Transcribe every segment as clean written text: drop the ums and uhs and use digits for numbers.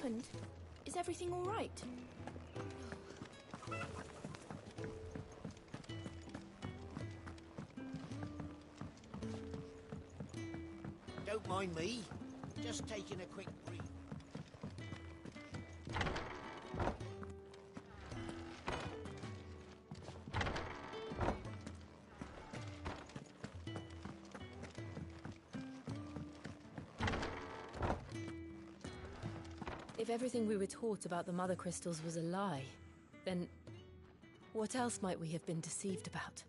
happened? Is everything all right? Don't mind me. Just taking a quick breathe. If everything we were taught about the Mother Crystals was a lie, then what else might we have been deceived about?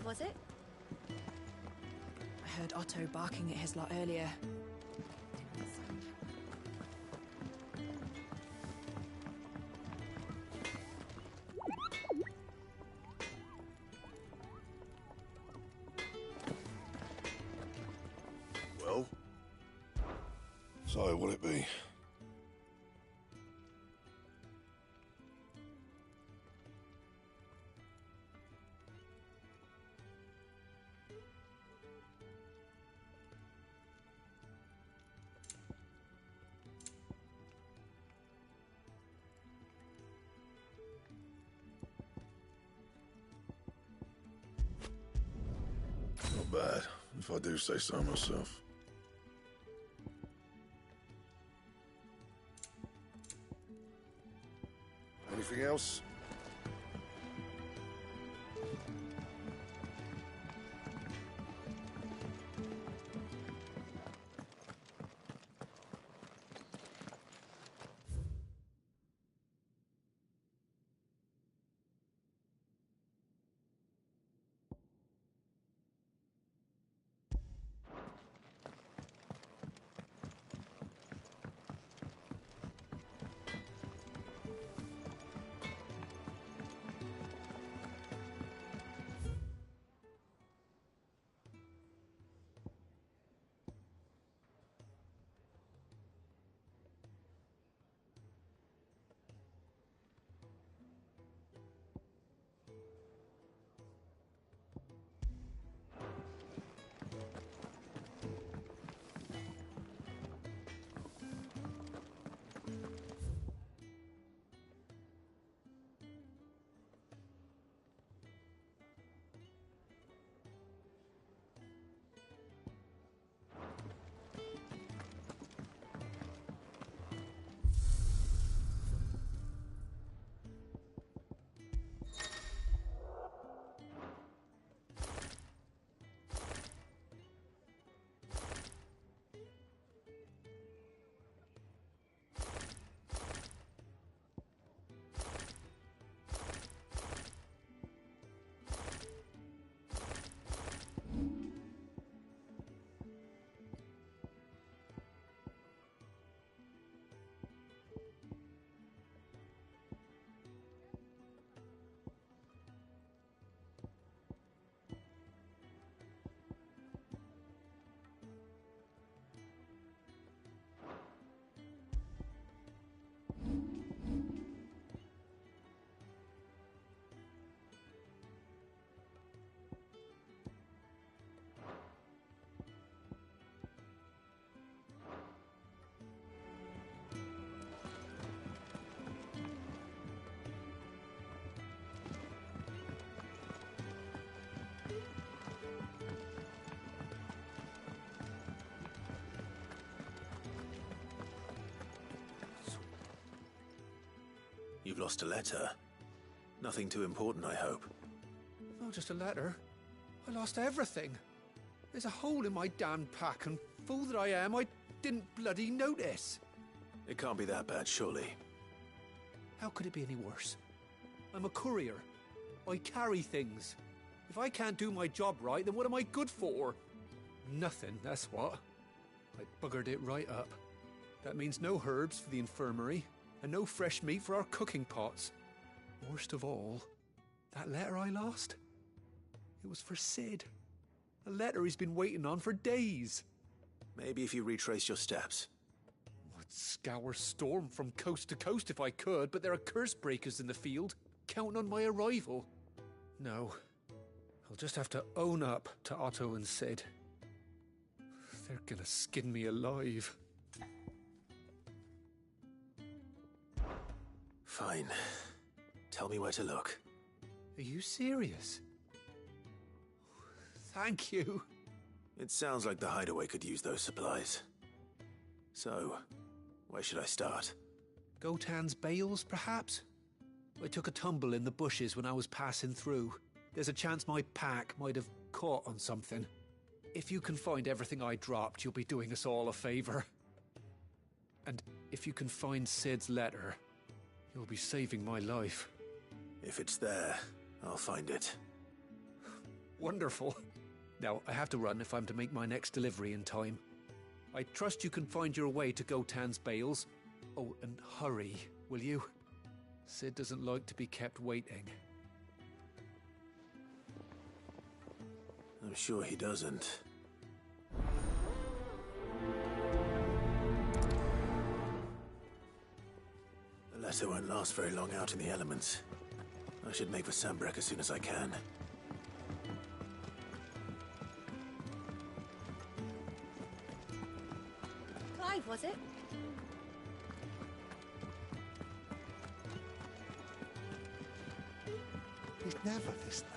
Was it? I heard Otto barking at his lot earlier. Well? So, what'll it be? Not bad, if I do say so myself. Anything else? You've lost a letter. Nothing too important, I hope. Not just a letter. I lost everything. There's a hole in my damn pack, and fool that I am, I didn't bloody notice. It can't be that bad, surely. How could it be any worse? I'm a courier. I carry things. If I can't do my job right, then what am I good for? Nothing, that's what. I buggered it right up. That means no herbs for the infirmary, and no fresh meat for our cooking pots. Worst of all, that letter I lost? It was for Sid. A letter he's been waiting on for days. Maybe if you retrace your steps. I'd scour Storm from coast to coast if I could, but there are curse breakers in the field, counting on my arrival. No. I'll just have to own up to Otto and Sid. They're gonna skin me alive. Fine. Tell me where to look. Are you serious? Thank you. It sounds like the hideaway could use those supplies. So, where should I start? Gotan's bales, perhaps? I took a tumble in the bushes when I was passing through. There's a chance my pack might have caught on something. If you can find everything I dropped, you'll be doing us all a favor. And if you can find Sid's letter, you'll be saving my life. If it's there, I'll find it. Wonderful. Now, I have to run if I'm to make my next delivery in time. I trust you can find your way to Gotan's bales. Oh, and hurry, will you? Sid doesn't like to be kept waiting. I'm sure he doesn't. The letter won't last very long out in the elements. I should make for Sambrek as soon as I can. Clive, was it? He's never this late.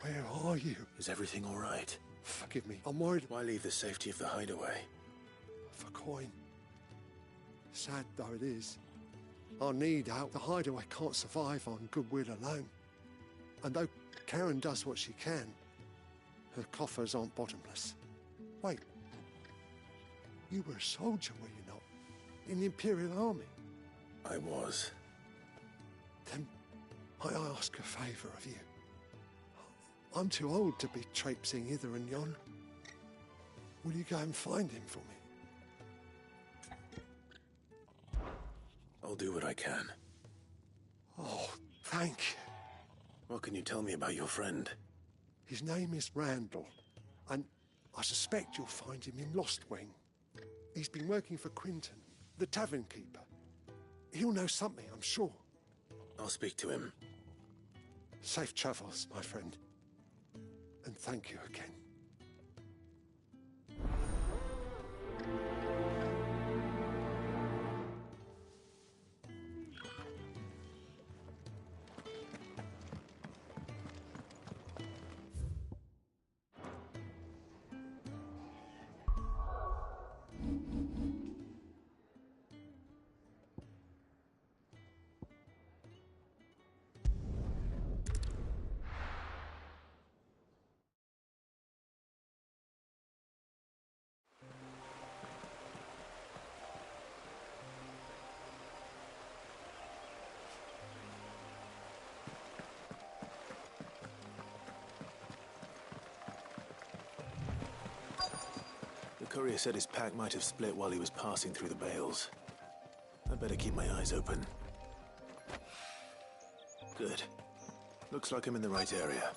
Where are you? Is everything all right? Forgive me, I'm worried Why leave the safety of the hideaway? for coin. Sad though it is. I need out. The hideaway can't survive on goodwill alone. And though Karen does what she can, her coffers aren't bottomless. Wait. You were a soldier, were you not? In the Imperial Army? I was. Then I ask a favour of you. I'm too old to be traipsing hither and yon. Will you go and find him for me? I'll do what I can. Oh, thank you. What can you tell me about your friend? His name is Randall, and I suspect you'll find him in Lost Wing. He's been working for Quinton, the tavern keeper. He'll know something, I'm sure. I'll speak to him. Safe travels, my friend. And thank you again. The courier said his pack might have split while he was passing through the bales. I'd better keep my eyes open. Good. Looks like I'm in the right area.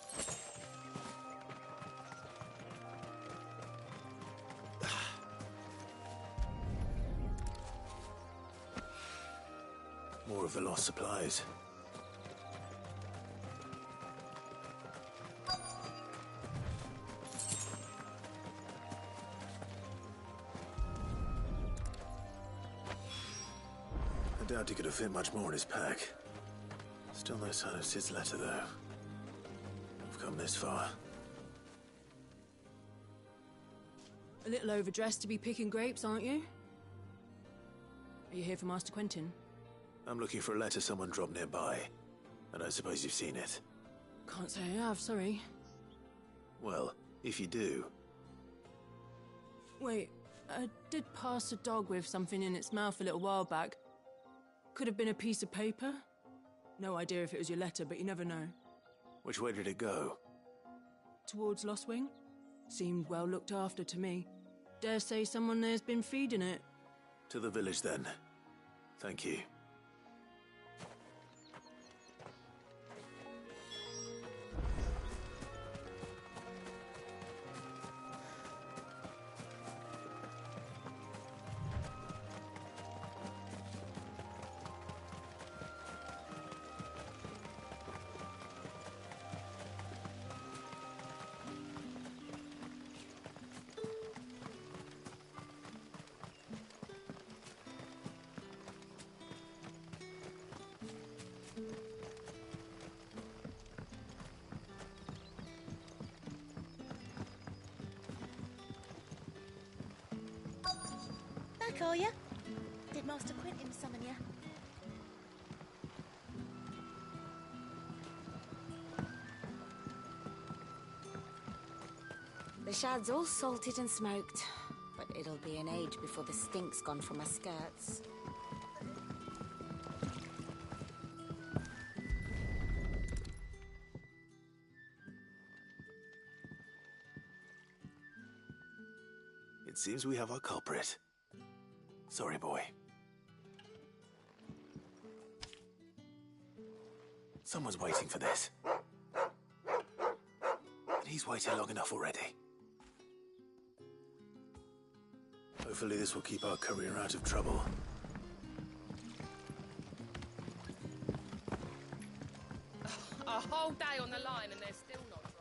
More of the lost supplies. I doubt he could have fit much more in his pack. Still no sign of Sid's letter, though. I've come this far. A little overdressed to be picking grapes, aren't you? Are you here for Master Quentin? I'm looking for a letter someone dropped nearby, and I suppose you've seen it. Can't say I have, sorry. Well, if you do, Wait, I did pass a dog with something in its mouth a little while back. Could have been a piece of paper. No idea if it was your letter, but you never know. which way did it go? Towards Lost Wing? Seemed well looked after to me. Dare say someone there's been feeding it. To the village, then. Thank you. back, are you? Did Master Quentin summon you? The shad's all salted and smoked, but it'll be an age before the stink's gone from my skirts. It seems we have our culprit. Sorry, boy. Someone's waiting for this. And he's waited long enough already. Hopefully this will keep our courier out of trouble. A whole day on the line and they're still not dry.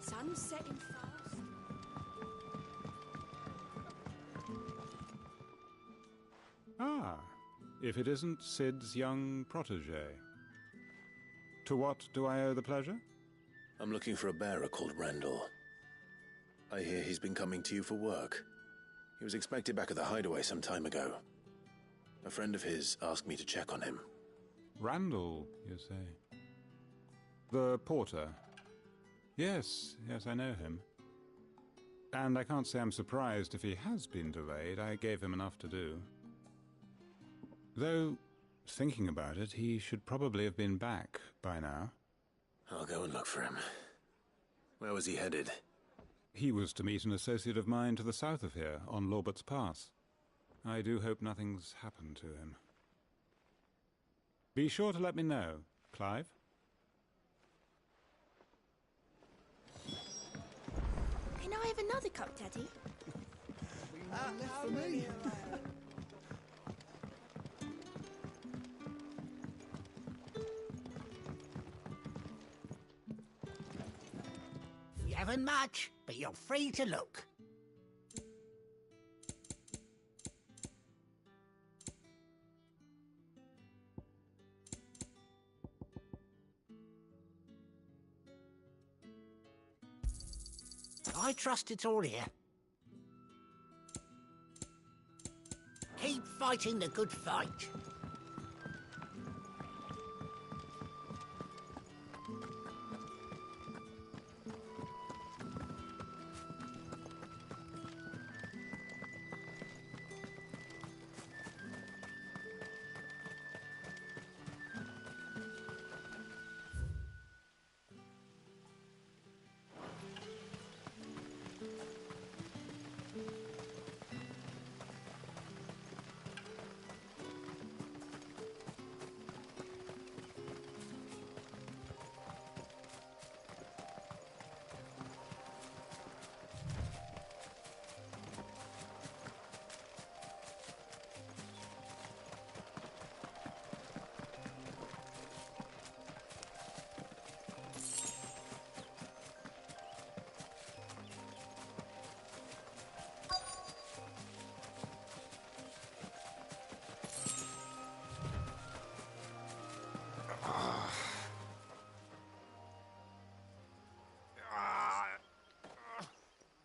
Sun's setting fast. Ah, if it isn't Sid's young protege. To what do I owe the pleasure? I'm looking for a bearer called Randall. I hear he's been coming to you for work. He was expected back at the hideaway some time ago. A friend of his asked me to check on him. Randall, you say? The porter? Yes, I know him. And I can't say I'm surprised if he has been delayed. I gave him enough to do. Though, thinking about it, he should probably have been back by now. I'll go and look for him. Where was he headed? He was to meet an associate of mine to the south of here, on Lorbert's Pass. I do hope nothing's happened to him. Be sure to let me know, Clive. Can I have another cup, Daddy? Left for me. You haven't much, but you're free to look. I trust it's all here. Keep fighting the good fight.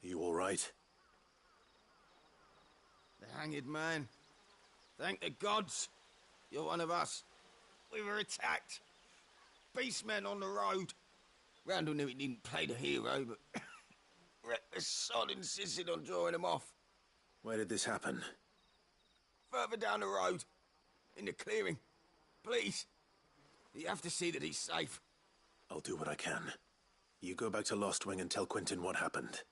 You all right? The hanged man. Thank the gods. You're one of us. We were attacked. Beastmen on the road. Randall knew he didn't play the hero, but reckless sod insisted on drawing him off. Where did this happen? Further down the road. In the clearing. Please. You have to see that he's safe. I'll do what I can. You go back to Lost Wing and tell Quentin what happened.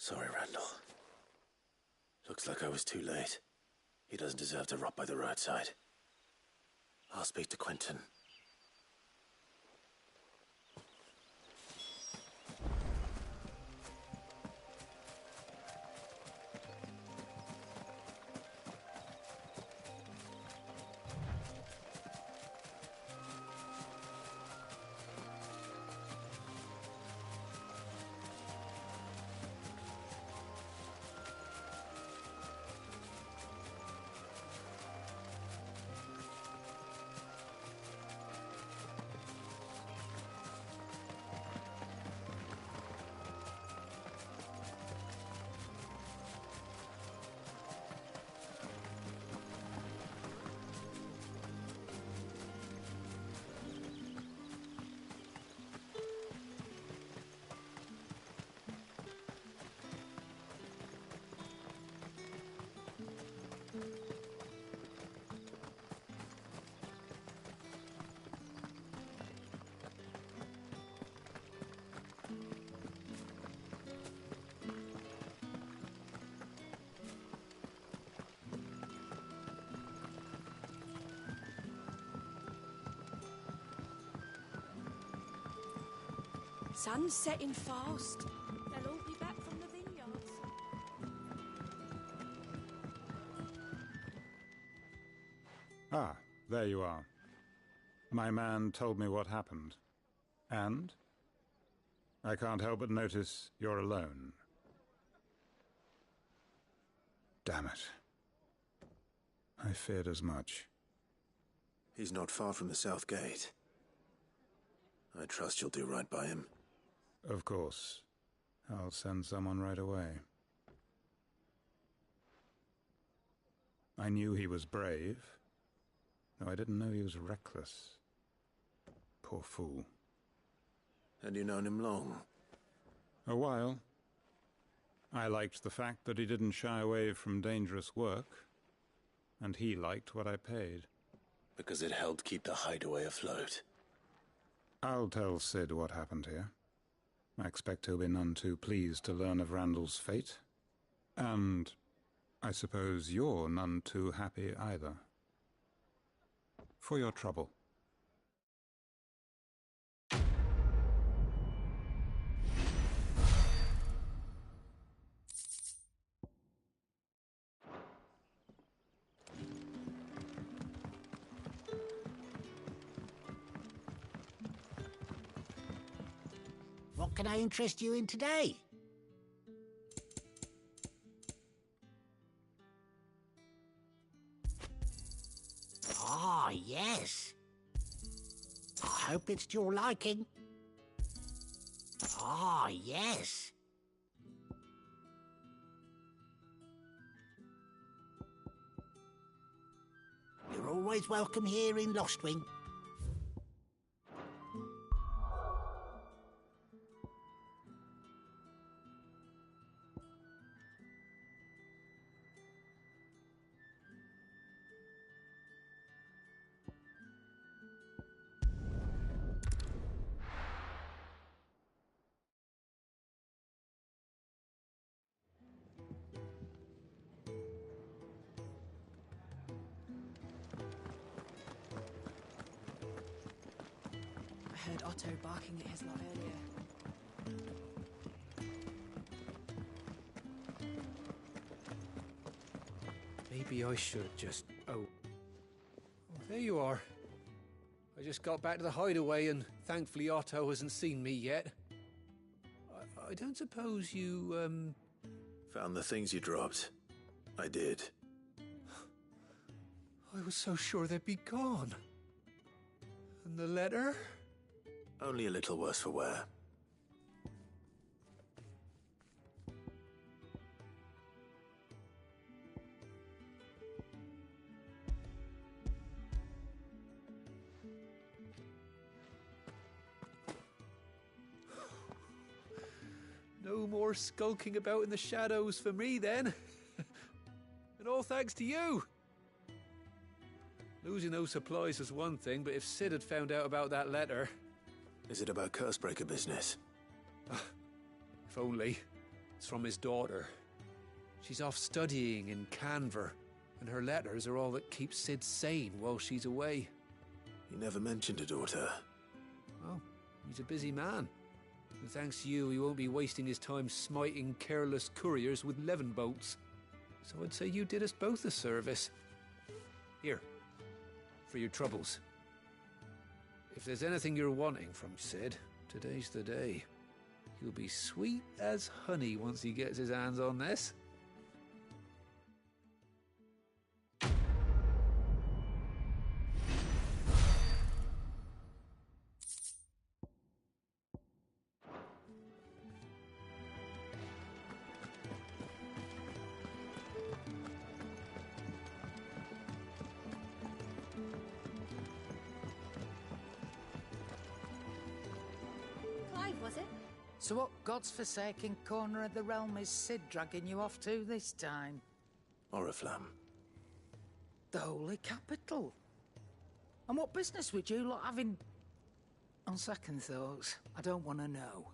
Sorry, Randall. Looks like I was too late. He doesn't deserve to rot by the roadside. I'll speak to Quentin. Sun's setting fast. They'll all be back from the vineyards. Ah, there you are. My man told me what happened. And? I can't help but notice you're alone. Damn it. I feared as much. He's not far from the South Gate. I trust you'll do right by him. Of course. I'll send someone right away. I knew he was brave, though I didn't know he was reckless. Poor fool. Had you known him long? A while. I liked the fact that he didn't shy away from dangerous work, and he liked what I paid. Because it helped keep the hideaway afloat. I'll tell Sid what happened here. I expect he'll be none too pleased to learn of Randall's fate. And I suppose you're none too happy either. For your trouble. What can I interest you in today? Ah, yes. I hope it's to your liking. Ah, yes. You're always welcome here in Lostwing. I heard Otto barking at his lot earlier. Maybe I should just... Oh, there you are. I just got back to the hideaway and thankfully Otto hasn't seen me yet. I don't suppose you, Found the things you dropped. I did. I was so sure they'd be gone. And the letter? Only a little worse for wear. No more skulking about in the shadows for me, then. And all thanks to you. Losing those supplies was one thing, but if Sid had found out about that letter... Is it about Cursebreaker business? If only. It's from his daughter. She's off studying in Canver, and her letters are all that keeps Sid sane while she's away. He never mentioned a daughter. Well, he's a busy man. And thanks to you, he won't be wasting his time smiting careless couriers with levin bolts. So I'd say you did us both a service. Here, for your troubles. If there's anything you're wanting from Sid, today's the day. He'll be sweet as honey once he gets his hands on this. Was it? So what God's forsaken corner of the realm is Sid dragging you off to this time? Oriflamme. The Holy Capital. And what business would you lot have in... On second thoughts, I don't want to know.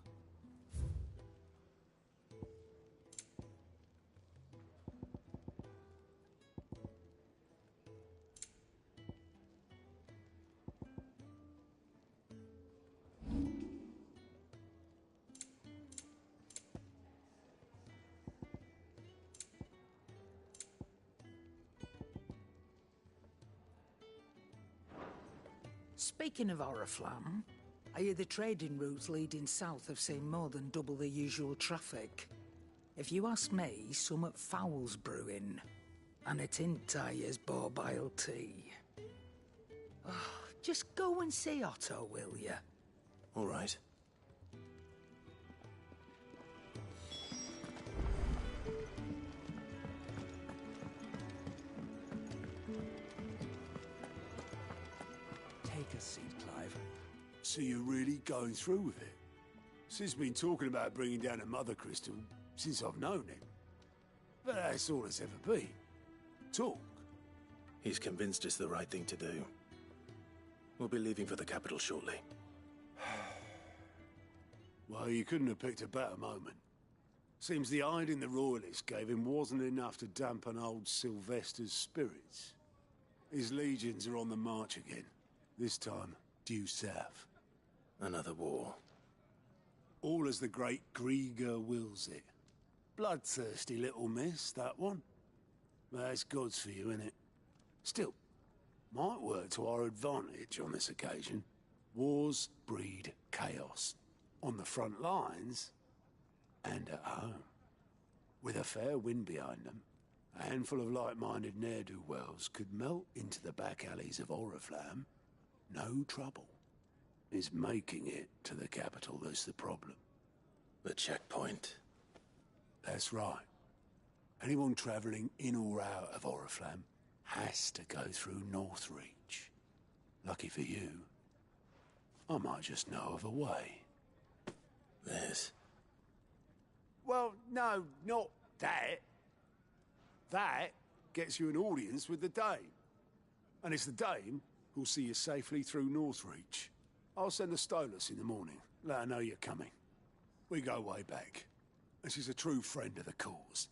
Speaking of Oriflamme, I hear the trading routes leading south have seen more than double the usual traffic. If you ask me, somewhat foul's brewing. And it entires borbile tea. Oh, just go and see Otto, will you? All right. Take a seat, Clive. So you're really going through with it? Sid's been talking about bringing down a mother crystal since I've known him. But that's all it's ever been. Talk. He's convinced it's the right thing to do. We'll be leaving for the capital shortly. Well, you couldn't have picked a better moment. Seems the hiding the Royalists gave him wasn't enough to dampen old Sylvester's spirits. His legions are on the march again. This time, due south. Another war. All as the great Grieger wills it. Bloodthirsty little miss, that one. That's God's for you, innit? Still, might work to our advantage on this occasion. Wars breed chaos. On the front lines, and at home. With a fair wind behind them, a handful of like-minded ne'er-do-wells could melt into the back alleys of Oriflamme. No trouble. Is making it to the capital that's the problem. The checkpoint. That's right. Anyone travelling in or out of Oriflamme has to go through Northreach. Lucky for you, I might just know of a way. This? Well, no, not that. That gets you an audience with the Dame. And it's the Dame who'll see you safely through Northreach. I'll send the Stolas in the morning. Let her know you're coming. We go way back. And she's a true friend of the cause.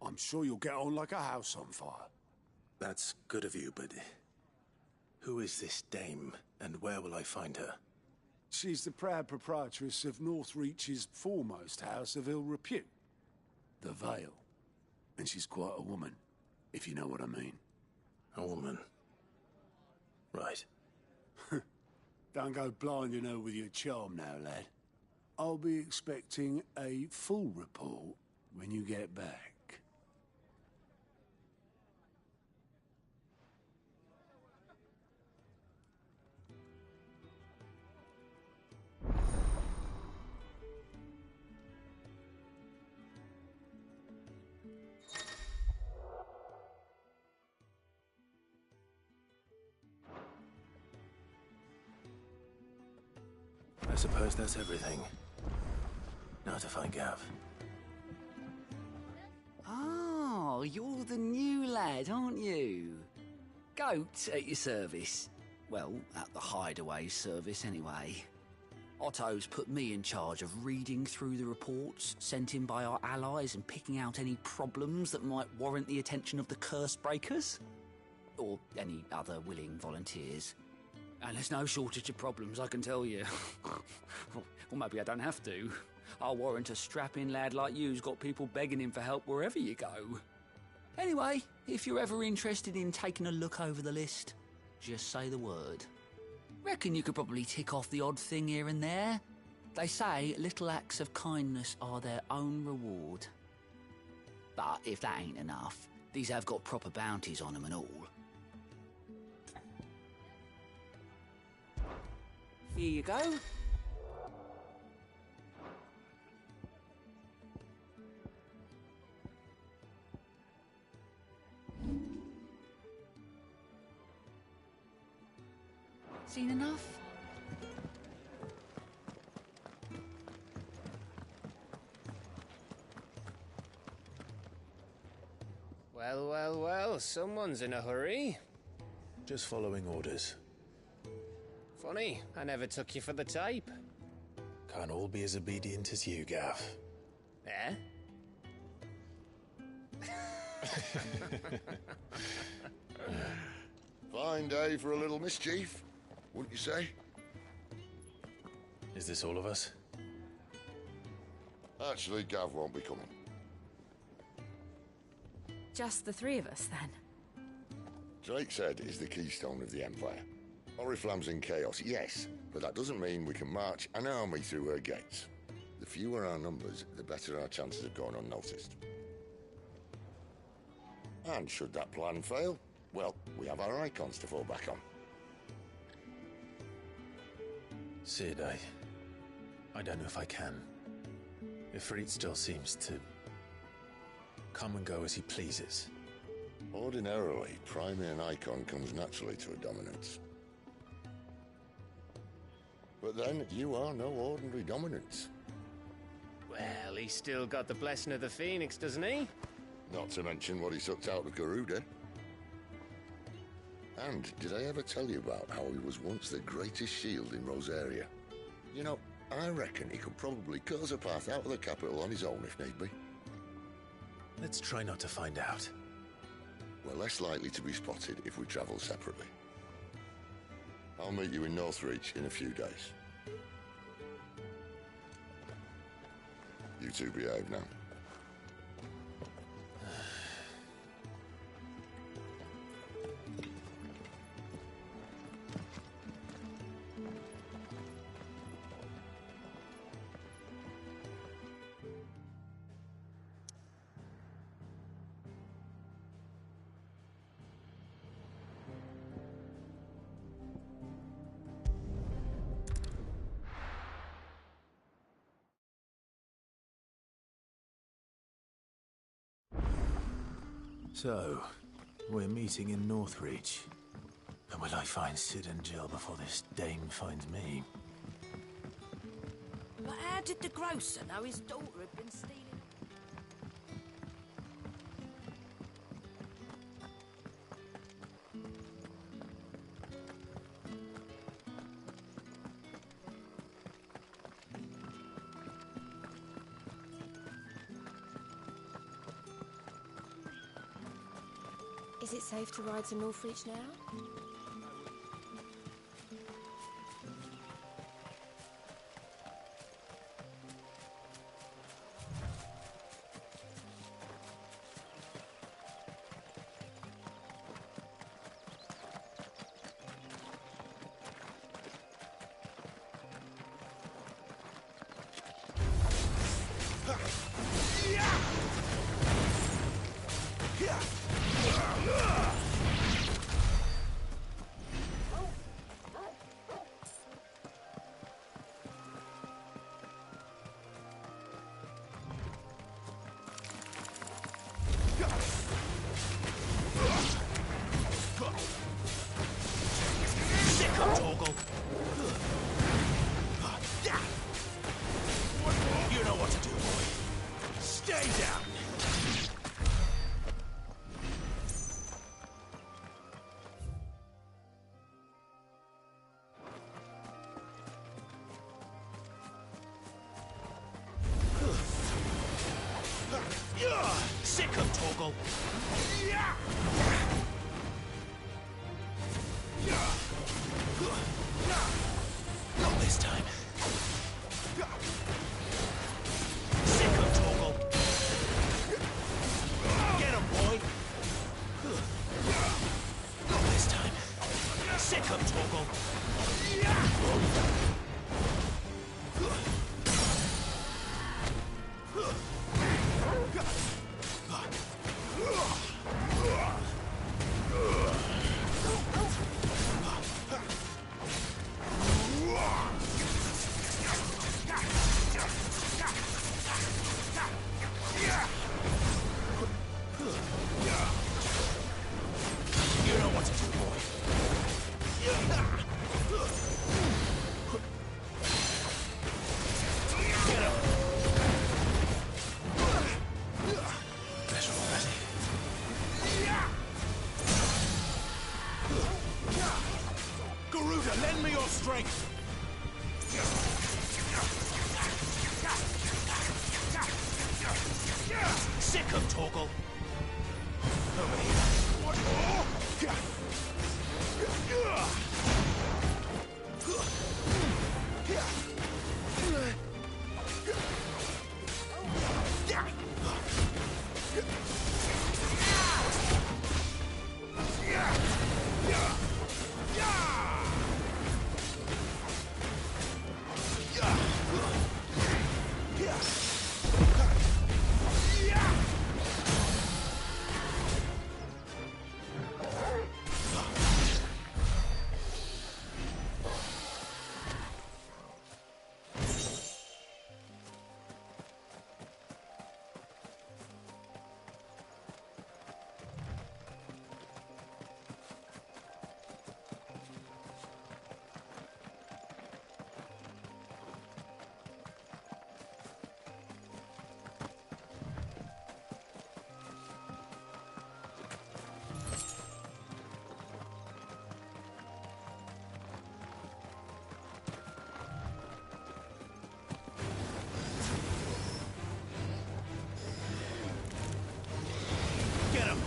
I'm sure you'll get on like a house on fire. That's good of you, but... who is this Dame, and where will I find her? She's the proud proprietress of Northreach's foremost house of ill repute. The Vale. And she's quite a woman, if you know what I mean. A woman? Right. Don't go blinding her with your charm now, lad. I'll be expecting a full report when you get back. I suppose that's everything. Now to find Gav. Oh, you're the new lad, aren't you? Goat at your service. Well, at the hideaway service, anyway. Otto's put me in charge of reading through the reports sent in by our allies and picking out any problems that might warrant the attention of the curse breakers. Or any other willing volunteers. And there's no shortage of problems, I can tell you. Well, maybe I don't have to. I'll warrant a strapping lad like you's got people begging him for help wherever you go. Anyway, if you're ever interested in taking a look over the list, just say the word. Reckon you could probably tick off the odd thing here and there. They say little acts of kindness are their own reward. But if that ain't enough, these have got proper bounties on them and all. Here you go. Seen enough? Well, well, well, someone's in a hurry. Just following orders. Funny, I never took you for the type. Can't all be as obedient as you, Gav. Eh? Fine day for a little mischief, wouldn't you say? Is this all of us? Actually, Gav won't be coming. Just the three of us, then? Drake's Head is the keystone of the Empire. Oriflamme's in chaos, yes, but that doesn't mean we can march an army through her gates. The fewer our numbers, the better our chances of going unnoticed. And should that plan fail, well, we have our icons to fall back on. Sid, I don't know if I can. Ifrit still seems to come and go as he pleases. Ordinarily, priming an icon comes naturally to a dominance. But then, you are no ordinary dominance. Well, he's still got the blessing of the Phoenix, doesn't he? Not to mention what he sucked out of Garuda. And did I ever tell you about how he was once the greatest shield in Rosaria? You know, I reckon he could probably cut us a path out of the capital on his own if need be. Let's try not to find out. We're less likely to be spotted if we travel separately. I'll meet you in Northreach in a few days. You two behave now. So, we're meeting in Northreach. And will I find Sid and Jill before this dame finds me? But how did the grocer know his daughter had been stealing? Is it safe to ride to Northreach now? Torgal. Not this time. Sick of Torgal. Get him, boy. Not this time. Sick of Torgal. You know what to do, boy. Get him. Better already. Garuda, lend me your strength. Sick of Torgal. Over here. Get him!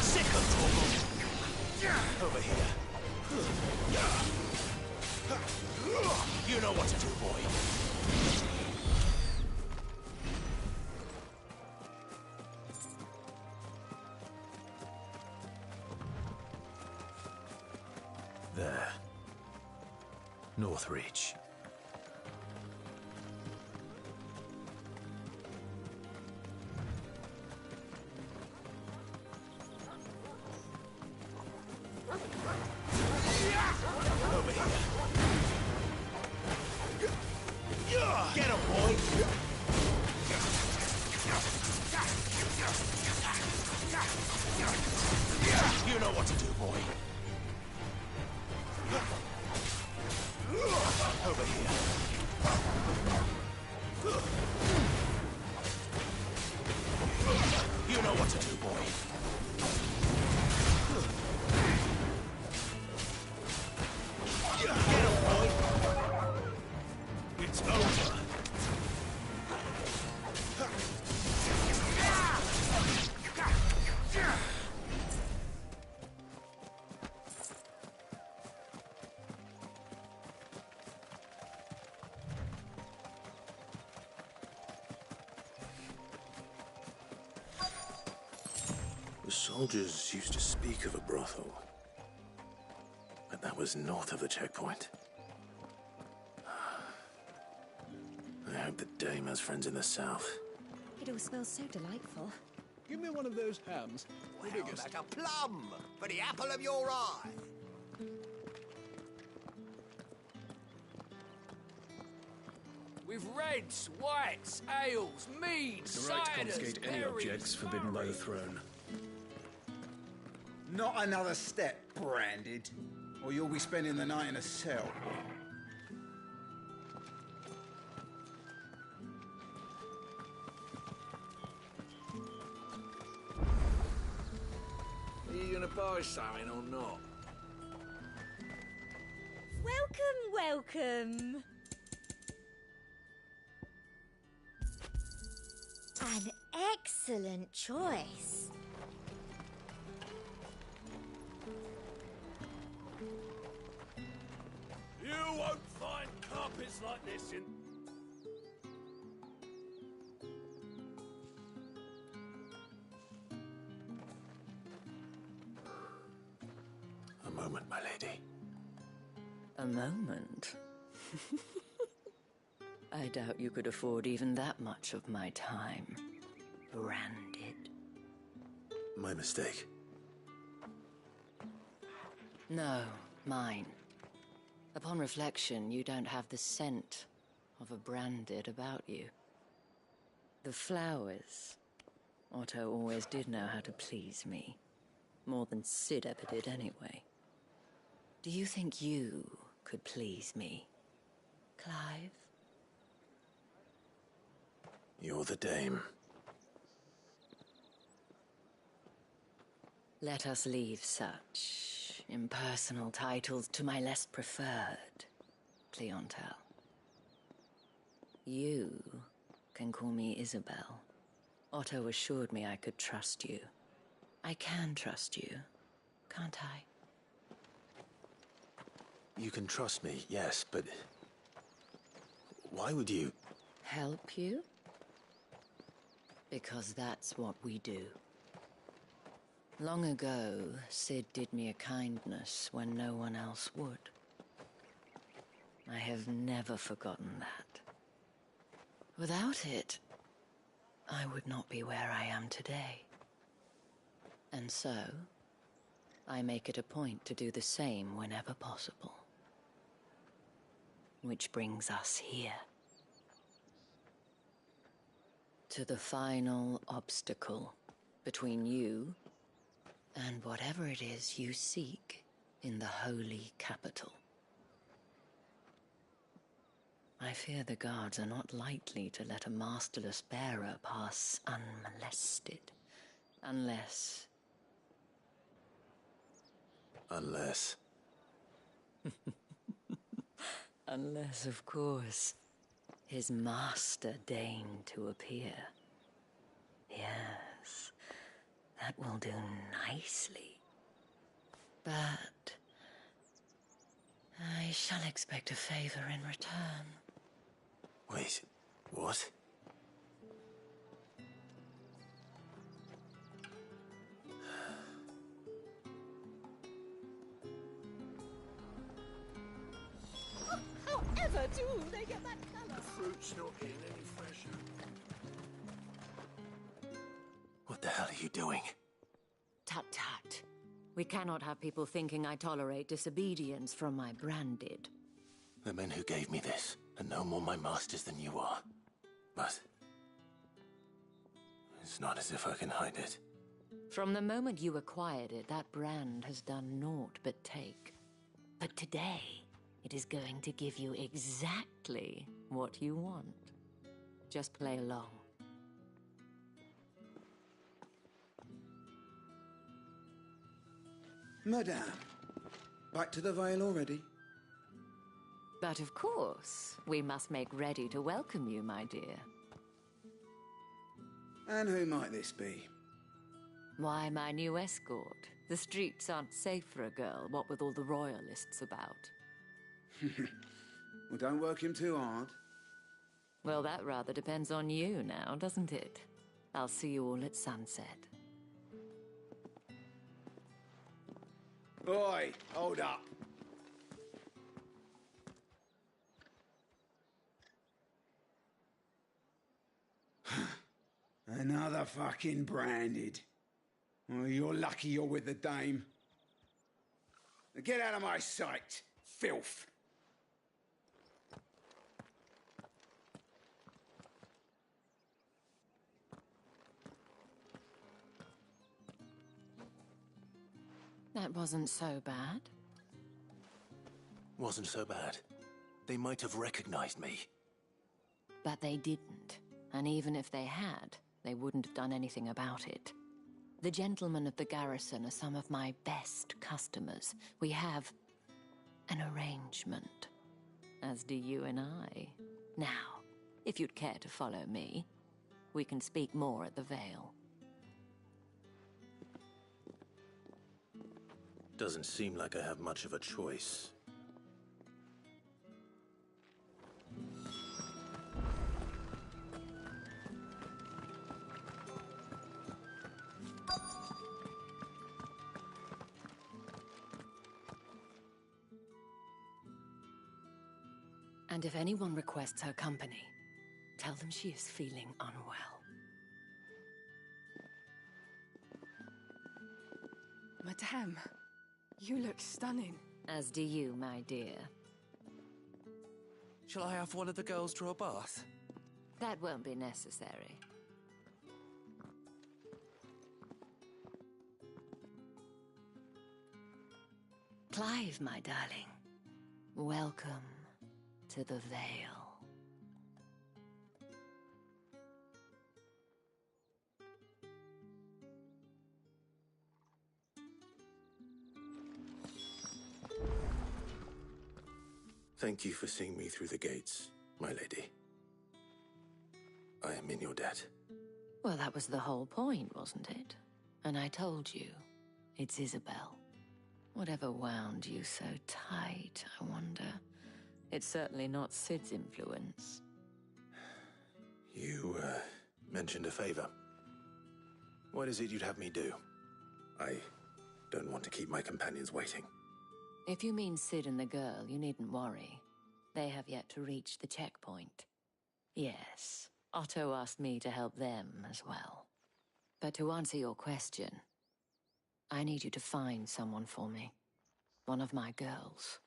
Sick of Torgal! Over here. You know what to do, boy. There. Northreach. Over here. Get him, boy! You know what to do, boy. Over here. You know what to do, boy. Get him, boy. It's over. The soldiers used to speak of a brothel, but that was north of the checkpoint. I hope the dame has friends in the south. It all smells so delightful. Give me one of those hams. The Well, biggest. like a plum for the apple of your eye. With reds, whites, ales, meads, The right to ciders, confiscate any berries, objects forbidden by the throne. Not another step, Branded, or you'll be spending the night in a cell. Are you gonna buy something or not? welcome. An excellent choice. You won't find carpets like this in... A moment, my lady. A moment? I doubt you could afford even that much of my time. Branded. My mistake. No, mine. Upon reflection, you don't have the scent of a branded about you. The flowers. Otto always did know how to please me. More than Sid ever did anyway. Do you think you could please me, Clive? You're the dame. Let us leave such impersonal titles to my less preferred clientele. You can call me Isabel. Otto assured me I could trust you. I can trust you, can't I? You can trust me, yes, but... why would you... Help you? Because that's what we do. Long ago, Sid did me a kindness when no one else would. I have never forgotten that. Without it, I would not be where I am today. And so, I make it a point to do the same whenever possible. Which brings us here. To the final obstacle between you and whatever it is you seek in the holy capital. I fear the guards are not likely to let a masterless bearer pass unmolested. Unless... Unless... Unless, of course, his master deigned to appear. Yes, that will do nicely. But... I shall expect a favor in return. Wait, what? However do they get that colour? The fruit's not getting any fresher. What the hell are you doing? Tut-tut. We cannot have people thinking I tolerate disobedience from my branded. The men who gave me this are no more my masters than you are. But... it's not as if I can hide it. From the moment you acquired it, that brand has done naught but take. But today, it is going to give you exactly what you want. Just play along. Madame, back to the Vale already? But of course, we must make ready to welcome you, my dear. And who might this be? Why, my new escort. The streets aren't safe for a girl, what with all the royalists about. Well, don't work him too hard. Well, that rather depends on you now, doesn't it? I'll see you all at sunset. Boy, hold up. Another fucking branded. Oh, you're lucky you're with the dame. Now get out of my sight, filth. That wasn't so bad. Wasn't so bad. They might have recognized me. But they didn't. And even if they had, they wouldn't have done anything about it. The gentlemen of the garrison are some of my best customers. We have an arrangement. as do you and I. Now, if you'd care to follow me, we can speak more at the Vale. Doesn't seem like I have much of a choice. And if anyone requests her company, tell them she is feeling unwell. Madame, you look stunning. As do you, my dear. Shall I have one of the girls draw a bath? That won't be necessary. Clive, my darling. Welcome to the Vale. Thank you for seeing me through the gates, my lady. I am in your debt. Well, that was the whole point, wasn't it? And I told you, it's Isabel. Whatever wound you so tight, I wonder. It's certainly not Sid's influence. You, mentioned a favor. What is it you'd have me do? I don't want to keep my companions waiting. If you mean Sid and the girl, you needn't worry. They have yet to reach the checkpoint. Yes, Otto asked me to help them as well. But to answer your question, I need you to find someone for me. One of my girls.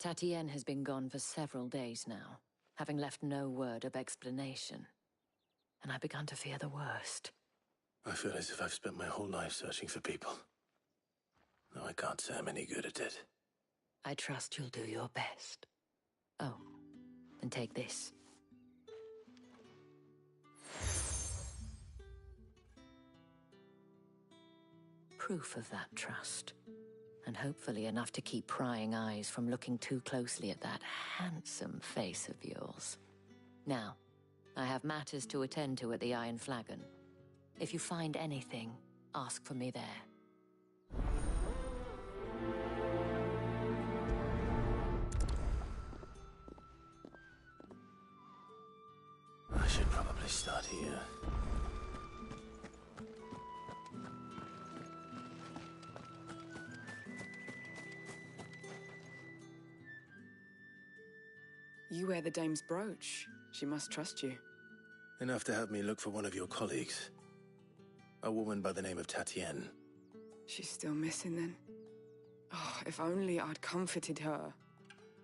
Tatienne has been gone for several days now, having left no word of explanation. And I've begun to fear the worst. I feel as if I've spent my whole life searching for people. Though I can't say I'm any good at it. I trust you'll do your best. Oh, and take this. Proof of that trust. And hopefully enough to keep prying eyes from looking too closely at that handsome face of yours. Now, I have matters to attend to at the Iron Flagon. If you find anything, ask for me there. I should probably start here. You wear the dame's brooch. She must trust you. Enough to have me look for one of your colleagues. A woman by the name of Tatienne. She's still missing then. Oh, if only I'd comforted her.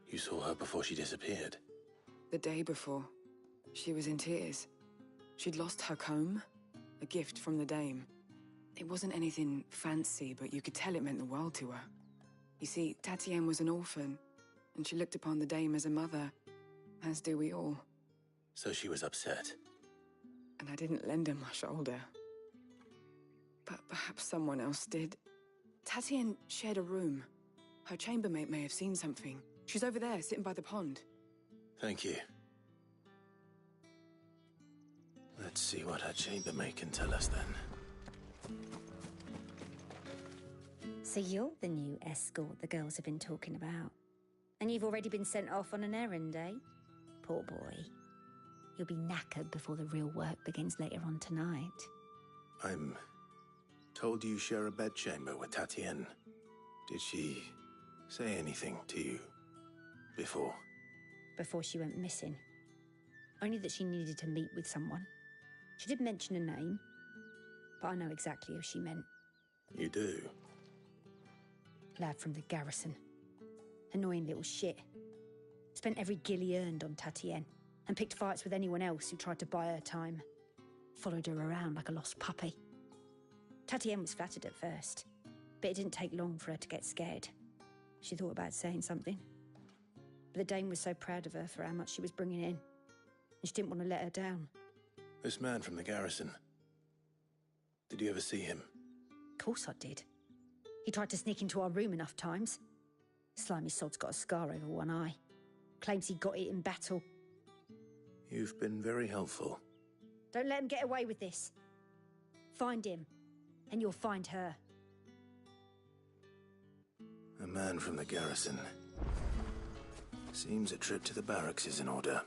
You saw her before she disappeared. The day before, she was in tears. She'd lost her comb, a gift from the dame. It wasn't anything fancy, but you could tell it meant the world to her. You see, Tatienne was an orphan, and she looked upon the dame as a mother, as do we all. So she was upset. And I didn't lend her my shoulder. But perhaps someone else did. Tatienne shared a room. Her chambermaid may have seen something. She's over there, sitting by the pond. Thank you. Let's see what her chambermaid can tell us then. So you're the new escort the girls have been talking about. And you've already been sent off on an errand, eh? Poor boy. You'll be knackered before the real work begins later on tonight. I'm told you share a bedchamber with Tatienne. Did she say anything to you before? Before she went missing. Only that she needed to meet with someone. She did mention a name, but I know exactly who she meant. You do? Lad from the garrison. Annoying little shit. Spent every guil he earned on Tatienne, and picked fights with anyone else who tried to buy her time. Followed her around like a lost puppy. Tatienne was flattered at first, but it didn't take long for her to get scared. She thought about saying something. But the dame was so proud of her for how much she was bringing in, and she didn't want to let her down. This man from the garrison. Did you ever see him? Of course I did. He tried to sneak into our room enough times. Slimy sod's got a scar over one eye. Claims he got it in battle. You've been very helpful. Don't let him get away with this. Find him, and you'll find her. A man from the garrison. Seems a trip to the barracks is in order.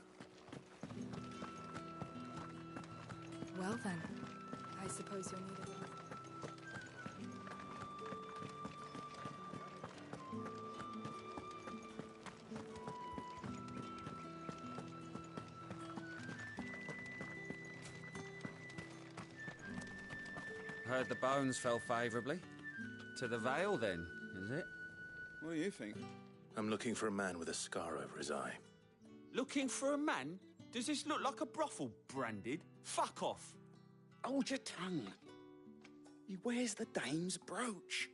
Well then, I suppose you'll need a little... Heard the bones fell favourably. To the Vale, then, is it? What do you think? I'm looking for a man with a scar over his eye. Looking for a man? Does this look like a brothel, Branded? Fuck off! Hold your tongue. He wears the dame's brooch.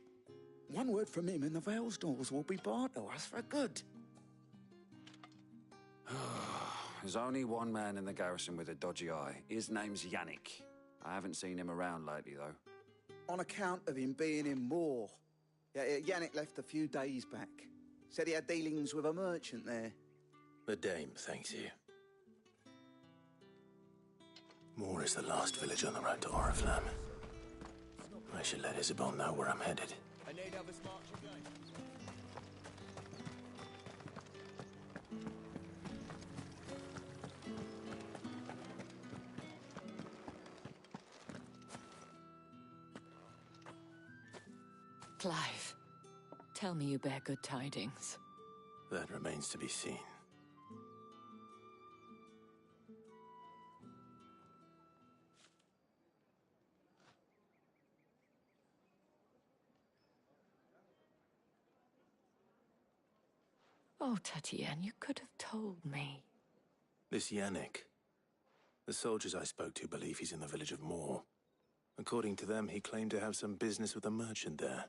One word from him and the Vale's doors will be barred to us for good. There's only one man in the garrison with a dodgy eye. His name's Yannick. I haven't seen him around lately, though. On account of him being in war. Yeah, Yannick left a few days back. Said he had dealings with a merchant there. The dame thanks you. Moor is the last village on the road to Oriflamme. I should let Isabel know where I'm headed. I need have us march again. Clive, tell me you bear good tidings. That remains to be seen. Oh, Tatienne, you could have told me. This Yannick. The soldiers I spoke to believe he's in the village of Moor. According to them, he claimed to have some business with a merchant there.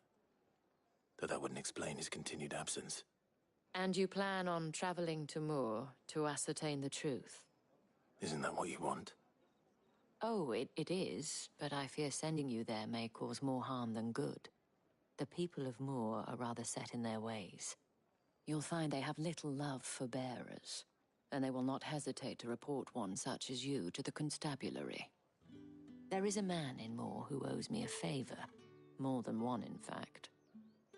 Though that wouldn't explain his continued absence. And you plan on traveling to Moor to ascertain the truth? Isn't that what you want? Oh, it is, but I fear sending you there may cause more harm than good. The people of Moor are rather set in their ways. You'll find they have little love for bearers, and they will not hesitate to report one such as you to the constabulary. There is a man in Moor who owes me a favor. More than one, in fact.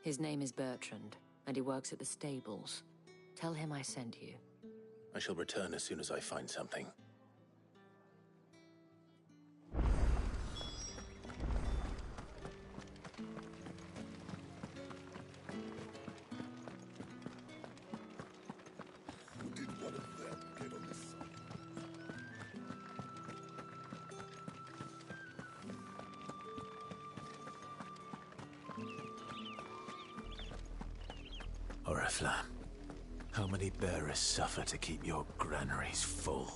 His name is Bertrand, and he works at the stables. Tell him I sent you. I shall return as soon as I find something. Oriflamme, how many bearers suffer to keep your granaries full?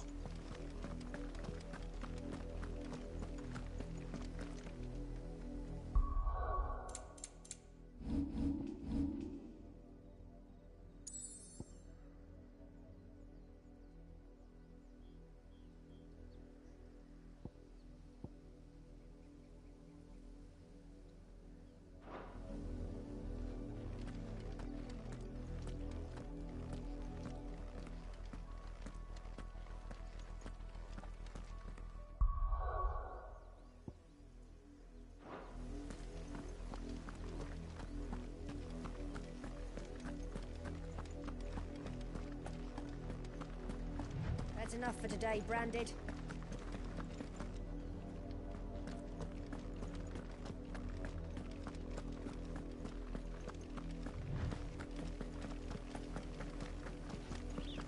That's enough for today, Branded.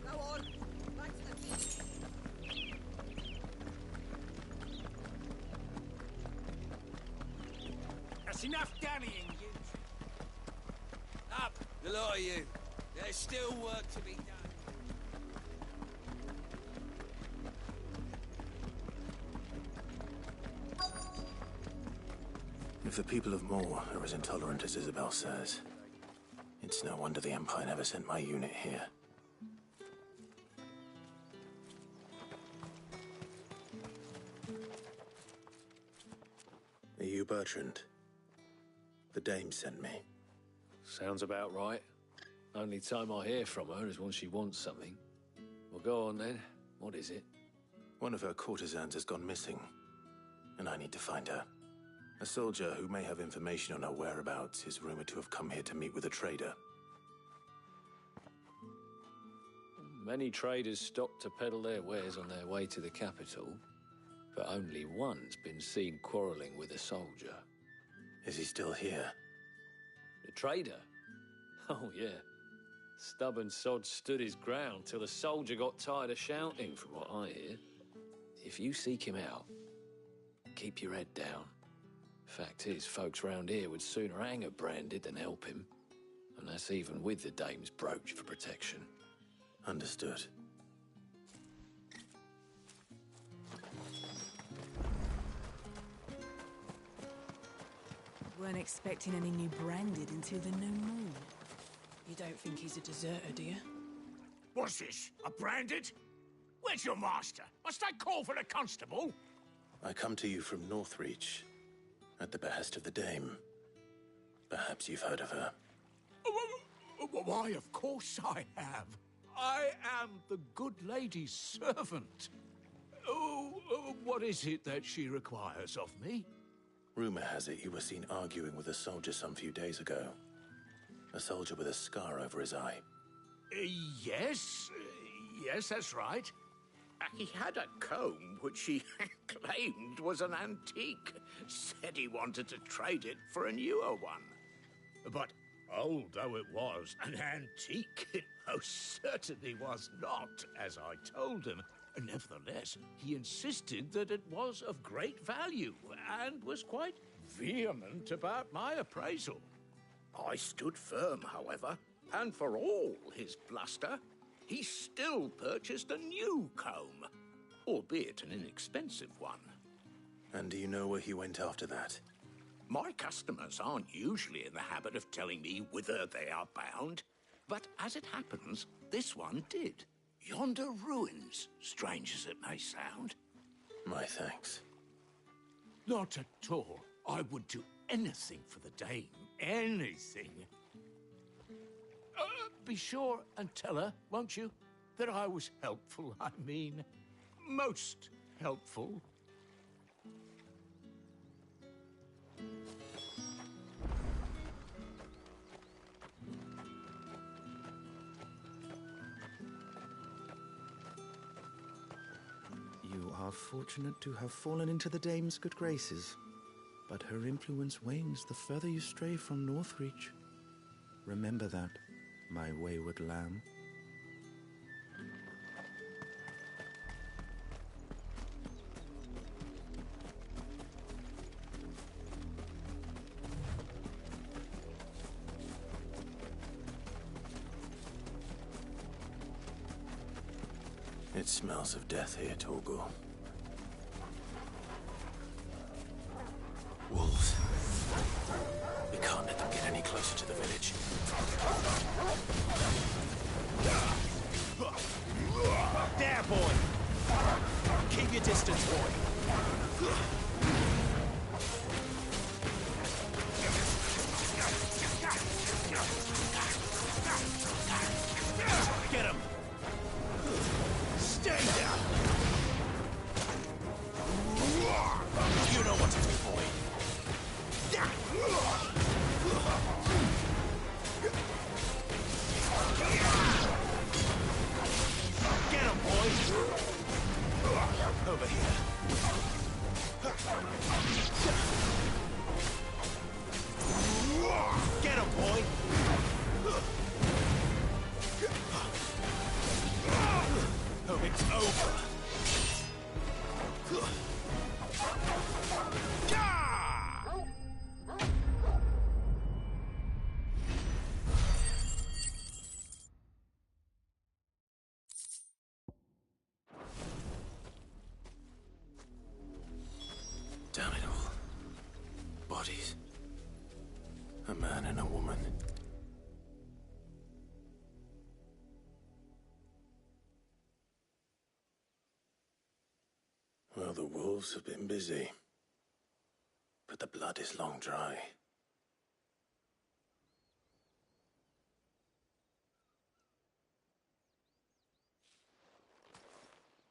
Go on. Back to the beach. That's enough dallying, you. Up, the lot of you. There's still work to be done. If the people of Moor are as intolerant as Isabel says, it's no wonder the Empire never sent my unit here. Are you Bertrand? The dame sent me. Sounds about right. Only time I hear from her is when she wants something. Well, go on then. What is it? One of her courtesans has gone missing, and I need to find her. A soldier who may have information on her whereabouts is rumored to have come here to meet with a trader. Many traders stop to peddle their wares on their way to the capital, but only one's been seen quarrelling with a soldier. Is he still here? The trader? Oh, yeah. Stubborn sod stood his ground till the soldier got tired of shouting, from what I hear. If you seek him out, keep your head down. Fact is, folks round here would sooner hang a branded than help him. And that's even with the dame's brooch for protection. Understood. Weren't expecting any new branded until the new moon. You don't think he's a deserter, do you? What's this? A branded? Where's your master? Must I call for the constable? I come to you from Northreach, at the behest of the dame. Perhaps you've heard of her. Why, of course I have. I am the good lady's servant. What is it that she requires of me? Rumor has it you were seen arguing with a soldier some few days ago. A soldier with a scar over his eye. Yes, that's right. He had a comb which he claimed was an antique. Said he wanted to trade it for a newer one. But old though it was, an antique it most certainly was not, as I told him. Nevertheless, he insisted that it was of great value and was quite vehement about my appraisal. I stood firm, however, and for all his bluster, he still purchased a new comb, albeit an inexpensive one. And do you know where he went after that? My customers aren't usually in the habit of telling me whither they are bound, but as it happens, this one did. Yonder ruins, strange as it may sound. My thanks. Not at all. I would do anything for the dame. Anything. Be sure and tell her, won't you, that I was helpful, I mean. Most helpful. You are fortunate to have fallen into the dame's good graces, but her influence wanes the further you stray from Northreach. Remember that, my wayward lamb. It smells of death here, Torgor. Wolves. We can't let them get any closer to the village. There, boy! Keep your distance, boy. Get him! Stay down! You know what to do, boy. Get him, boy! Over here. Get him, boy! Oh, it's over. Damn it all. Bodies. A man and a woman. Well, the wolves have been busy. But the blood is long dry.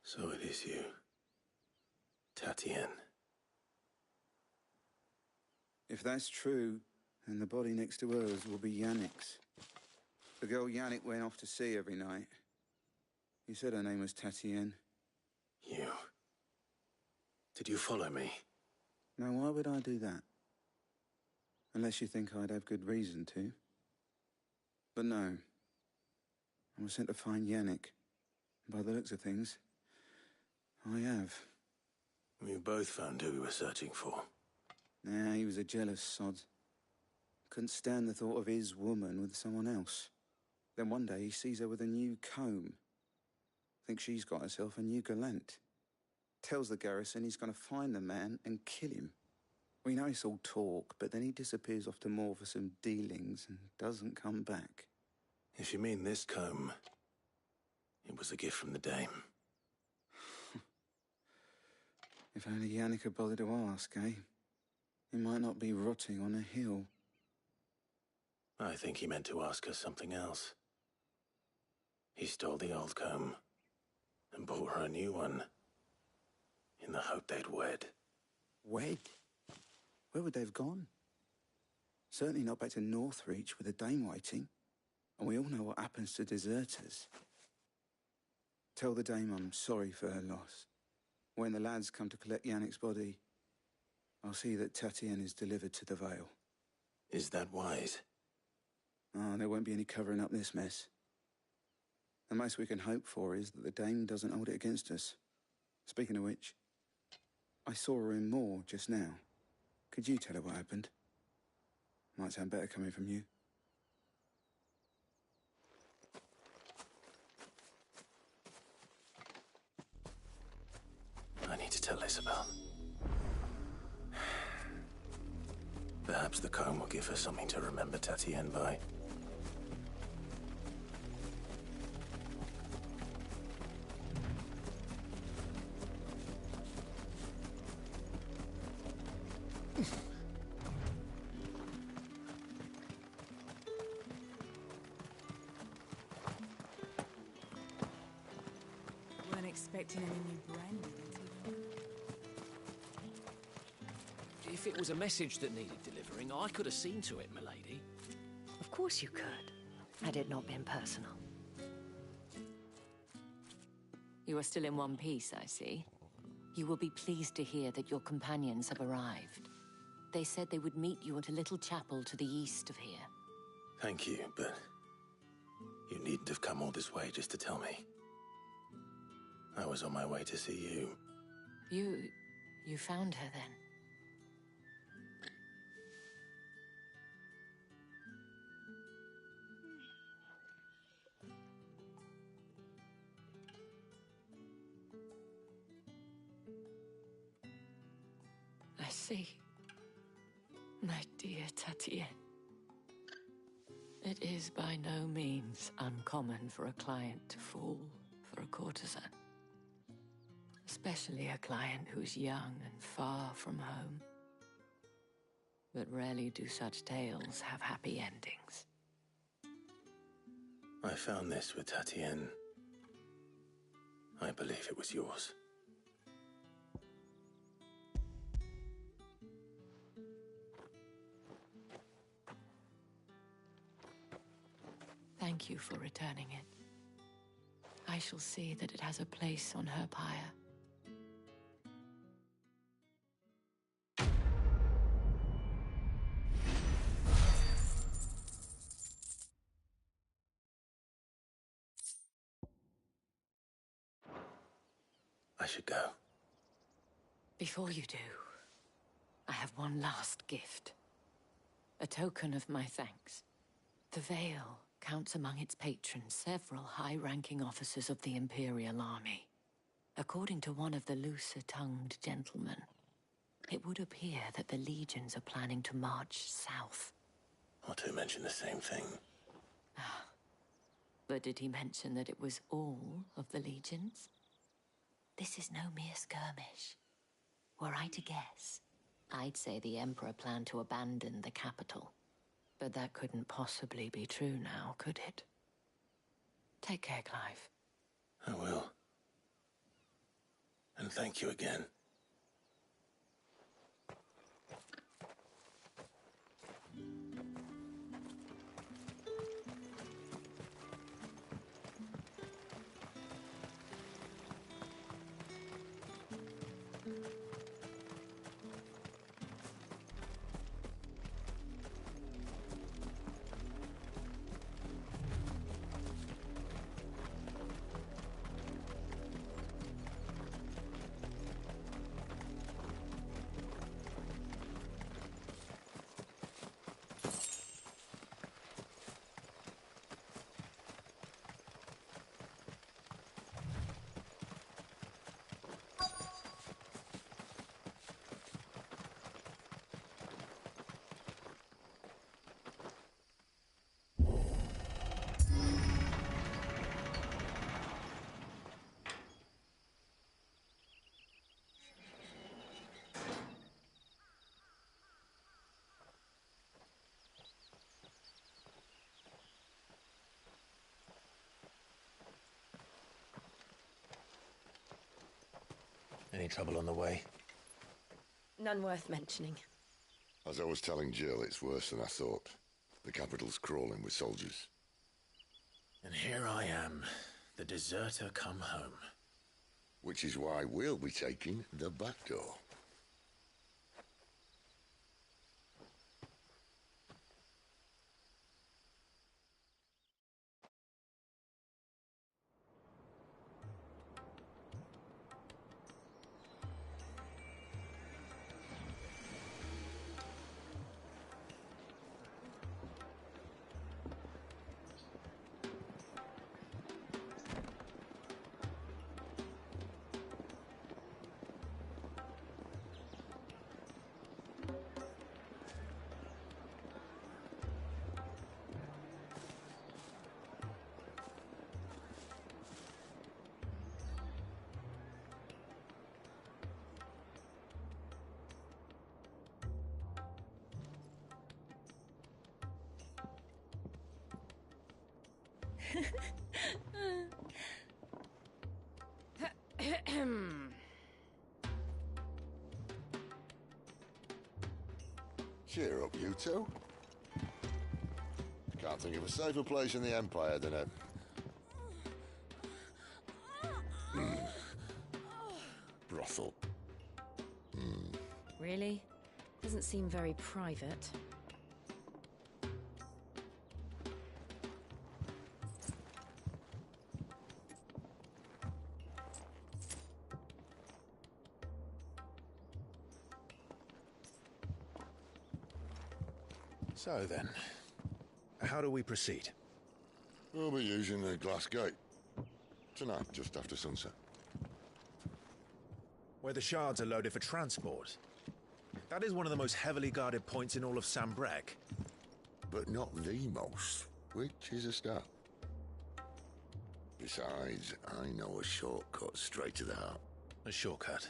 So it is you, Tatien. If that's true, then the body next to hers will be Yannick's. The girl Yannick went off to see every night. He said her name was Tatien. You... Did you follow me? Now, why would I do that? Unless you think I'd have good reason to. But no. I was sent to find Yannick. By the looks of things, I have. We both found who we were searching for. Nah, he was a jealous sod. Couldn't stand the thought of his woman with someone else. Then one day he sees her with a new comb. Thinks she's got herself a new gallant. Tells the garrison he's going to find the man and kill him. We know it's all talk, but then he disappears off to Moor for some dealings and doesn't come back. If you mean this comb, it was a gift from the dame. If only Yannick had bothered to ask, eh? He might not be rotting on a hill. I think he meant to ask her something else. He stole the old comb and bought her a new one in the hope they'd wed. Wed? Where would they have gone? Certainly not back to Northreach with a dame waiting. And we all know what happens to deserters. Tell the dame I'm sorry for her loss. When the lads come to collect Yannick's body, I'll see that Tatien is delivered to the Vale. Is that wise? Oh, there won't be any covering up this mess. The most we can hope for is that the dame doesn't hold it against us. Speaking of which, I saw her in Moor just now. Could you tell her what happened? Might sound better coming from you. I need to tell Isabel. Perhaps the comb will give her something to remember Tatien by. Weren't expecting any new branding until... If it was a message that needed delivering, I could have seen to it, milady. Of course you could, had it not been personal. You are still in one piece, I see. You will be pleased to hear that your companions have arrived. They said they would meet you at a little chapel to the east of here. Thank you, but you needn't have come all this way just to tell me. I was on my way to see you. You found her then? I see. My dear Tatien. It is by no means uncommon for a client to fall for a courtesan. Especially a client who's young and far from home. But rarely do such tales have happy endings. I found this with Tatien. I believe it was yours. Thank you for returning it. I shall see that it has a place on her pyre. I should go. Before you do, I have one last gift. A token of my thanks. The Vale counts among its patrons several high-ranking officers of the Imperial Army. According to one of the looser-tongued gentlemen, it would appear that the legions are planning to march south. Otto mentioned the same thing. But did he mention that it was all of the legions? This is no mere skirmish. Were I to guess, I'd say the Emperor planned to abandon the capital. But that couldn't possibly be true now, could it? Take care, Clive. I will. And thank you again. Any trouble on the way? None worth mentioning. As I was telling Jill, it's worse than I thought. The capital's crawling with soldiers. And here I am, the deserter come home. Which is why we'll be taking the back door. Cheer up, you two. Can't think of a safer place in the Empire than a... brothel. Really? Doesn't seem very private. So then, how do we proceed? We'll be using the glass gate. Tonight, just after sunset. Where the shards are loaded for transport. That is one of the most heavily guarded points in all of Sambrec. But not the most, which is a start. Besides, I know a shortcut straight to the heart. A shortcut?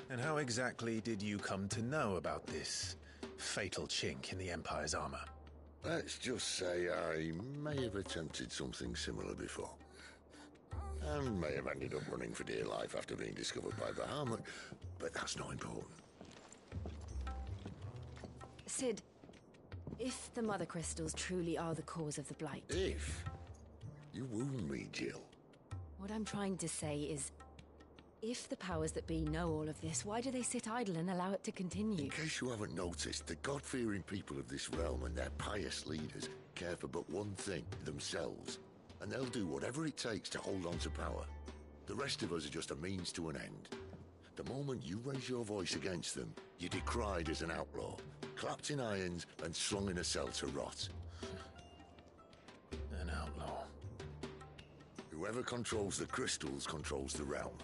And how exactly did you come to know about this fatal chink in the Empire's armor? Let's just say I may have attempted something similar before. And may have ended up running for dear life after being discovered by Bahamut, but that's not important. Sid, if the Mother Crystals truly are the cause of the Blight... If? You wound me, Jill. What I'm trying to say is, if the powers that be know all of this, why do they sit idle and allow it to continue? In case you haven't noticed, the God-fearing people of this realm and their pious leaders care for but one thing, themselves. And they'll do whatever it takes to hold on to power. The rest of us are just a means to an end. The moment you raise your voice against them, you're decried as an outlaw, clapped in irons and slung in a cell to rot. An outlaw. Whoever controls the crystals controls the realm.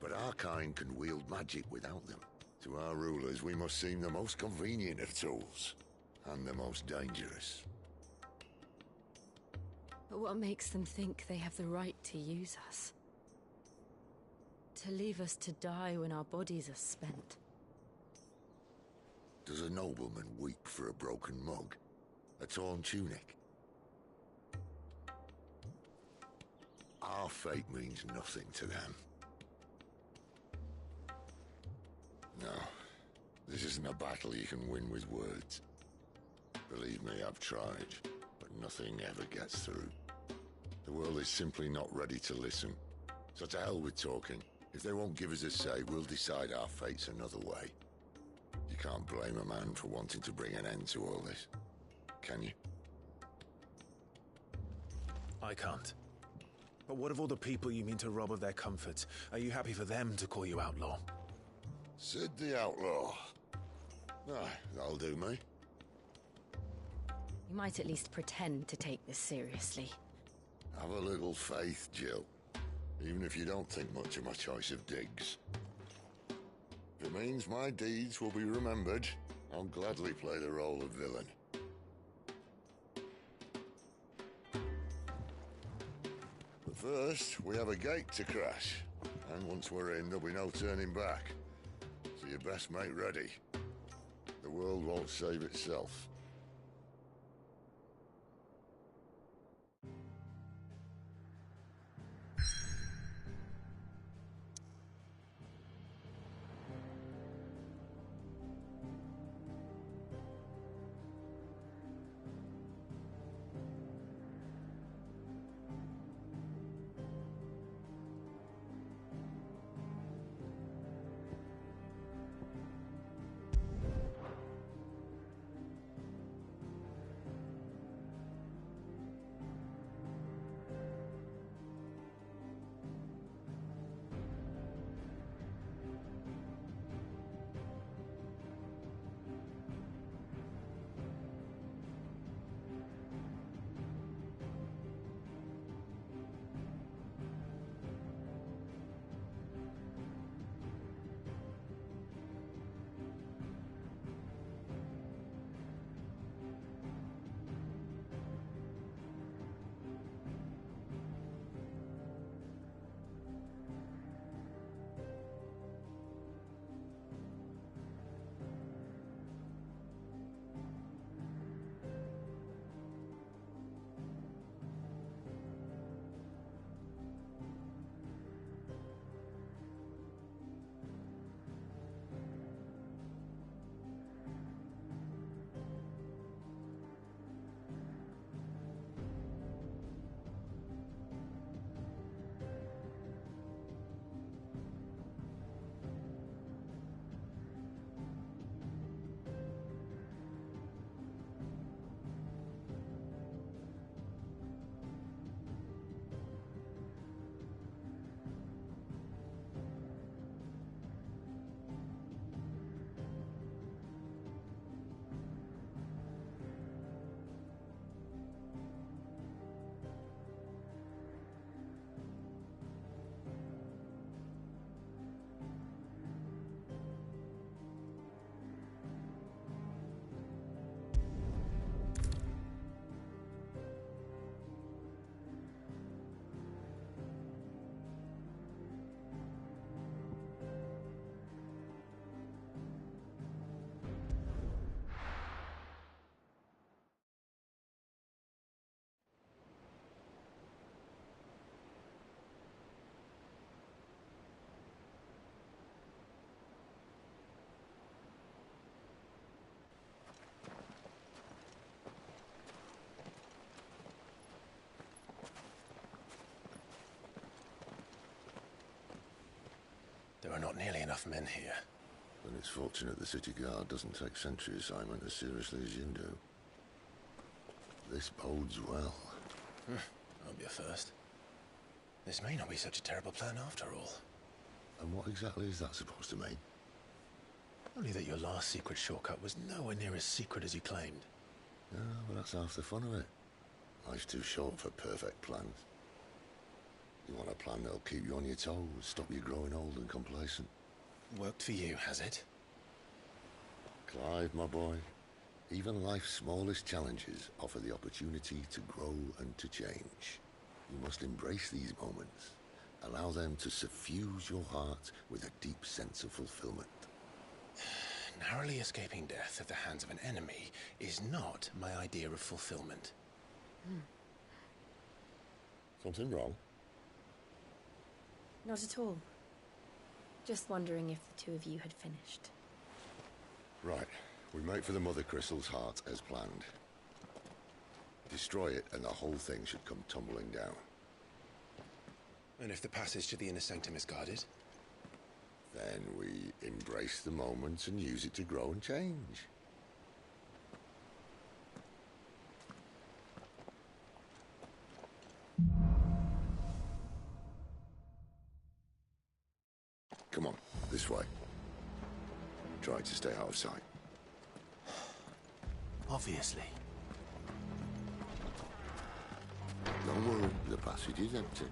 But our kind can wield magic without them. To our rulers, we must seem the most convenient of tools. And the most dangerous. But what makes them think they have the right to use us? To leave us to die when our bodies are spent? Does a nobleman weep for a broken mug? A torn tunic? Our fate means nothing to them. isn't a battle you can win with words. Believe me, I've tried, but nothing ever gets through. The world is simply not ready to listen. So to hell with talking. If they won't give us a say, we'll decide our fates another way. You can't blame a man for wanting to bring an end to all this, can you? I can't. But what of all the people you mean to rob of their comforts? Are you happy for them to call you outlaw? Sid the Outlaw. Ah, that'll do me. You might at least pretend to take this seriously. Have a little faith, Jill. Even if you don't think much of my choice of digs. If it means my deeds will be remembered, I'll gladly play the role of villain. But first, we have a gate to crash. And once we're in, there'll be no turning back. So you best make ready. The world won't save itself. There are not nearly enough men here. Then it's fortunate the city guard doesn't take sentry assignment as seriously as you do. This bodes well. I'll be a first. This may not be such a terrible plan after all. And what exactly is that supposed to mean? Only that your last secret shortcut was nowhere near as secret as you claimed. Yeah, but that's half the fun of it. Life's too short for perfect plans. You want a plan that'll keep you on your toes, stop you growing old and complacent. Worked for you, has it? Clive, my boy, even life's smallest challenges offer the opportunity to grow and to change. You must embrace these moments. Allow them to suffuse your heart with a deep sense of fulfillment. Narrowly escaping death at the hands of an enemy is not my idea of fulfillment. Something wrong? Not at all. Just wondering if the two of you had finished. Right. We make for the Mother Crystal's heart as planned. Destroy it and the whole thing should come tumbling down. And if the passage to the inner sanctum is guarded? Then we embrace the moment and use it to grow and change. Come on, this way. Try to stay out of sight. Obviously. Don't worry, the passage is empty.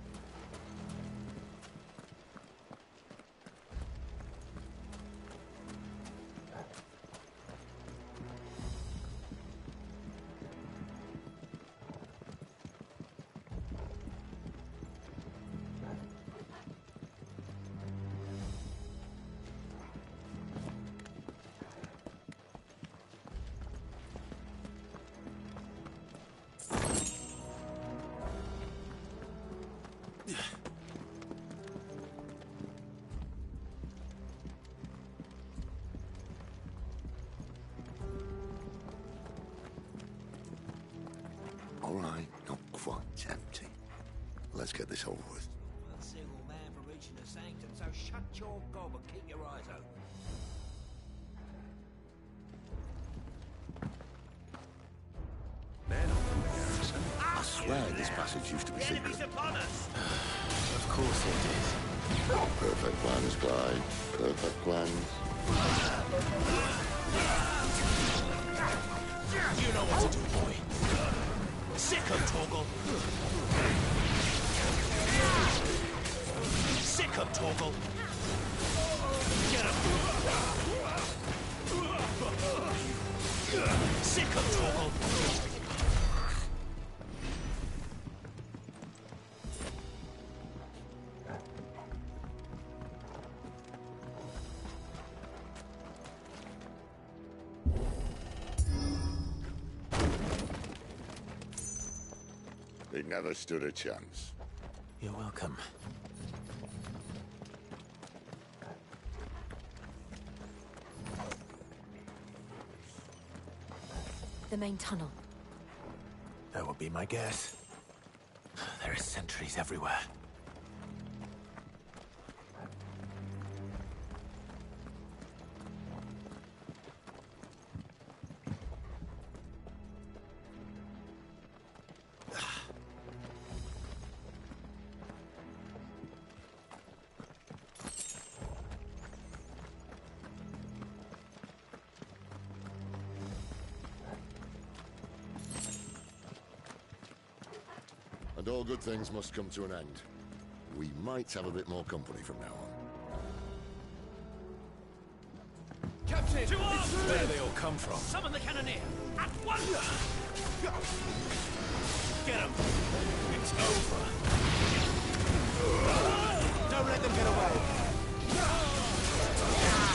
All right, not quite empty. Let's get this over with. One single man for reaching the sanctum, so shut your gob and keep your eyes open. Men from the garrison. I swear this passage used to be secret. Enemies upon us! Of course it is. Perfect plans, Clyde. Perfect plans. You know what to do, boy. Sick of Torgal. Sick of Torgal. Get him. Sick of Torgal. They never stood a chance. You're welcome. The main tunnel. That would be my guess. There are sentries everywhere. And all good things must come to an end. We might have a bit more company from now on. Captain! To arms! Where do they all come from? Summon the cannoneer! At once! Get him! It's over! Don't let them get away!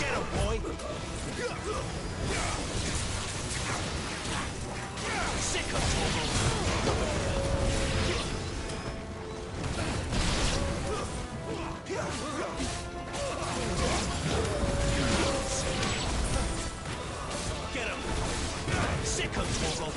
Get him, boy! Sick of Torgal! Get him! Sick of Torgal!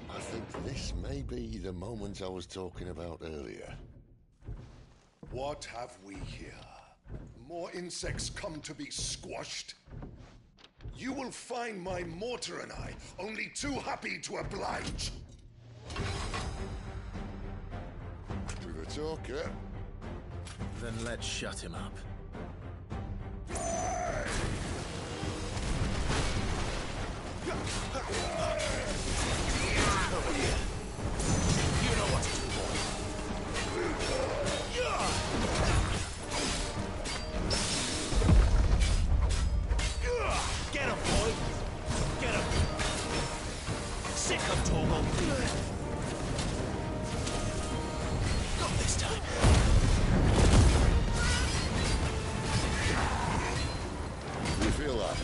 I think this may be the moment I was talking about earlier. What have we here? More insects come to be squashed? You will find my mortar and I only too happy to oblige. To the talker. Then let's shut him up. You know what to do, boy. Get him, boy! Get him! Sick of Torgal! Not this time! You feel that?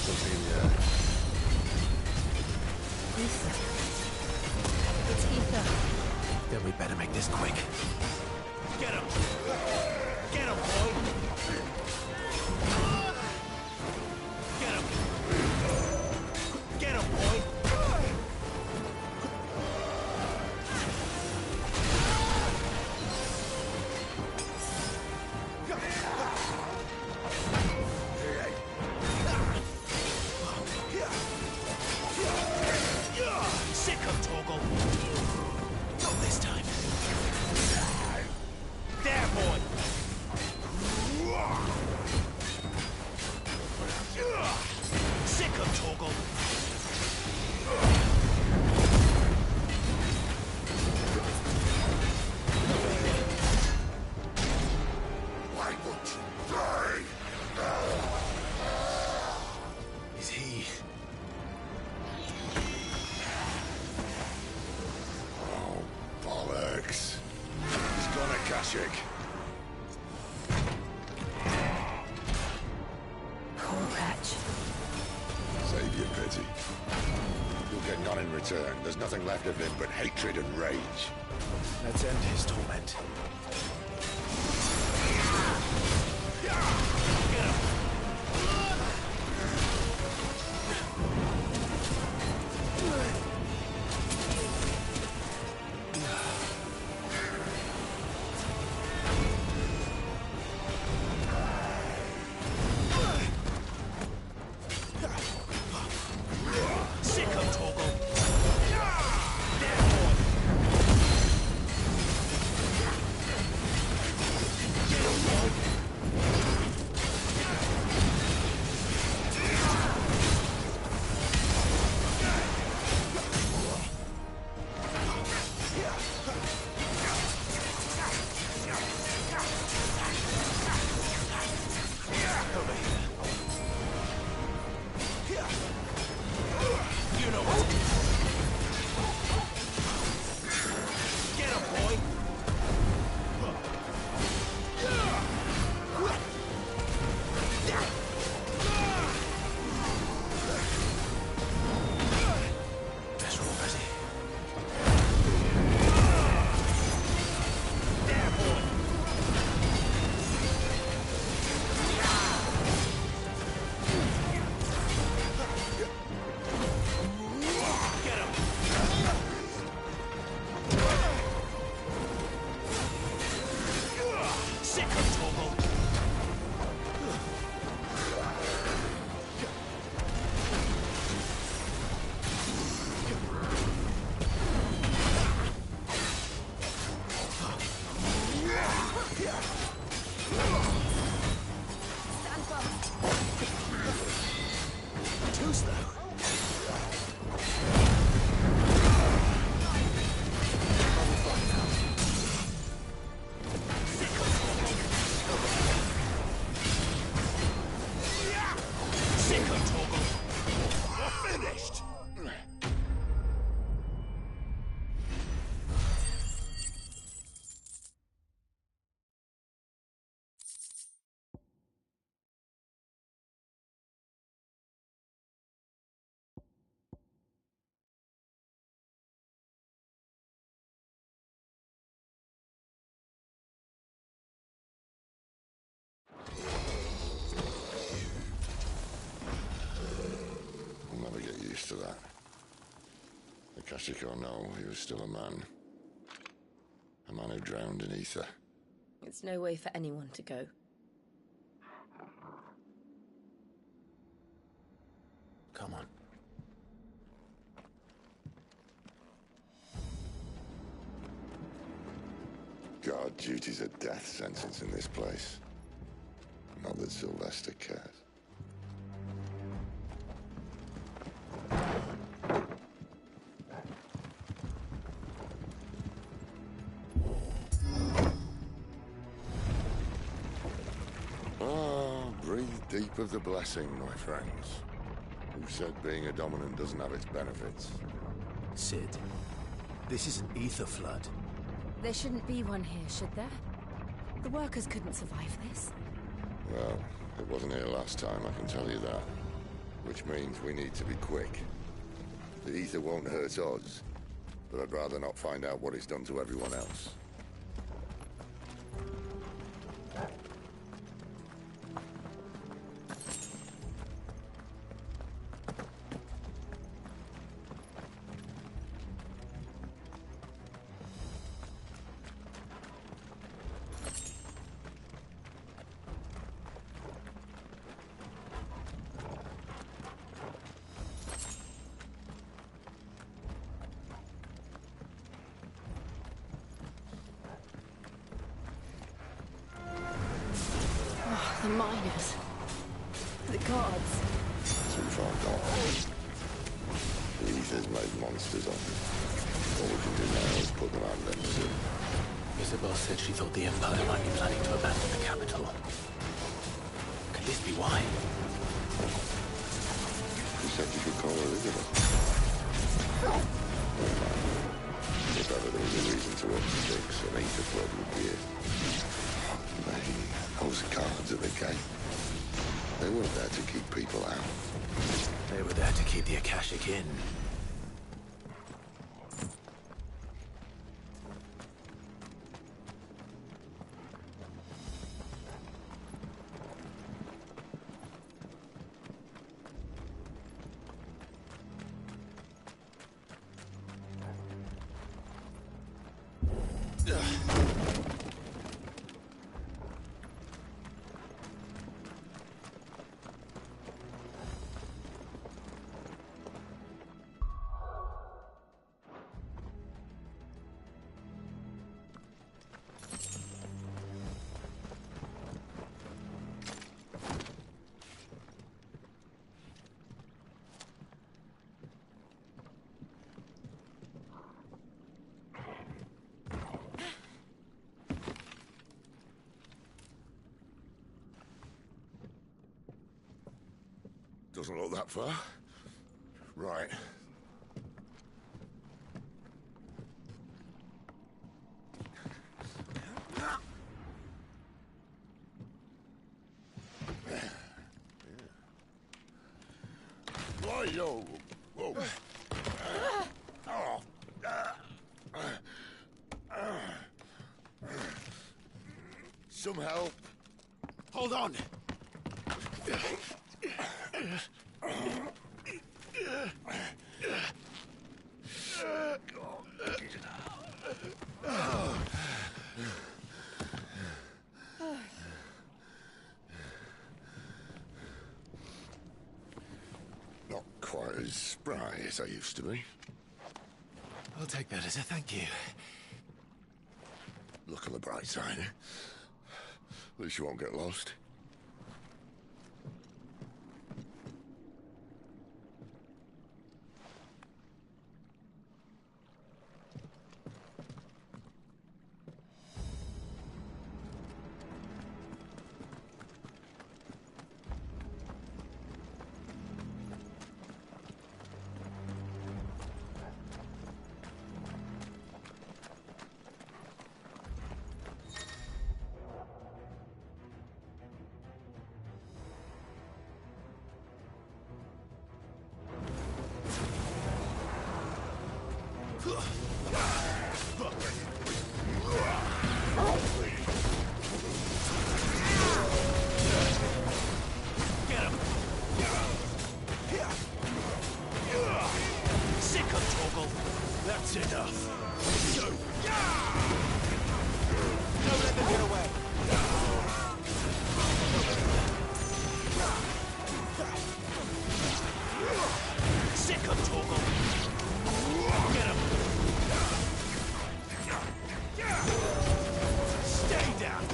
Something in the air. Ether. It's ether. Then we better make this quick. Get him! Get him, boy! Get him! Get him, boy! Sick of Torgal! Not this time! There, boy! Sick of Torgal! Why won't you die? Is he... Oh, bollocks. He's gone Akashic. Poor Patch. Save your pity. You'll get none in return. There's nothing left of him but hatred and rage. Let's end his torment. Sick of Torgal! There, To that. Akashic or no, he was still a man. A man who drowned in ether. It's no way for anyone to go. Come on. God, duty's a death sentence in this place. Not that Sylvester cares. Breathe deep of the blessing, my friends. Who said being a dominant doesn't have its benefits? Sid, this is an ether flood. There shouldn't be one here, should there? The workers couldn't survive this. Well, it wasn't here last time, I can tell you that. Which means we need to be quick. The ether won't hurt us, but I'd rather not find out what it's done to everyone else. The miners. The guards. Too far gone. The ether's made monsters of them. All we can do now is put them out of their misery. Isabel said she thought the Empire might be planning to abandon the capital. Could this be why? Who said you could call her Isabel? If ever there was a reason to up sticks, an ether flood would be it. Those guards at the gate. They weren't there to keep people out. They were there to keep the Akashic in. Doesn't look that far. Right. Whoa, whoa. Some help. Hold on. Not quite as spry as I used to be. I'll take that as a thank you. Look on the bright side, eh? At least you won't get lost. That's enough. So, don't let them get away. Sick of Torgal. Get him. Stay down.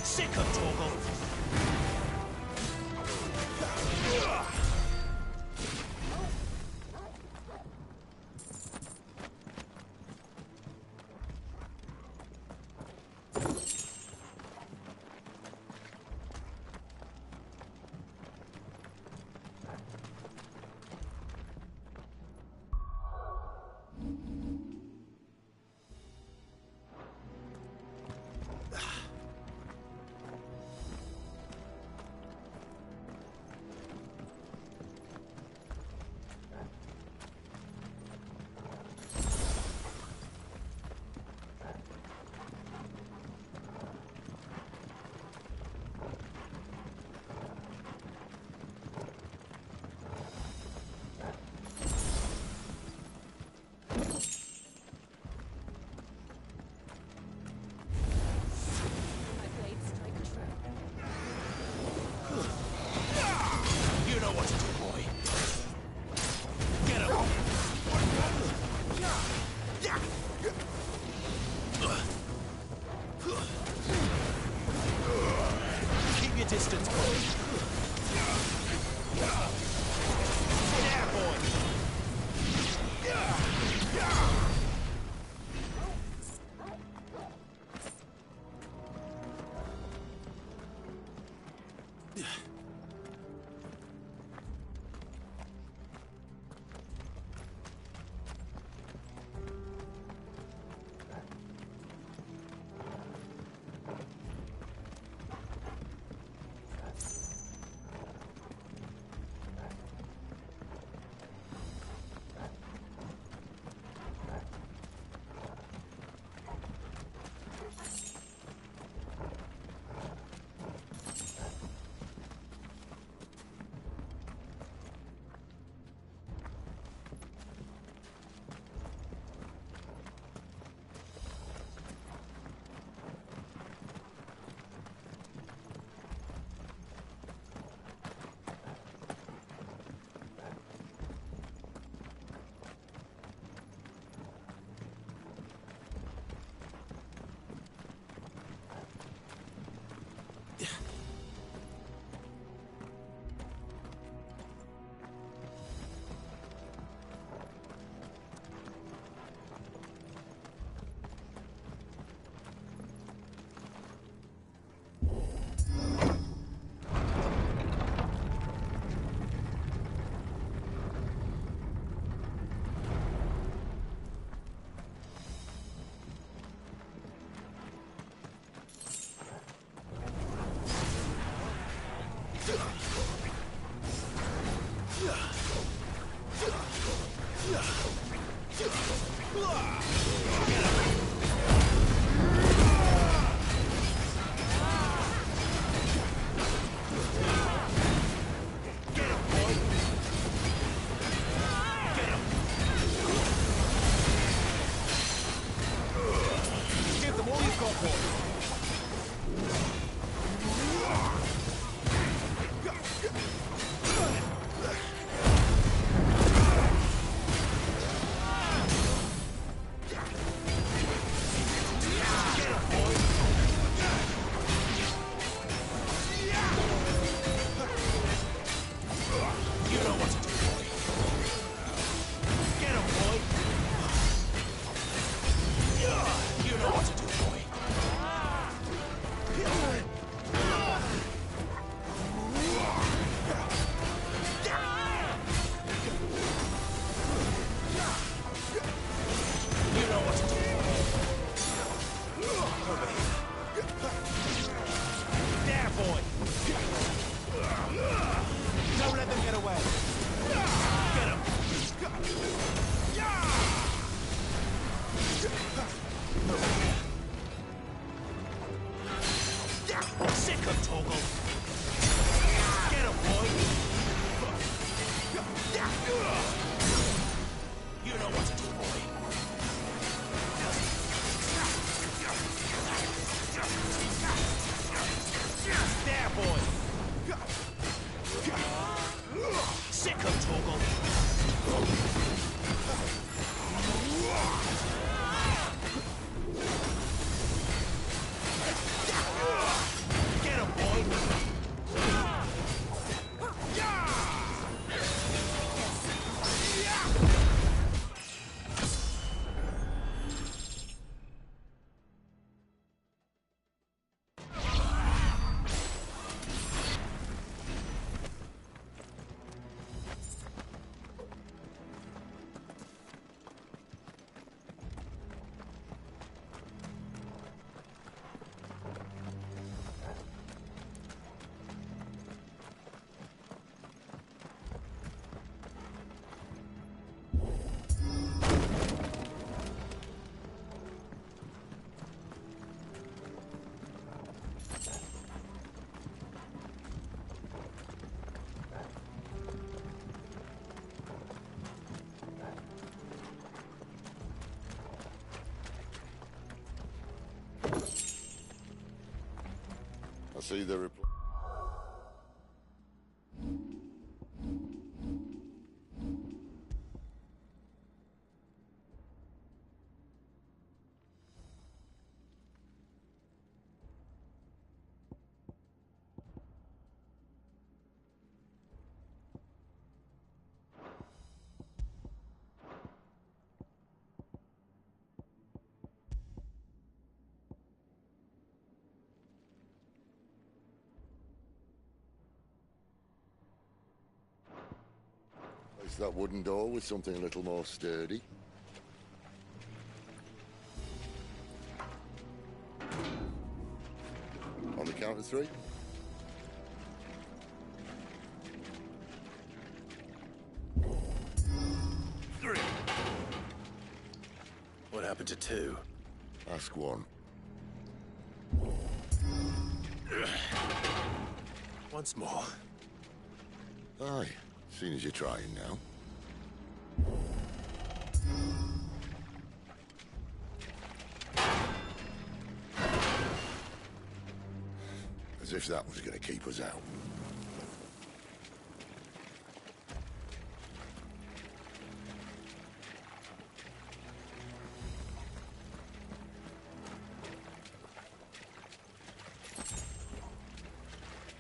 Sick of Torgal. Give them all you've got, boy. I see the reply. Replace that wooden door with something a little more sturdy. On the count of three. What happened to two? Ask one. Once more. Aye, seeing as you're trying now. As if that was going to keep us out.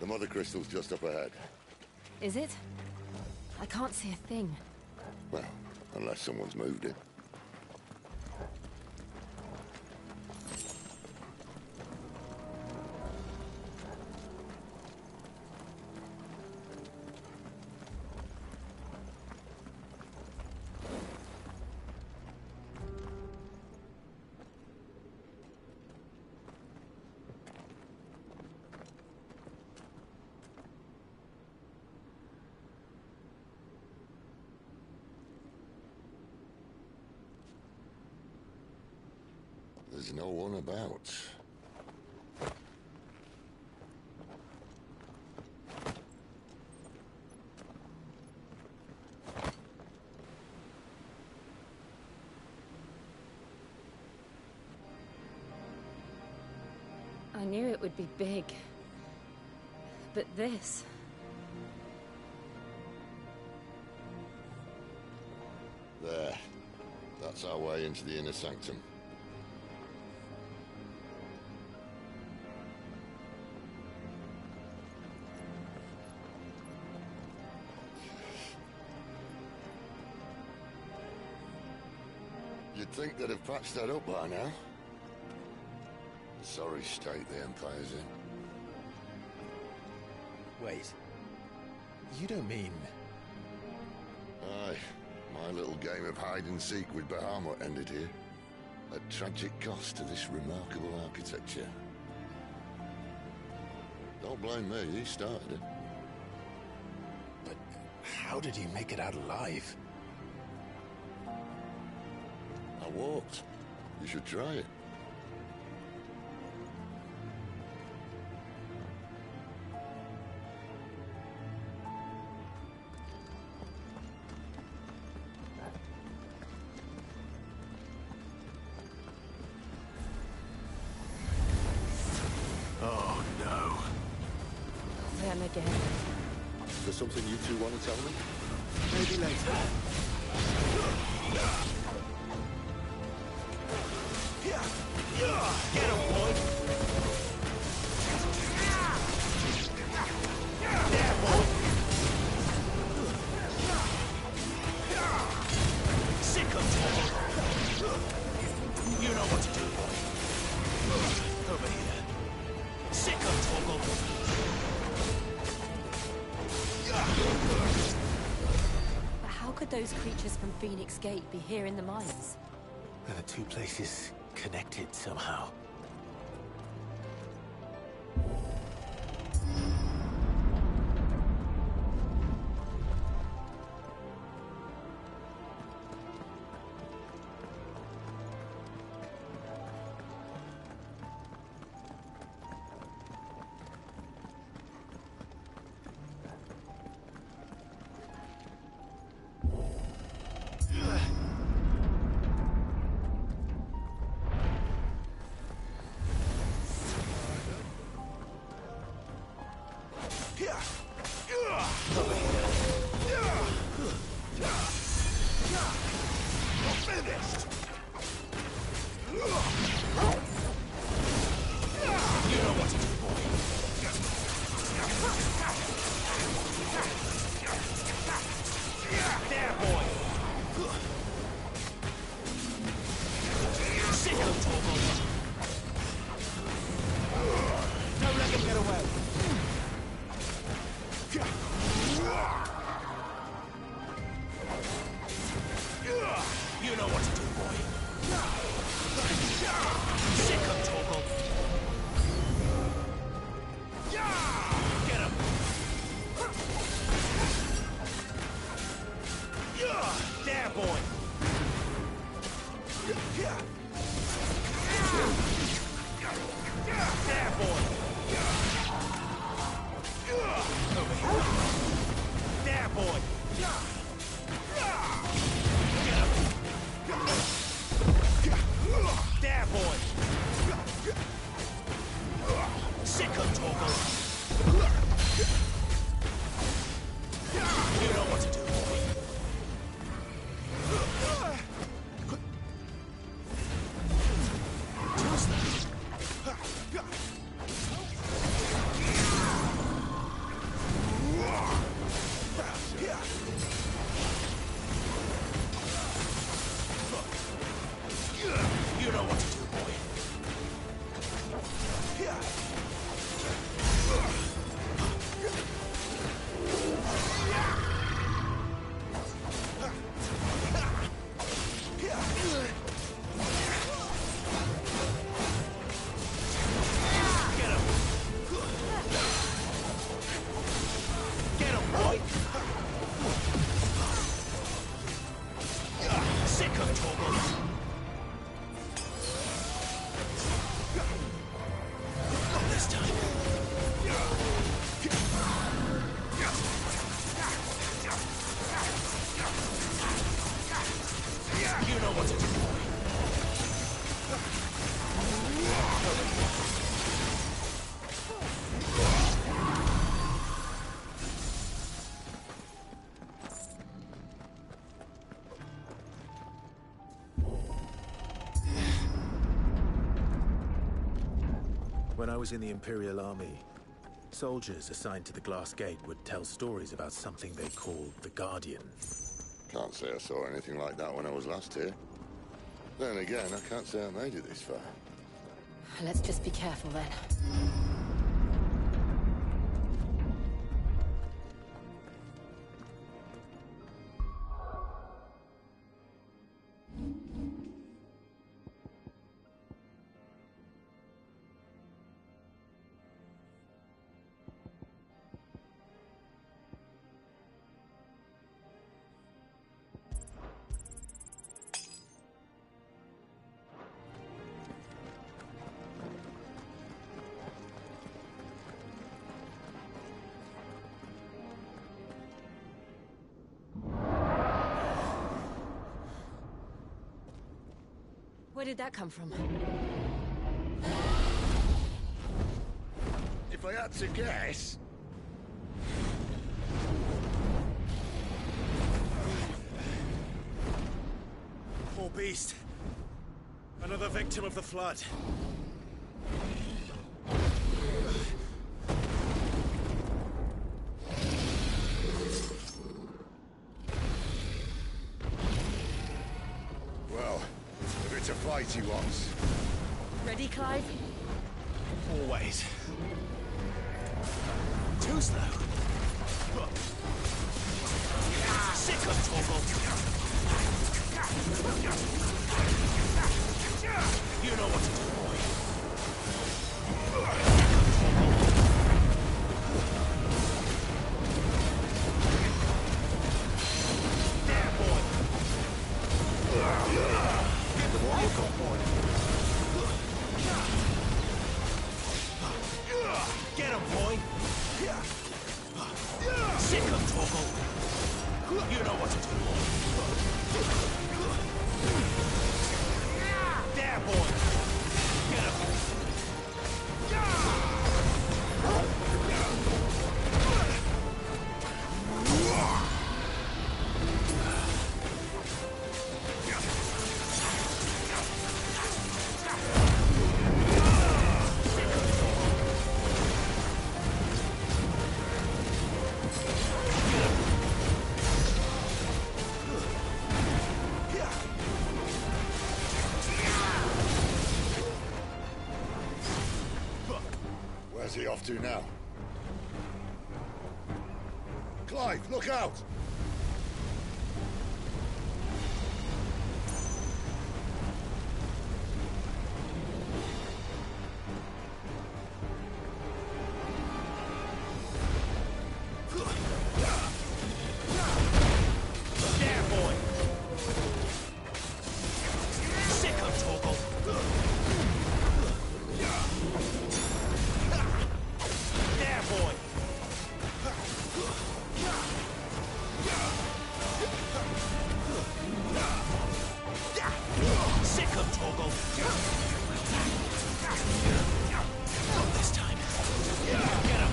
The mother crystal's just up ahead. Is it? I can't see a thing. Well, unless someone's moved it. There's no one about. I knew it would be big. But this... There. That's our way into the inner sanctum. You'd think they'd have patched that up by now. The sorry state the Empire's in. Wait. You don't mean... Aye. My little game of hide-and-seek with Bahamut ended here. At tragic cost to this remarkable architecture. Don't blame me, he started it. But how did he make it out alive? I walked. You should try it. Oh, no. Them again. Is there something you two want to tell me? Maybe later. Get him, boy! There, boy! Sick of talk! You know what to do, boy. Over here. Sick of Toggle. But how could those creatures from Phoenix Gate be here in the mines? Are the two places connected somehow? You know what to do. When I was in the Imperial Army, soldiers assigned to the Glass Gate would tell stories about something they called the Guardian. Can't say I saw anything like that when I was last here. Then again, I can't say I made it this far. Let's just be careful then. Where did that come from? If I had to guess... Poor beast. Another victim of the flood. Well, if it's a fight he wants. Ready, Clive? Always. Too slow. Sick of Torgal. You know what to do, boy. There, boy. Get the ball, go, boy. Get him, boy. Sick of Torgal. You know what to do, boy. There, boy. Get him. Where's he off to now? Clive, look out! There, boy. Sick of Torgal. There, boy. Sick of Torgal. Not this time. Get him.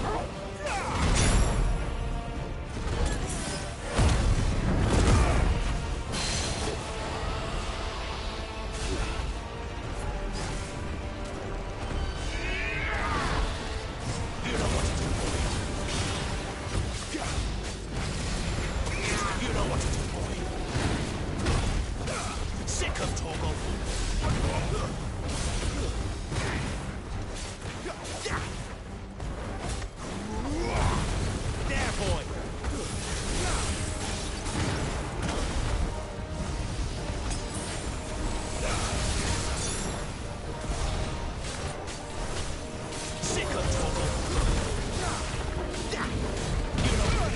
You know what to do, boy. Sick of Torgal. There, boy. Sick of Torgal. You know what?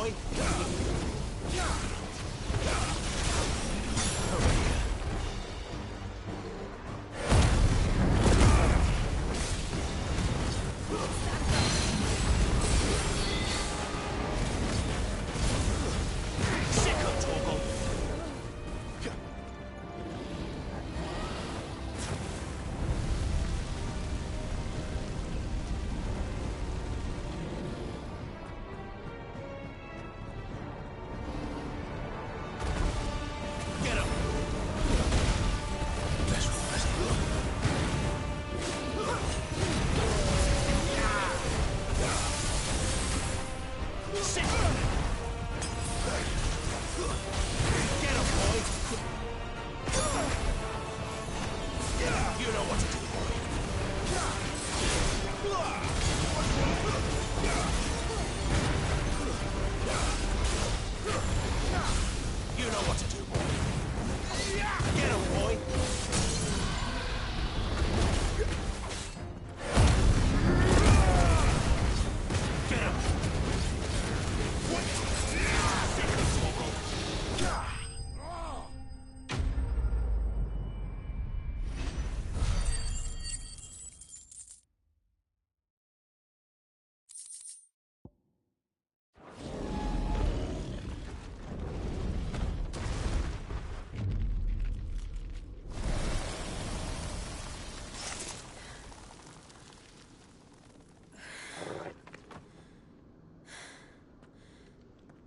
boy.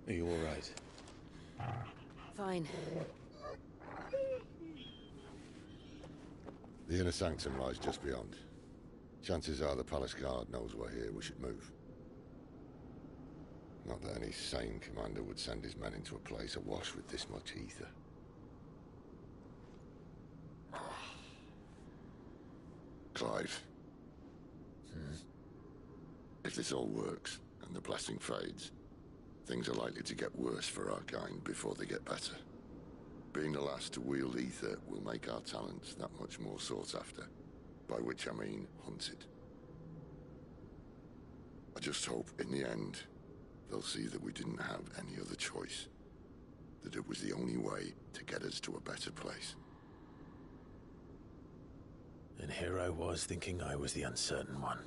Are you all right? Fine. The inner sanctum lies just beyond. Chances are the palace guard knows we're here. We should move. Not that any sane commander would send his men into a place awash with this much ether. Clive. If this all works, and the blessing fades, things are likely to get worse for our kind before they get better. Being the last to wield ether will make our talents that much more sought after, by which I mean hunted. I just hope, in the end, they'll see that we didn't have any other choice. That it was the only way to get us to a better place. And here I was thinking I was the uncertain one.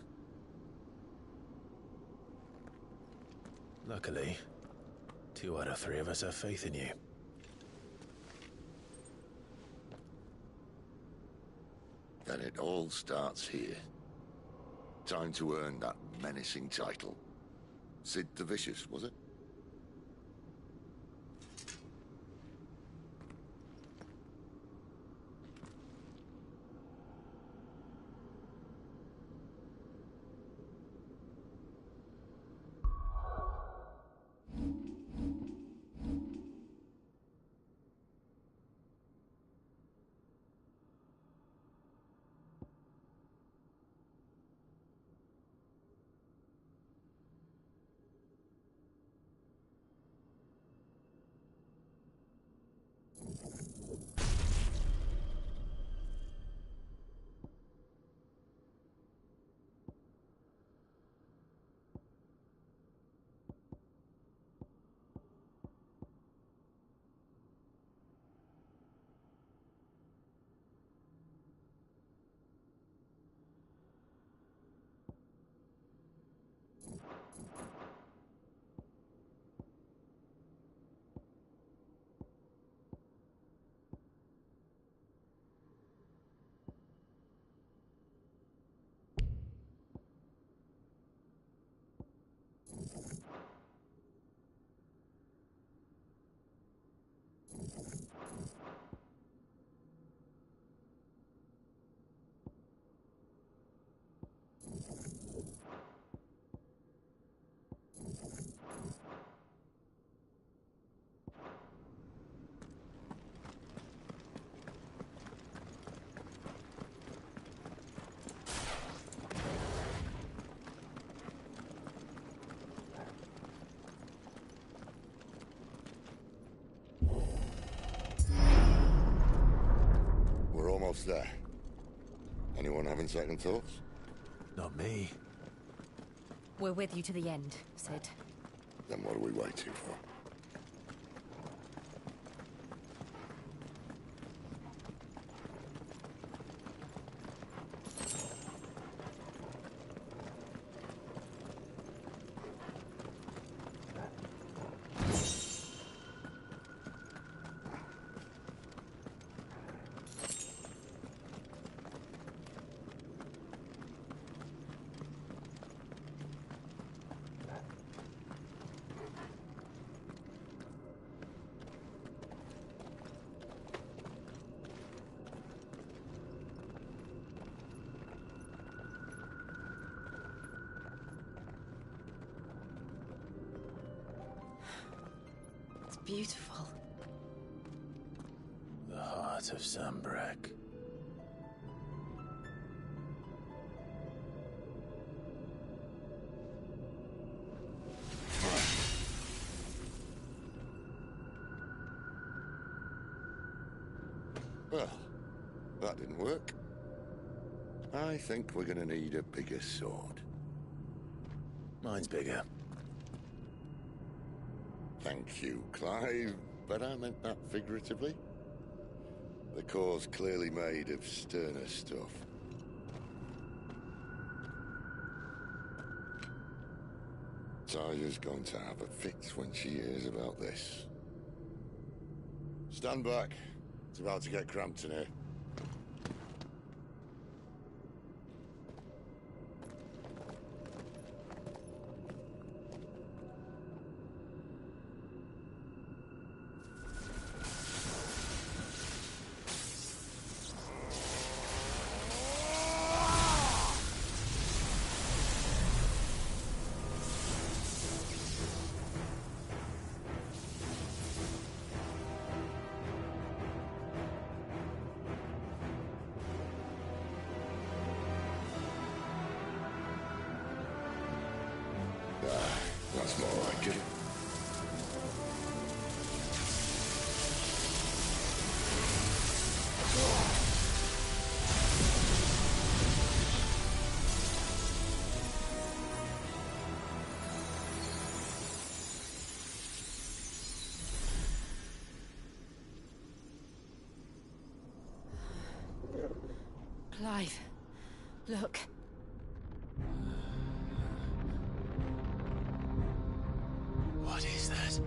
Luckily, 2 out of 3 of us have faith in you. Then it all starts here. Time to earn that menacing title. Sid the Vicious, was it? Almost there. Anyone having second thoughts? Not me. We're with you to the end, Sid. Then what are we waiting for? It's beautiful. The heart of Sambrek. Well, that didn't work. I think we're gonna need a bigger sword. Mine's bigger. Thank you, Clive, but I meant that figuratively. The core's clearly made of sterner stuff. Taya's going to have a fit when she hears about this. Stand back. It's about to get cramped in here. That's more like it. Clive, look. What is that?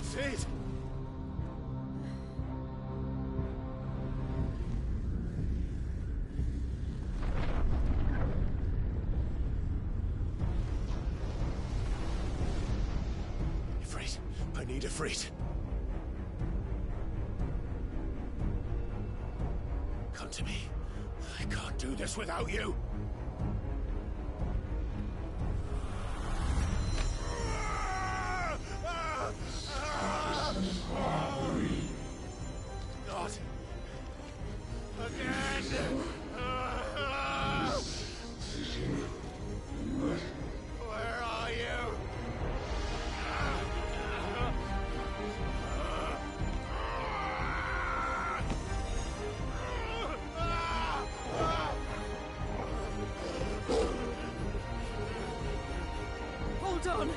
Sid! Ifrit, I need Ifrit. Come to me. I can't do this without you. Not again. Where are you? Hold on!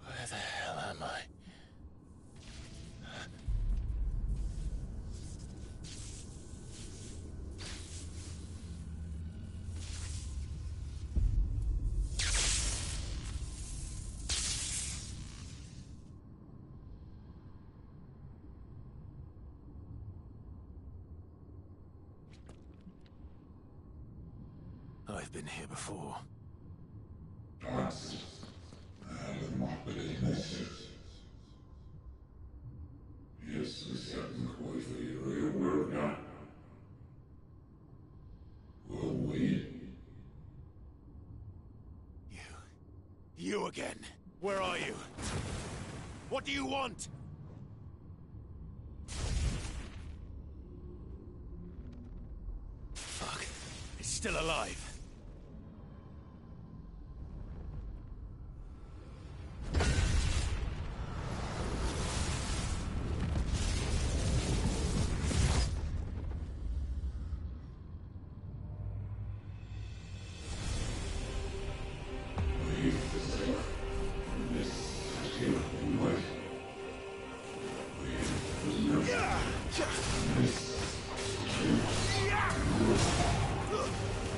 Where the hell am I? I've been here before. You You again. Where are you? What do you want? Fuck. It's still alive.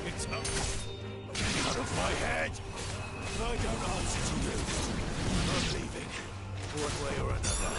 It's up. Out of my head! I don't answer to you. I'm leaving. One way or another.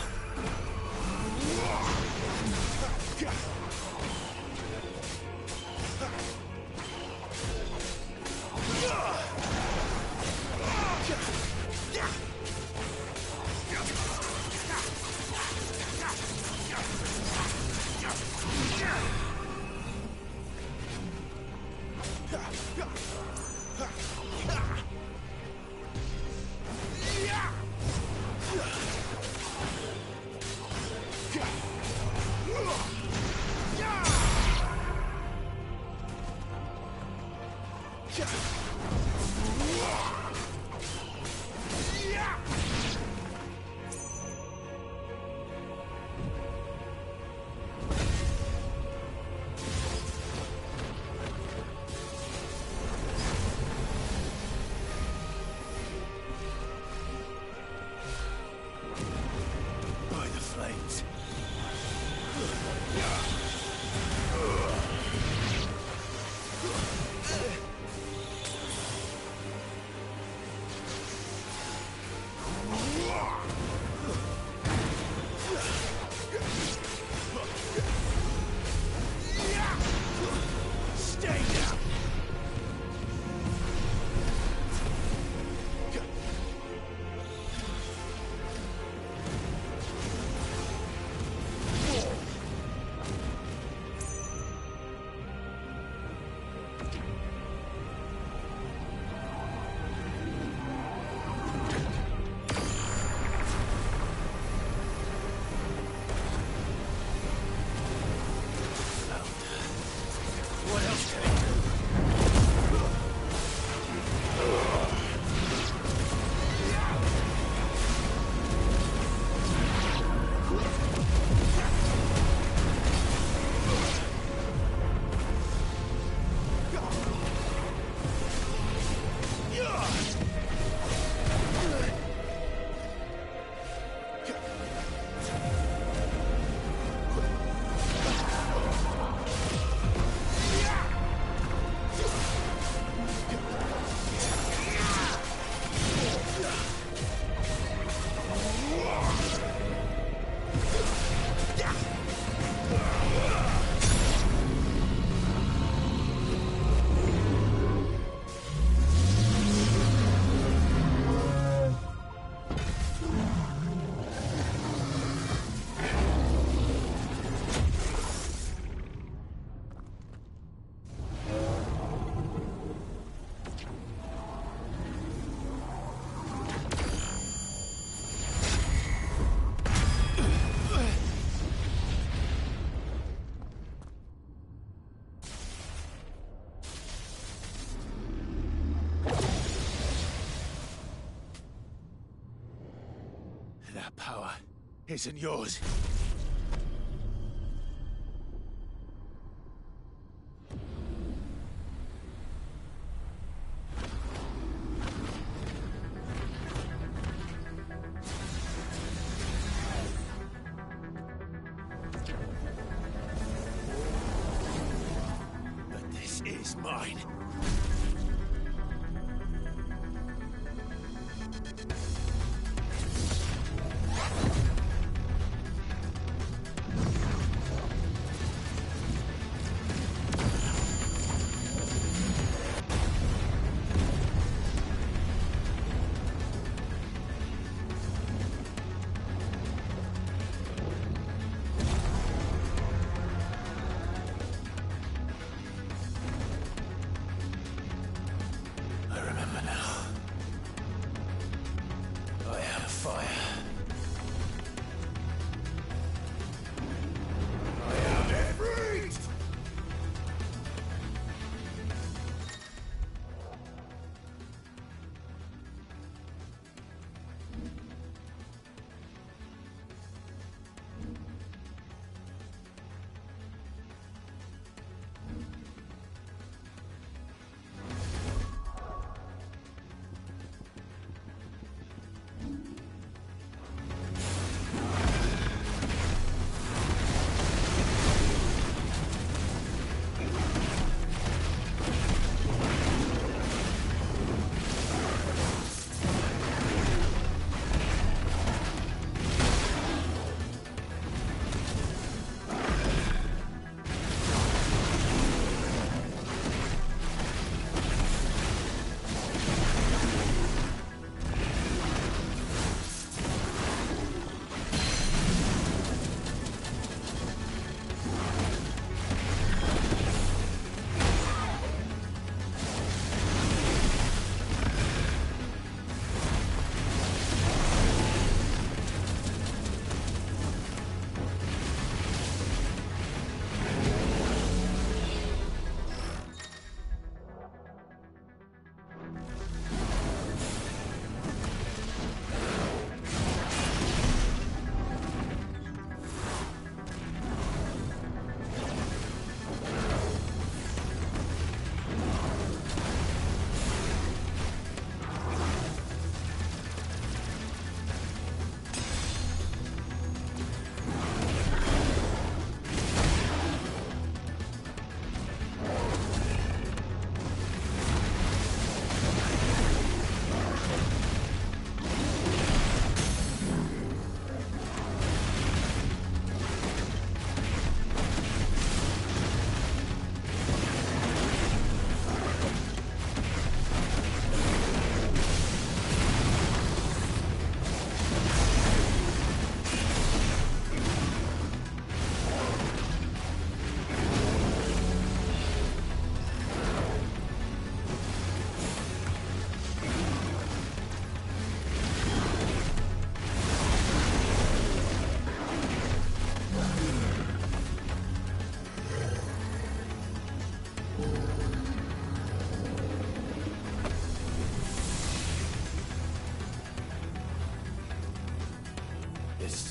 That power isn't yours. But this is mine.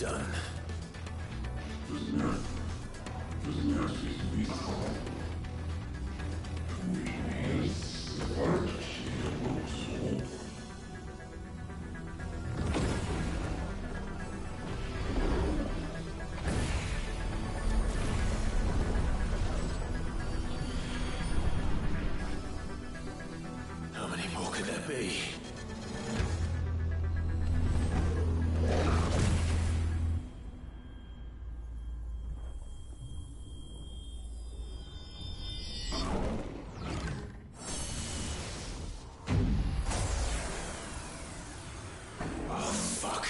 done. How many more could there be? Oh, fuck.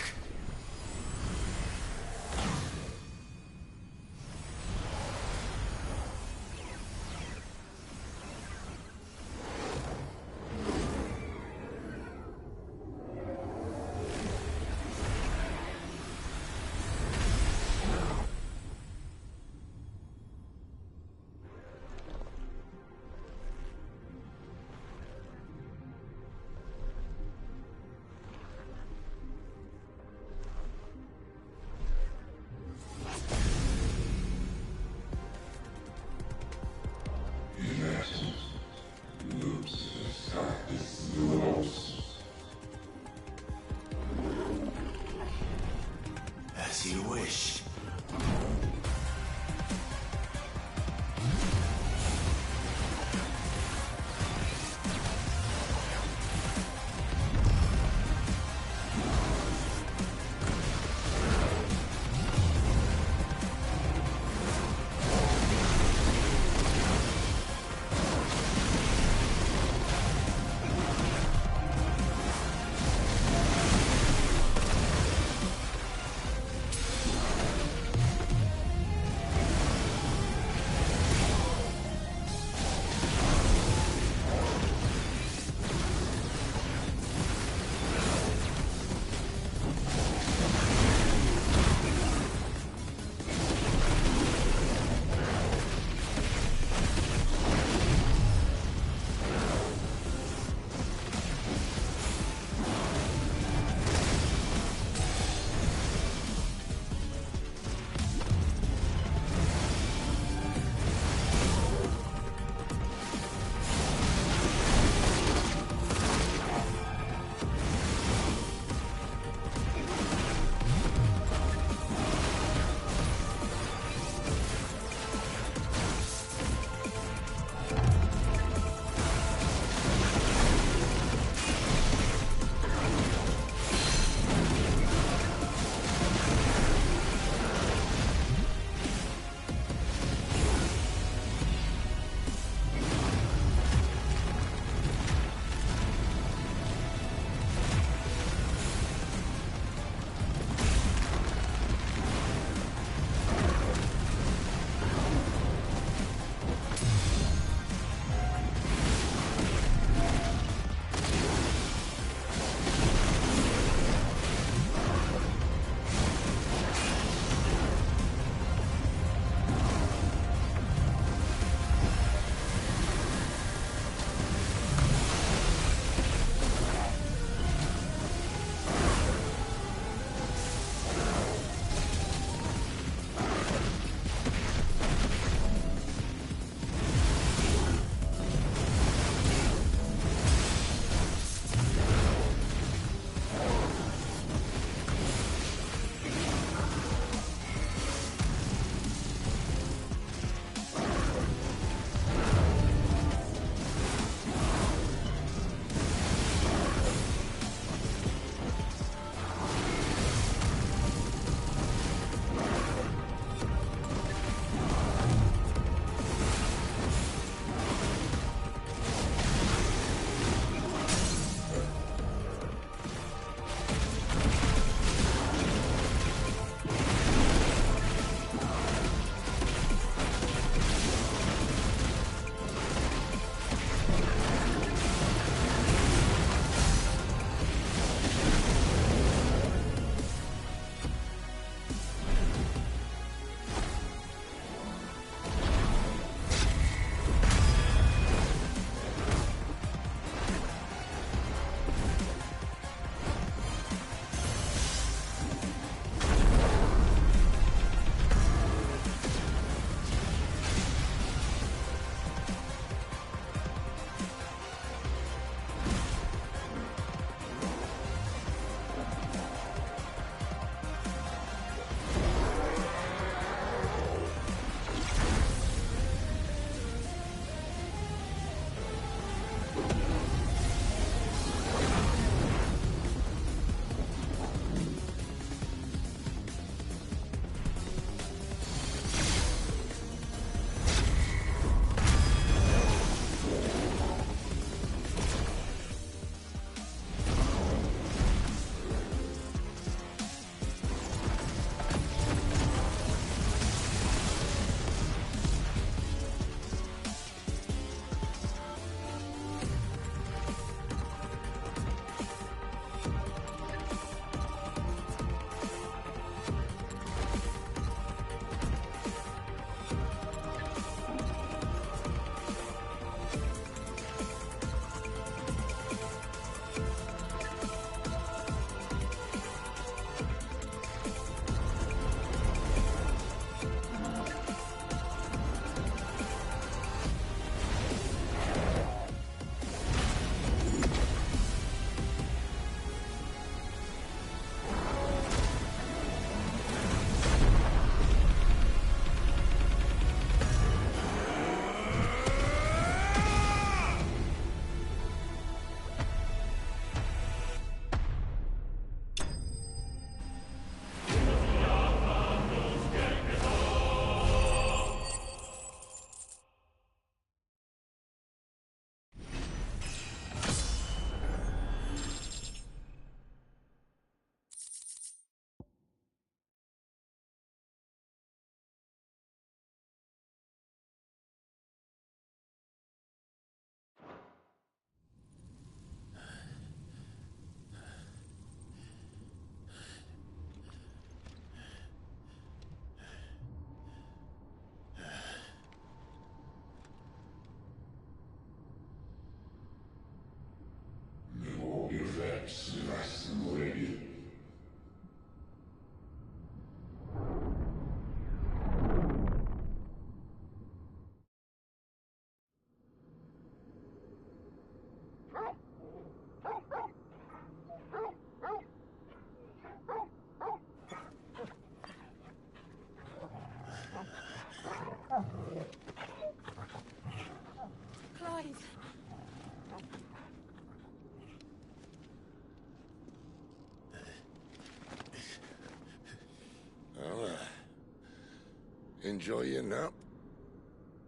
Clive! Well, enjoy your nap.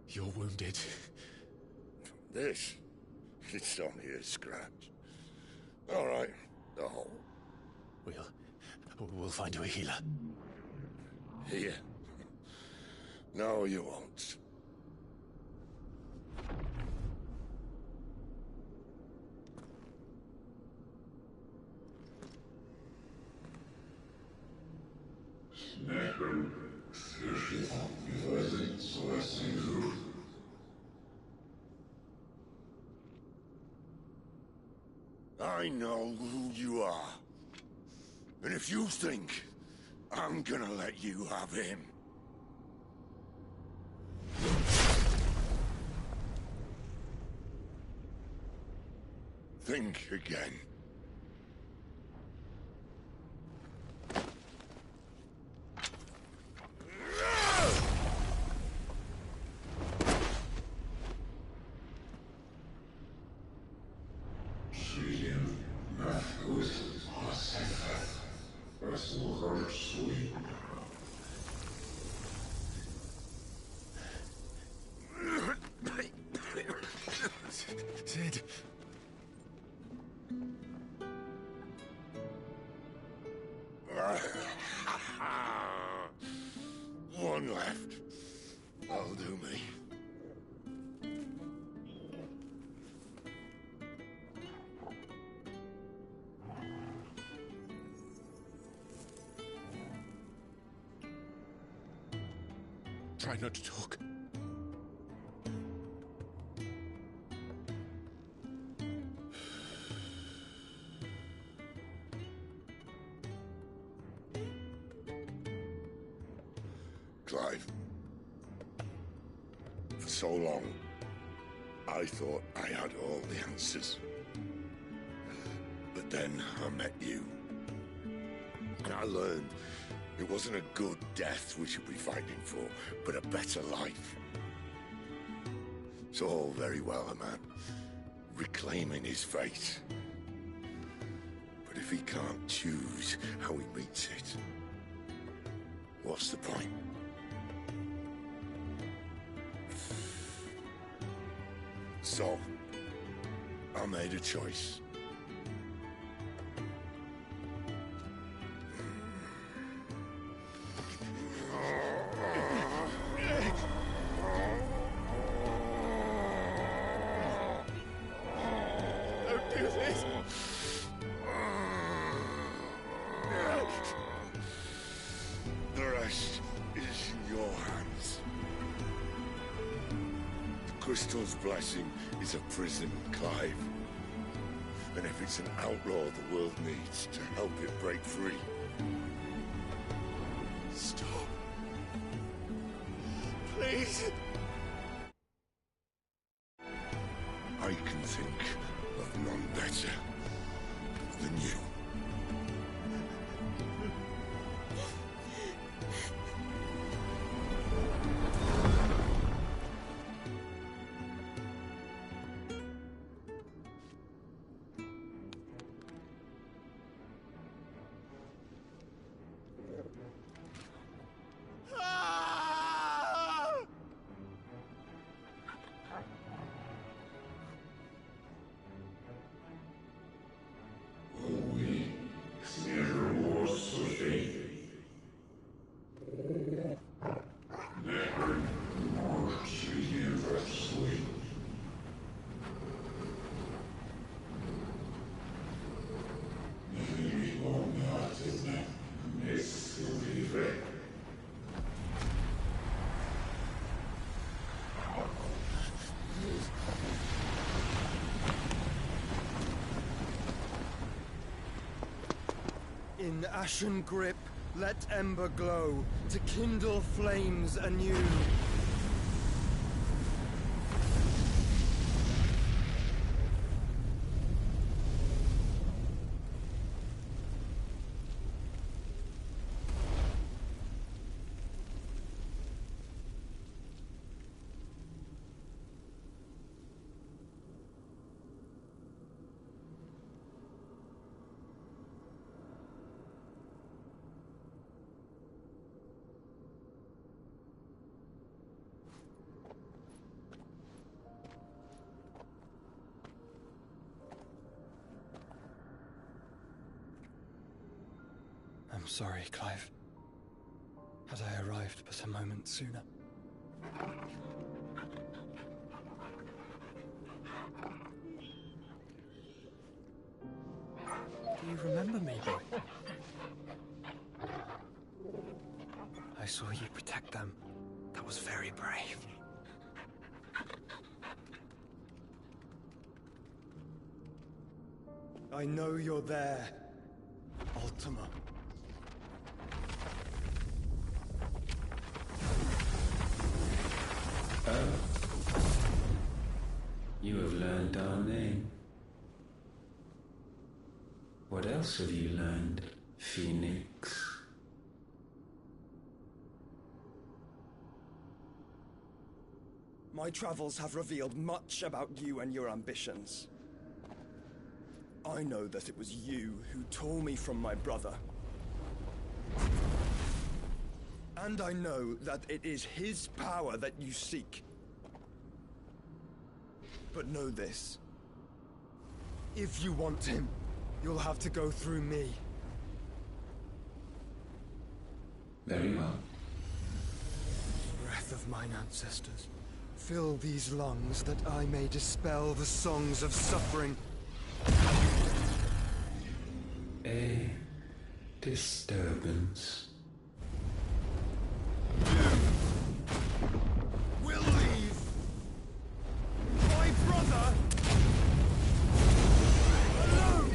You're wounded. This? It's only a scratch. All right, the hole. We'll find you a healer. Here. No, you won't. I know who you are. And if you think I'm gonna let you have him... think again. Sid. One left. That'll do me. Try not to talk. Clive. For so long, I thought I had all the answers. But then I met you. And I learned it wasn't a good death we should be fighting for, but a better life. It's all very well, a man reclaiming his fate. But if he can't choose how he meets it, what's the point? So, I made a choice. Don't do this! The rest is in your hands. The Crystal's blessing is a prison, Clive. And if it's an outlaw the world needs to help it break free... Stop. Please. I can think of none better than you. In ashen grip, let ember glow, to kindle flames anew. sorry, Clive. Had I arrived but a moment sooner. Do you remember me, boy? I saw you protect them. That was very brave. I know you're there, Ultima. Oh. You have learned our name. What else have you learned, Phoenix? My travels have revealed much about you and your ambitions. I know that it was you who tore me from my brother. And I know that it is his power that you seek. But know this. If you want him, you'll have to go through me. Very well. Breath of mine ancestors, fill these lungs that I may dispel the songs of suffering. A disturbance. Will leave my brother alone.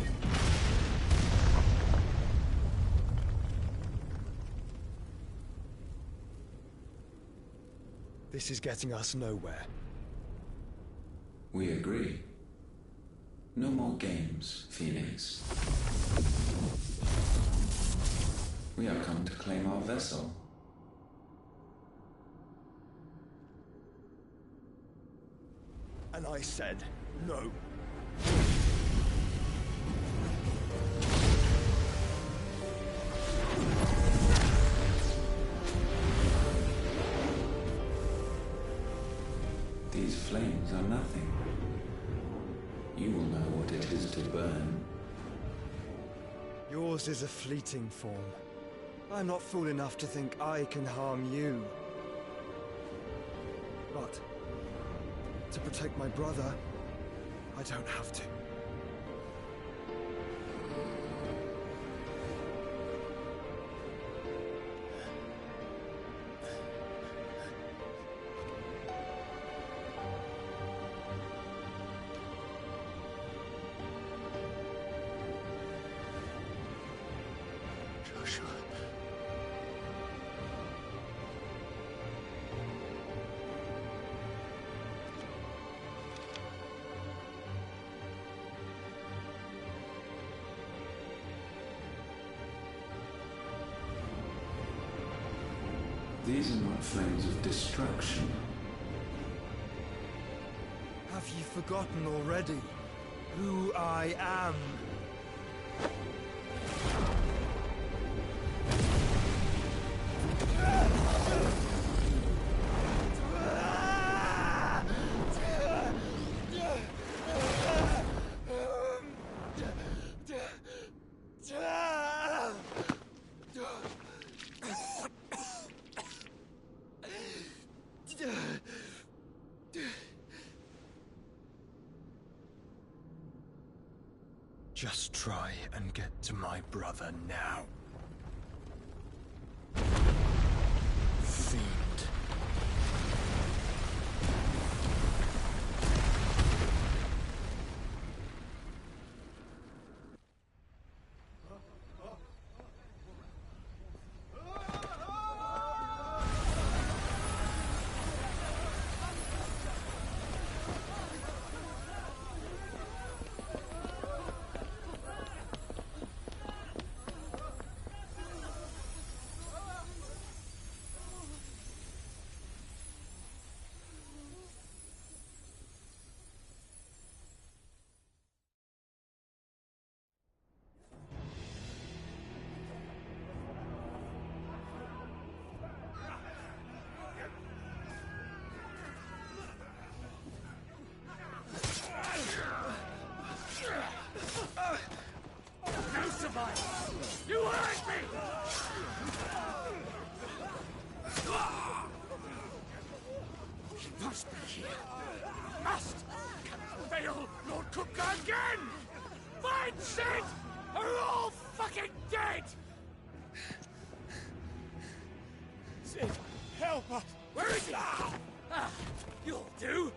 This is getting us nowhere. We agree. No more games, Phoenix. We have come to claim our vessel. And I said no. These flames are nothing. You will know what it is to burn. Yours is a fleeting form. I'm not fool enough to think I can harm you. But to protect my brother, I don't have to. Joshua. These are not flames of destruction. Have you forgotten already who I am? Just try and get to my brother now. Fiend. must be here. Must! Cannot fail, Lord Kupka again! Find Sid! Are all fucking dead! Sid, help us! Where is he? You'll do!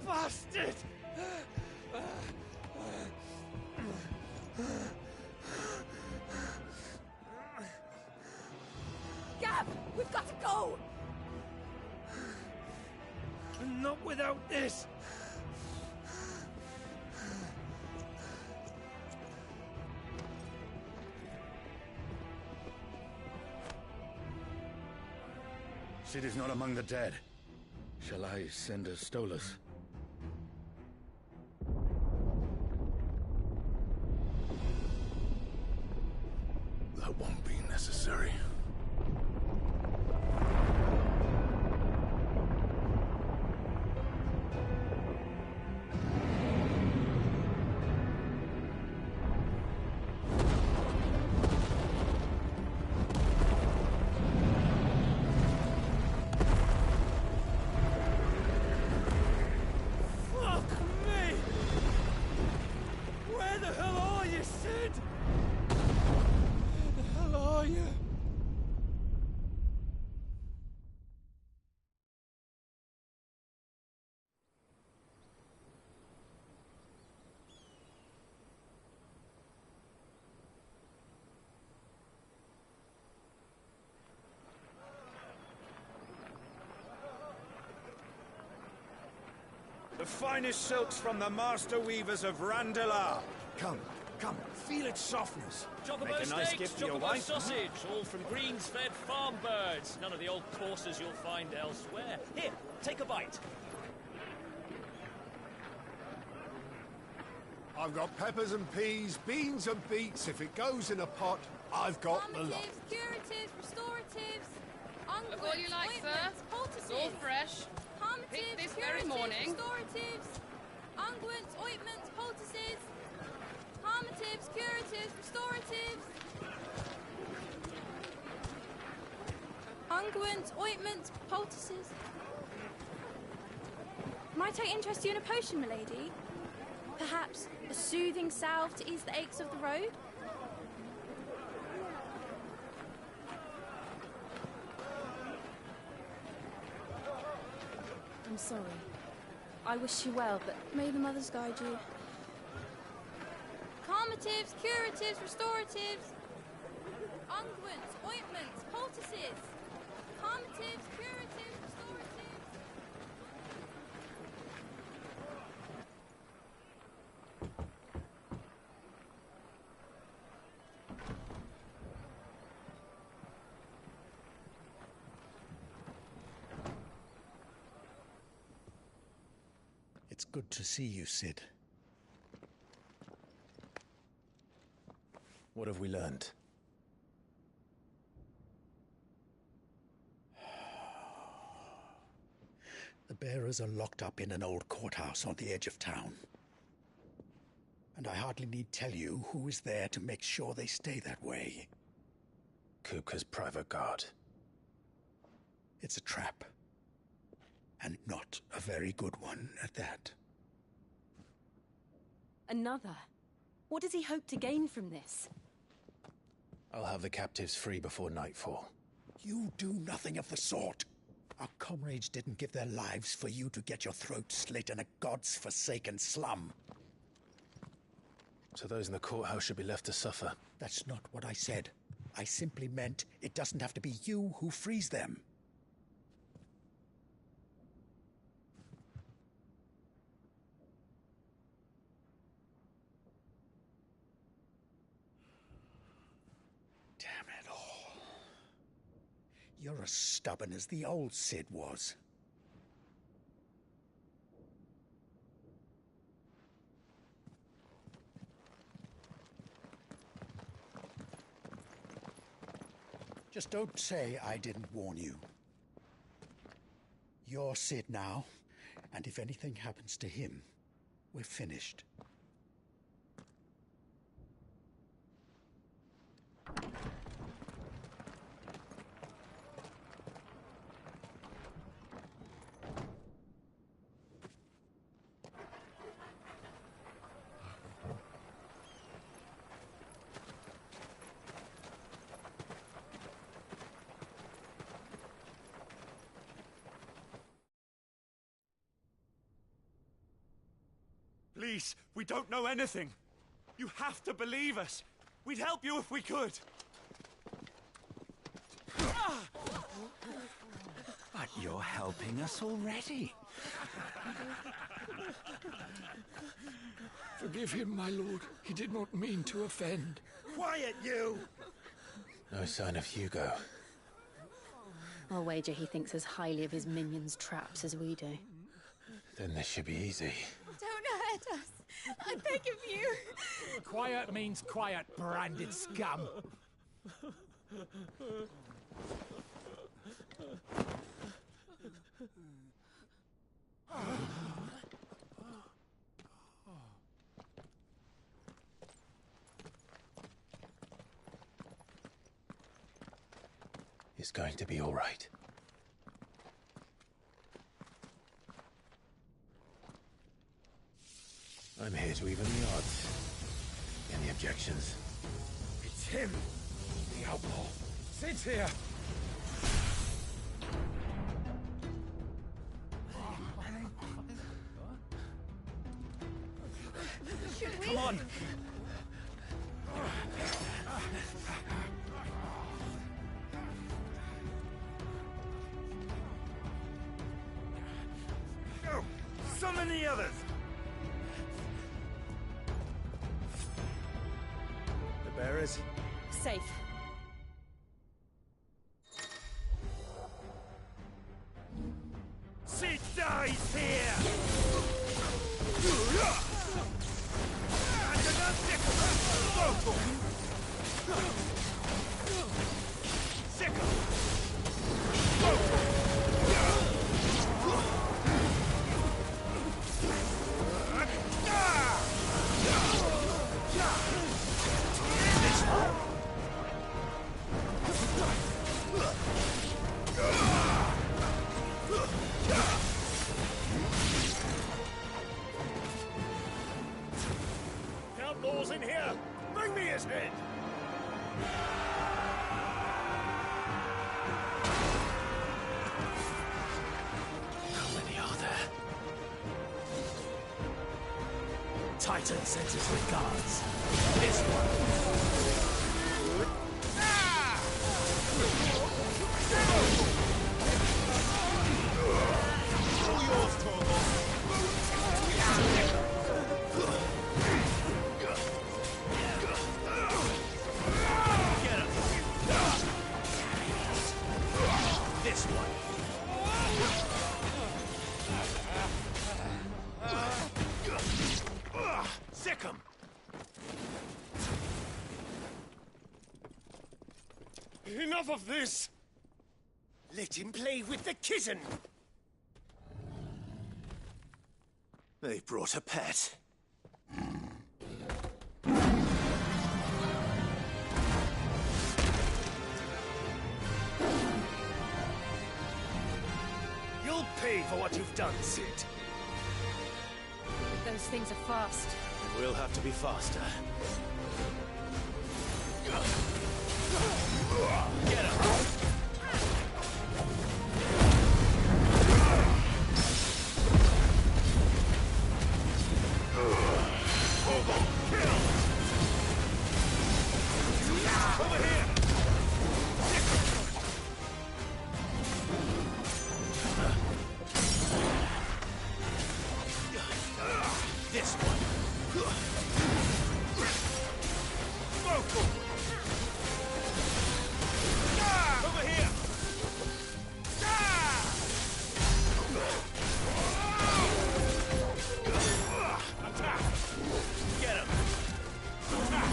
Bastard! Gab, we've got to go! Not without this! Sid is not among the dead. Shall I send a Stolas? That won't be necessary. Fuck me! Where the hell are you, Sid? Where the hell are you? The finest silks from the master weavers of Randalar. Come, feel its softness. Chocobo Make a nice steaks, gift for your chocobo wife. sausage, all from greens-fed farm birds. None of the old courses you'll find elsewhere. Here, take a bite. I've got peppers and peas, beans and beets. If it goes in a pot, I've got the lot. Curatives, restoratives, Look all you like, sir. It's all fresh. Picked this very morning. Restoratives, unguents, ointments, poultices, harmatives, curatives, restoratives, unguents, ointments, poultices. Might I interest you in a potion, milady? Perhaps a soothing salve to ease the aches of the road? I'm sorry. I wish you well, but may the mothers guide you. Calmatives, curatives, restoratives, unguents, ointments, poultices. Calmatives, curatives, restoratives. It's good to see you, Sid. What have we learned? The bearers are locked up in an old courthouse on the edge of town. And I hardly need tell you who is there to make sure they stay that way. Kupka's private guard. It's a trap. And not a very good one at that. Another? What does he hope to gain from this? I'll have the captives free before nightfall. You do nothing of the sort. Our comrades didn't give their lives for you to get your throat slit in a god's forsaken slum. So those in the courthouse should be left to suffer. That's not what I said. I simply meant it doesn't have to be you who frees them. Damn it all. You're as stubborn as the old Sid was. Just don't say I didn't warn you. You're Sid now, and if anything happens to him, we're finished. Please, we don't know anything. You have to believe us. We'd help you if we could. But you're helping us already. Forgive him, my lord. He did not mean to offend. Quiet, you! No sign of Hugo. I'll wager he thinks as highly of his minions' traps as we do. Then this should be easy. Don't hurt us. I beg of you. Quiet means quiet, branded scum. It's going to be all right. I'm here to even the odds. Any objections? It's him, the outlaw. Sit here. Should we? Come on. Go! Summon the others! The bearers? Safe. Sid dies here! Outlaws in here! Bring me his head! How many are there? Titan sends his regards. This one. All yours, Torvald. This one. Sick 'em. Enough of this! Let him play with the kitten! They brought a pet. You'll pay for what you've done, Sid. Those things are fast. We'll have to be faster. Get him! Over here! This one. Over here! Attack! Get him! Attack!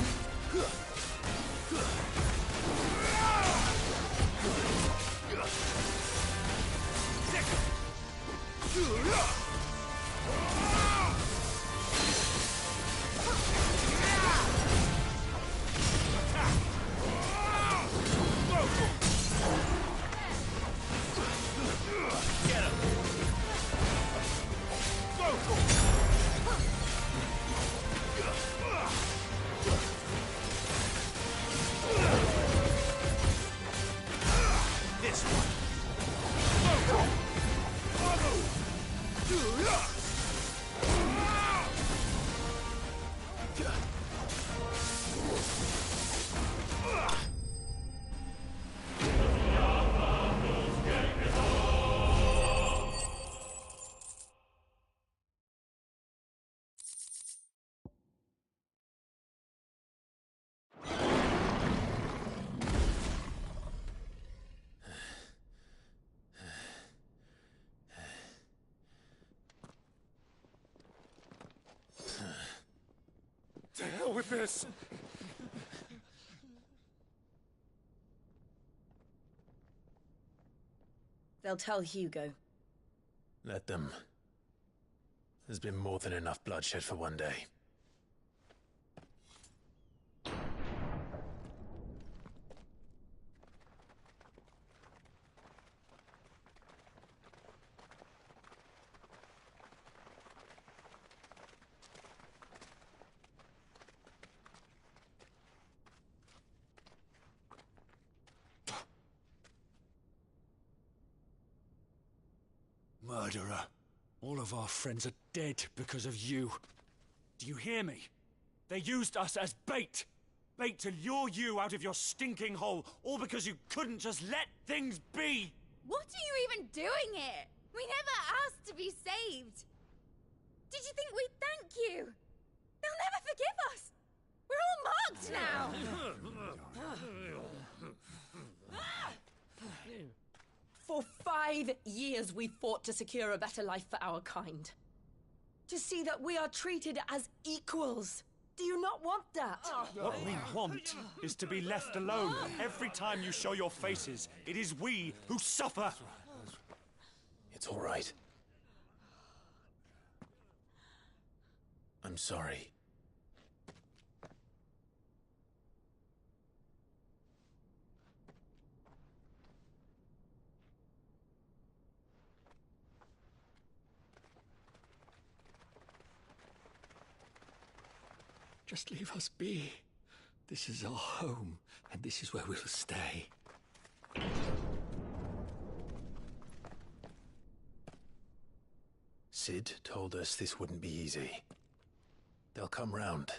with this! They'll tell Hugo. Let them. There's been more than enough bloodshed for one day. Murderer. All of our friends are dead because of you. Do you hear me? They used us as bait! Bait to lure you out of your stinking hole, all because you couldn't just let things be! What are you even doing here? We never asked to be saved. Did you think we'd thank you? They'll never forgive us. We're all marked now. For 5 years we fought to secure a better life for our kind. To see that we are treated as equals. Do you not want that? What we want is to be left alone. Every time you show your faces, it is we who suffer. It's all right. I'm sorry. Just leave us be. This is our home, and this is where we'll stay. Sid told us this wouldn't be easy. They'll come round.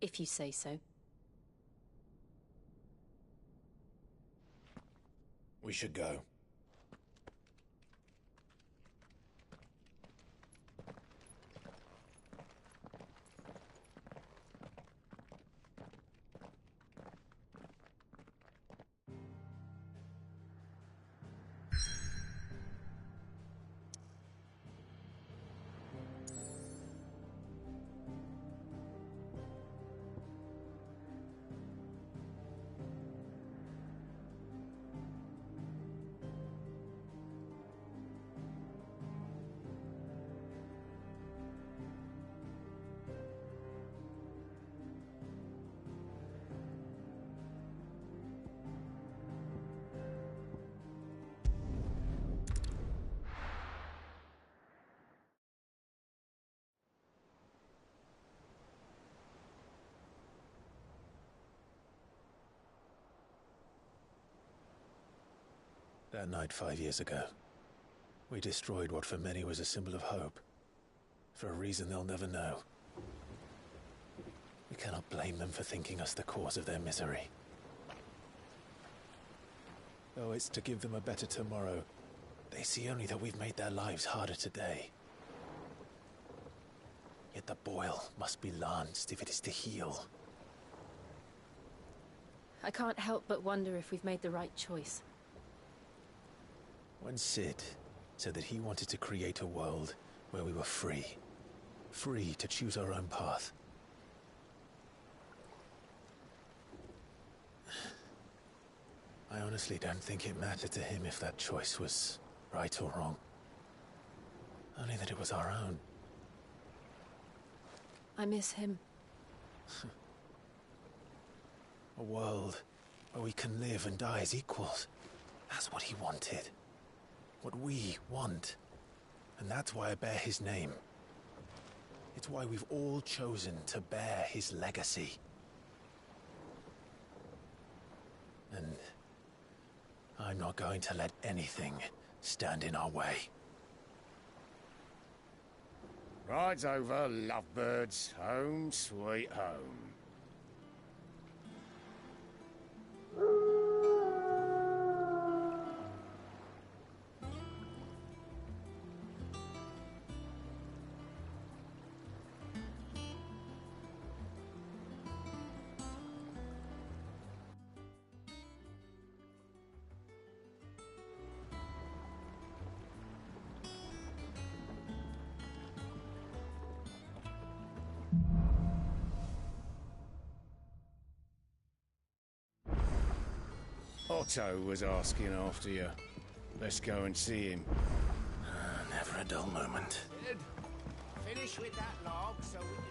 If you say so. We should go. That night 5 years ago, we destroyed what for many was a symbol of hope. For a reason they'll never know. We cannot blame them for thinking us the cause of their misery. Though it's to give them a better tomorrow, they see only that we've made their lives harder today. Yet the boil must be lanced if it is to heal. I can't help but wonder if we've made the right choice. When Sid said that he wanted to create a world where we were free. Free to choose our own path. I honestly don't think it mattered to him if that choice was right or wrong. Only that it was our own. I miss him. A world where we can live and die as equals. That's what he wanted. What we want. And that's why I bear his name. It's why we've all chosen to bear his legacy. And I'm not going to let anything stand in our way. Ride's over, lovebirds. Home sweet home. Otto was asking after you. Let's go and see him. Never a dull moment. Good. Finish with that log so we can...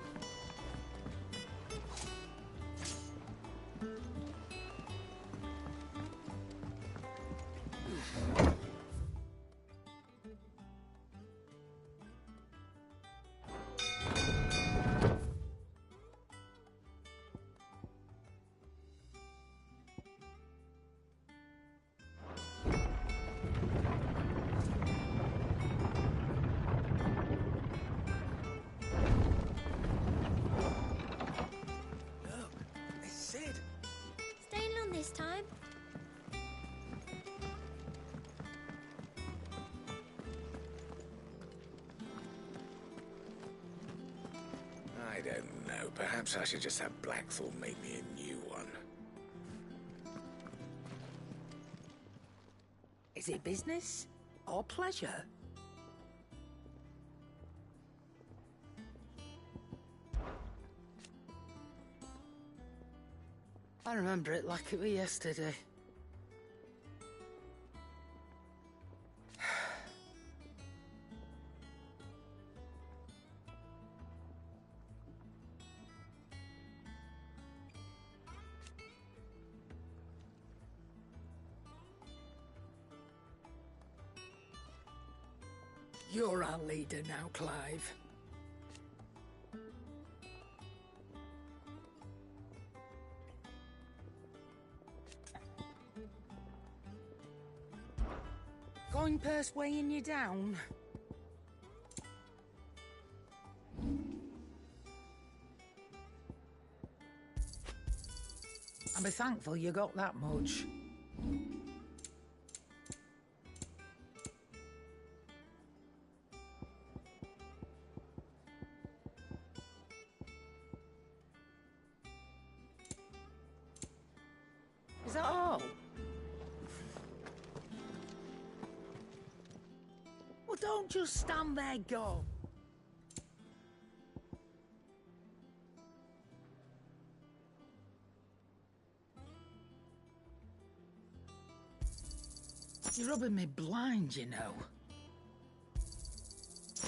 Staying long this time? I don't know. Perhaps I should just have Blackthorn make me a new one. Is it business or pleasure? I remember it like it was yesterday. You're our leader now, Clive. Going purse weighing you down? I'll be thankful you got that much. Is that all? Well, don't just stand there, go. You're rubbing me blind, you know.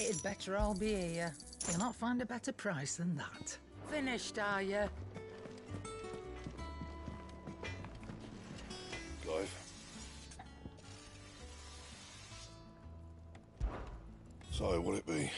It'd better all be here. You'll not find a better price than that. Finished, are you? Clive. So, what'll it be?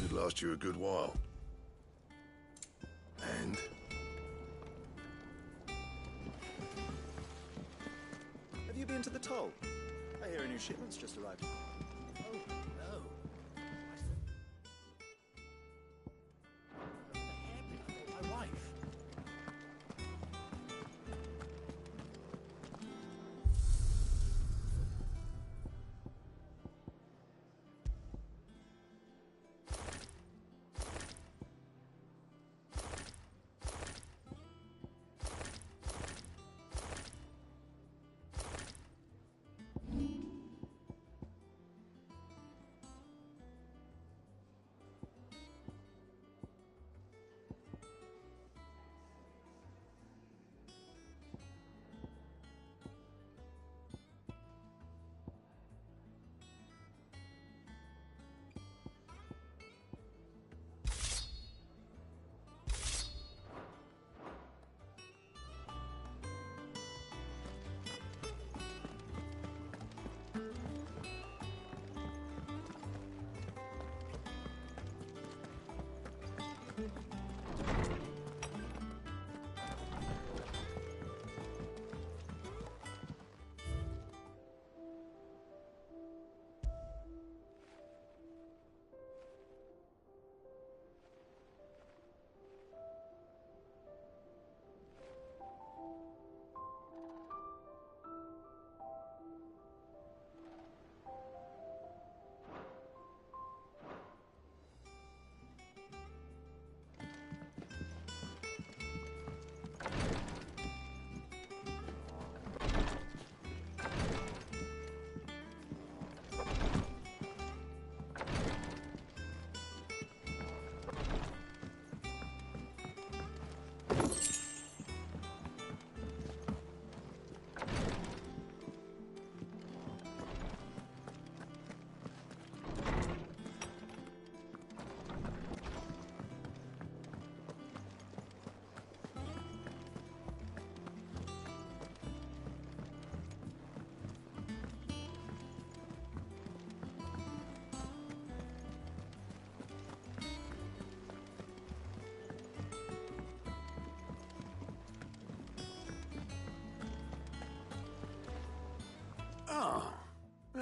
Should last you a good while. And? Have you been to the toll? I hear a new shipment's just arrived. Oh, no. My wife.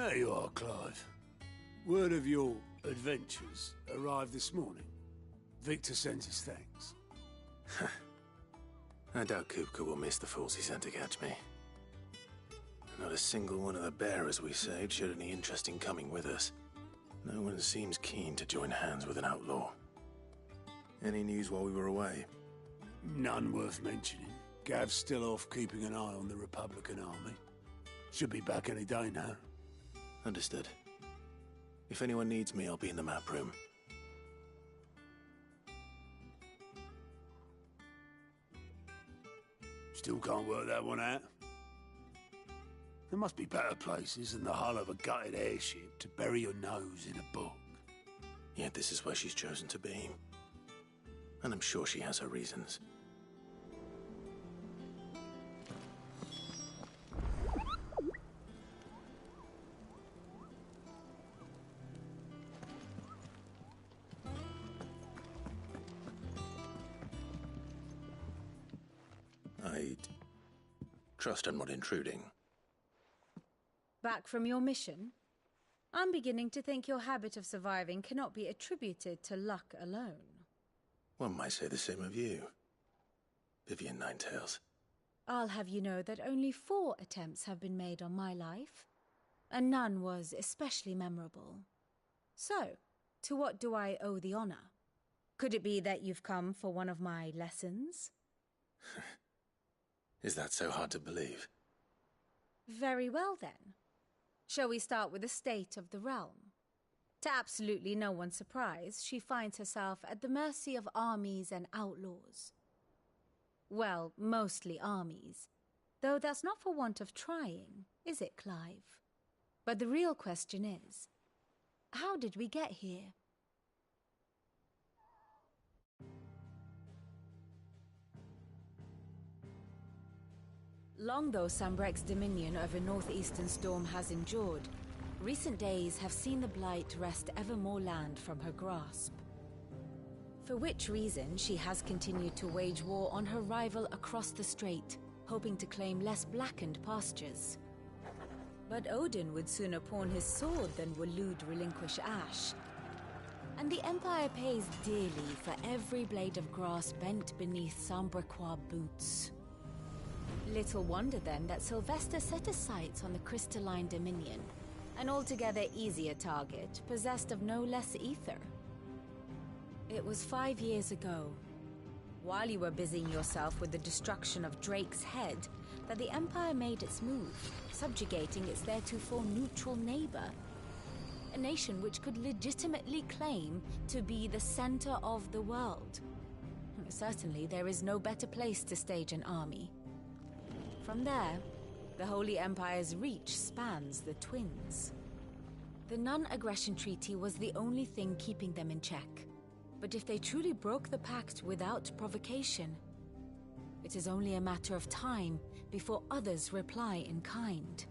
There you are, Clive. Word of your adventures arrived this morning. Victor sends his thanks. I doubt Kupka will miss the fools he sent to catch me. Not a single one of the bearers we saved showed any interest in coming with us. No one seems keen to join hands with an outlaw. Any news while we were away? None worth mentioning. Gav's still off keeping an eye on the Republican army. Should be back any day now. Understood. If anyone needs me, I'll be in the map room. Still can't work that one out. There must be better places than the hull of a gutted airship to bury your nose in a book. Yet this is where she's chosen to be. And I'm sure she has her reasons. I'd trust I'm not intruding. Back from your mission? I'm beginning to think your habit of surviving cannot be attributed to luck alone. One might say the same of you, Vivian Ninetails. I'll have you know that only 4 attempts have been made on my life, and none was especially memorable. So, to what do I owe the honor? Could it be that you've come for one of my lessons? Is that so hard to believe? Very well, then. Shall we start with the state of the realm? To absolutely no one's surprise, she finds herself at the mercy of armies and outlaws. Well, mostly armies. Though that's not for want of trying, is it, Clive? But the real question is, how did we get here? Long though Sambrek's dominion over northeastern Storm has endured, recent days have seen the Blight wrest ever more land from her grasp. For which reason she has continued to wage war on her rival across the strait, hoping to claim less blackened pastures. But Odin would sooner pawn his sword than Waloed relinquish Ash. And the Empire pays dearly for every blade of grass bent beneath Sambrequois boots. Little wonder then that Sylvester set his sights on the crystalline dominion, an altogether easier target, possessed of no less ether. It was 5 years ago, while you were busying yourself with the destruction of Drake's head, that the Empire made its move, subjugating its theretofore neutral neighbor. A nation which could legitimately claim to be the center of the world. Certainly, there is no better place to stage an army. From there, the Holy Empire's reach spans the Twins. The non-aggression treaty was the only thing keeping them in check. But if they truly broke the pact without provocation, it is only a matter of time before others reply in kind.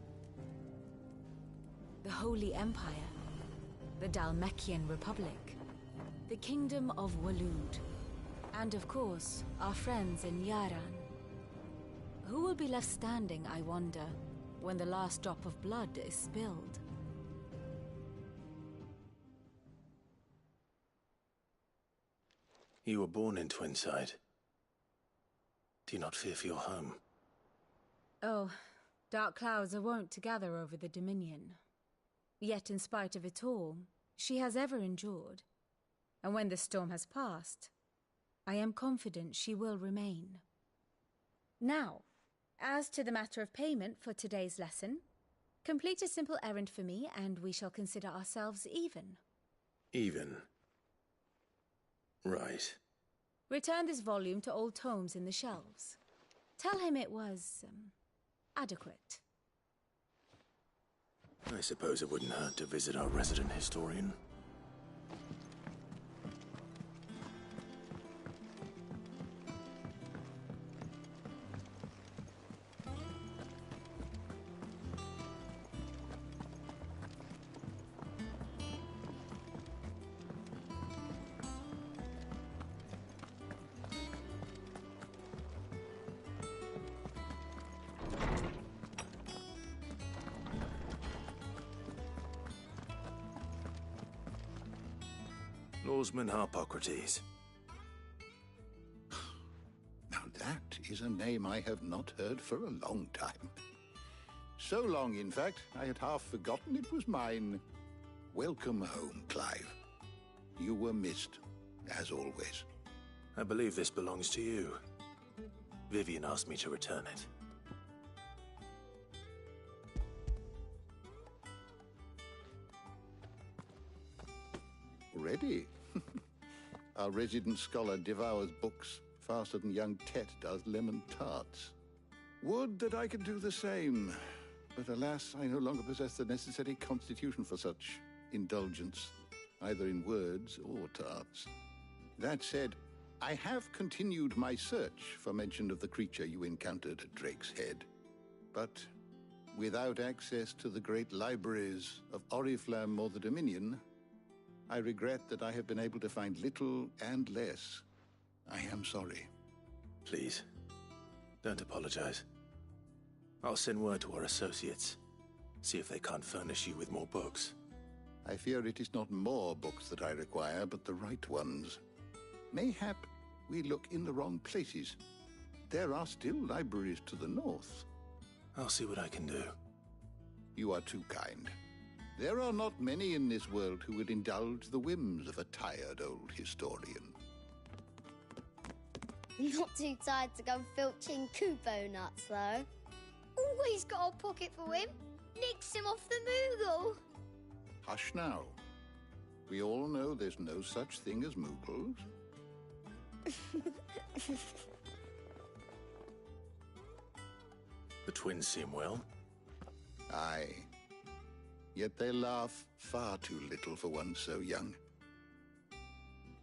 The Holy Empire, the Dalmekian Republic, the Kingdom of Waloed, and of course, our friends in Yaran. Who will be left standing, I wonder, when the last drop of blood is spilled? You were born in Twinside. Do you not fear for your home? Oh, dark clouds are wont to gather over the Dominion. Yet in spite of it all, she has ever endured. And when the storm has passed, I am confident she will remain. Now, as to the matter of payment for today's lesson, complete a simple errand for me and we shall consider ourselves even. Even? Right. Return this volume to old tomes in the shelves. Tell him it was, adequate. I suppose it wouldn't hurt to visit our resident historian. Salesman Harpocrates. Now that is a name I have not heard for a long time. So long, in fact, I had half forgotten it was mine. Welcome home, Clive. You were missed, as always. I believe this belongs to you. Vivian asked me to return it. Ready? Our resident scholar devours books faster than young Tet does lemon tarts. Would that I could do the same, but alas, I no longer possess the necessary constitution for such indulgence, either in words or tarts. That said, I have continued my search for mention of the creature you encountered at Drake's Head, but without access to the great libraries of Oriflamme or the Dominion, I regret that I have been able to find little and less. I am sorry. Please, don't apologize. I'll send word to our associates. See if they can't furnish you with more books. I fear it is not more books that I require, but the right ones. Mayhap we look in the wrong places. There are still libraries to the north. I'll see what I can do. You are too kind. There are not many in this world who would indulge the whims of a tired old historian. Not too tired to go filching Kupo nuts, though. Always got a pocket for him. Nicks him off the Moogle. Hush now. We all know there's no such thing as Moogles. The twins seem well. Aye. Yet they laugh far too little for one so young.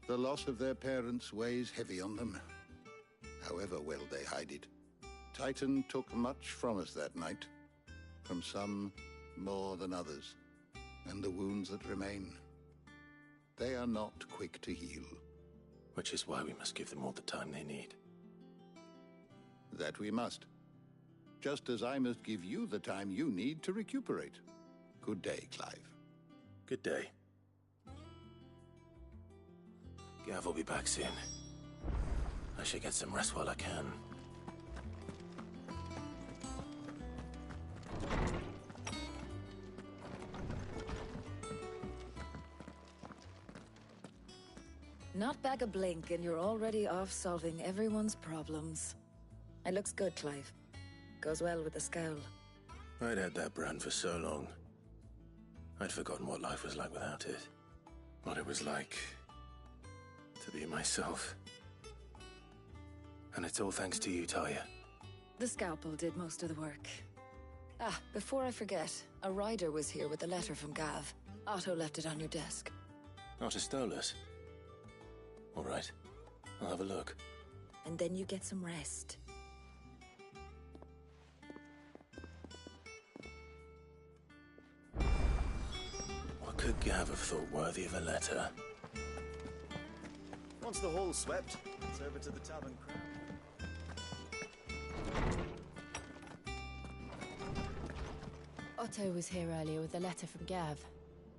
The loss of their parents weighs heavy on them, however well they hide it. Titan took much from us that night, from some more than others, and the wounds that remain, they are not quick to heal. Which is why we must give them all the time they need. That we must. Just as I must give you the time you need to recuperate. Good day, Clive. Good day. Gav will be back soon. I should get some rest while I can. Not back a blink and you're already off solving everyone's problems. It looks good, Clive. Goes well with the scowl. I'd had that brand for so long. I'd forgotten what life was like without it. What it was like to be myself. And it's all thanks to you, Talia. The scalpel did most of the work. Ah, before I forget, a rider was here with a letter from Gav. Otto left it on your desk. Otto stole us. All right, I'll have a look. And then you get some rest. What could Gav have thought worthy of a letter? Once the hall's swept, it's over to the Tavern Crown. Otto was here earlier with a letter from Gav.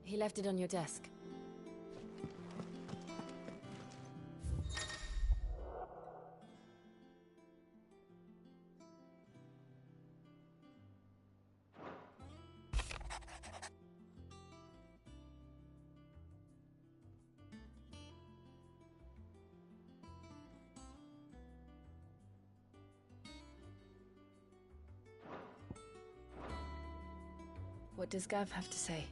He left it on your desk. What does Gav have to say?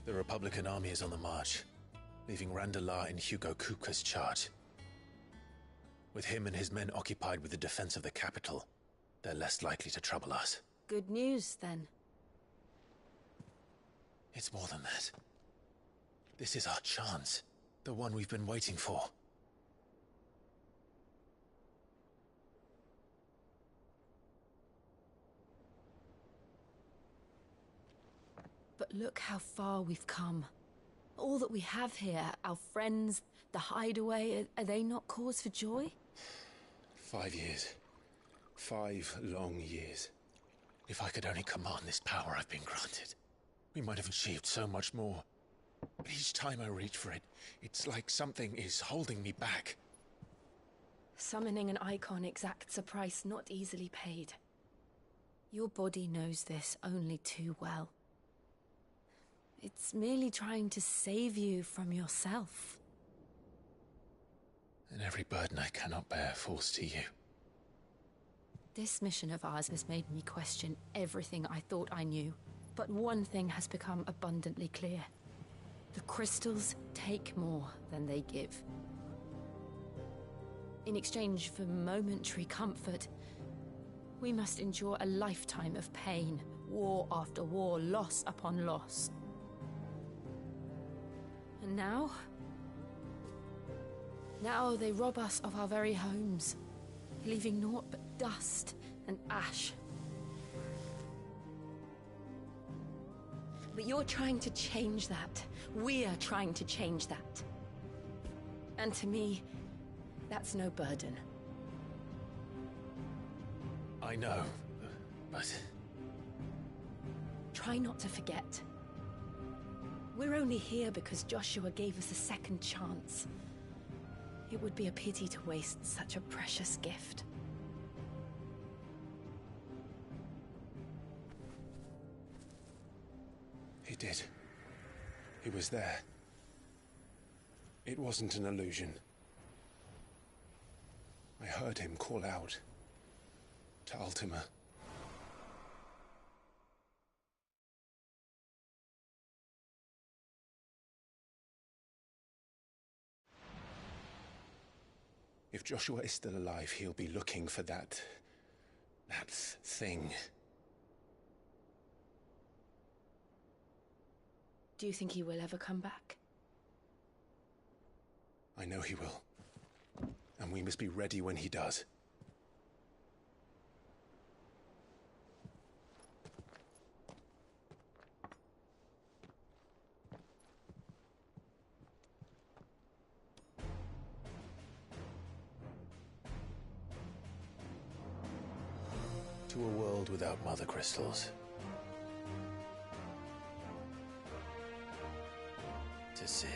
The Republican army is on the march, leaving Randalar in Hugo Kuka's charge. With him and his men occupied with the defense of the capital, they're less likely to trouble us. Good news, then. It's more than that. This is our chance. The one we've been waiting for. But look how far we've come. All that we have here, our friends, the hideaway, are they not cause for joy? 5 years. 5 long years. If I could only command this power I've been granted, we might have achieved so much more. But each time I reach for it, it's like something is holding me back. Summoning an icon exacts a price not easily paid. Your body knows this only too well. It's merely trying to save you from yourself. And every burden I cannot bear falls to you. This mission of ours has made me question everything I thought I knew. But one thing has become abundantly clear. The crystals take more than they give. In exchange for momentary comfort, we must endure a lifetime of pain, war after war, loss upon loss. And now they rob us of our very homes, leaving naught but dust and ash. But you're trying to change that. We're trying to change that. And to me, that's no burden. I know, but... Try not to forget. We're only here because Joshua gave us a second chance. It would be a pity to waste such a precious gift. He did. He was there. It wasn't an illusion. I heard him call out to Ultima. If Joshua is still alive, he'll be looking for that thing. Do you think he will ever come back? I know he will. And we must be ready when he does. To a world without mother crystals. To Sid.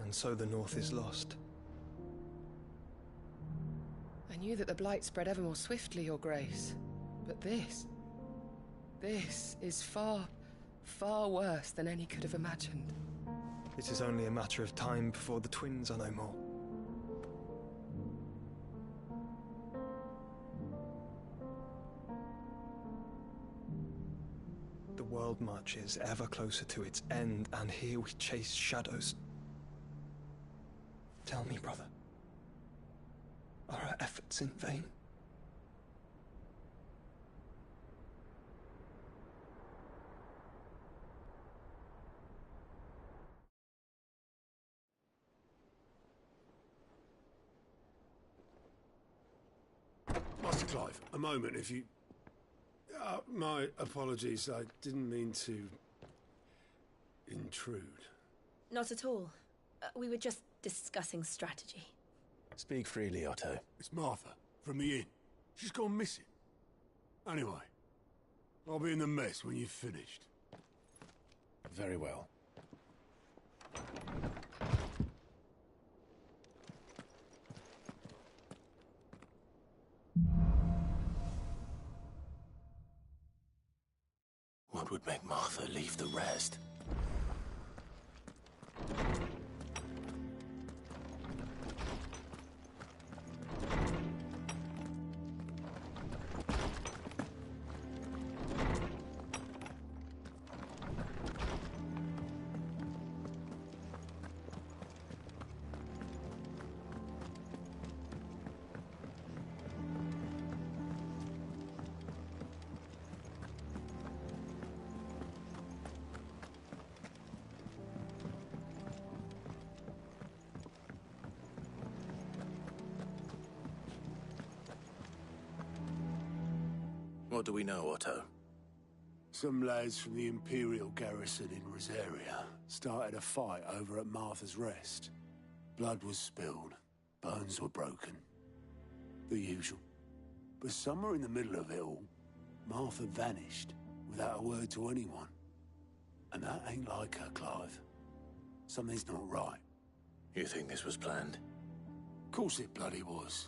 And so the North is lost. I knew that the Blight spread ever more swiftly, Your Grace. But this is far, far worse than any could have imagined. It is only a matter of time before the twins are no more. The world marches ever closer to its end, and here we chase shadows. Tell me, brother, are our efforts in vain? Master Clive, a moment, if you... my apologies, I didn't mean to... intrude. Not at all. We were just discussing strategy. Speak freely, Otto. It's Martha, from the inn. She's gone missing. Anyway, I'll be in the mess when you've finished. Very well. What would make Martha leave the rest? What do we know, Otto? Some lads from the Imperial garrison in Rosaria started a fight over at Martha's Rest. Blood was spilled, bones were broken. The usual. But somewhere in the middle of it all, Martha vanished without a word to anyone. And that ain't like her, Clive. Something's not right. You think this was planned? Of course it bloody was.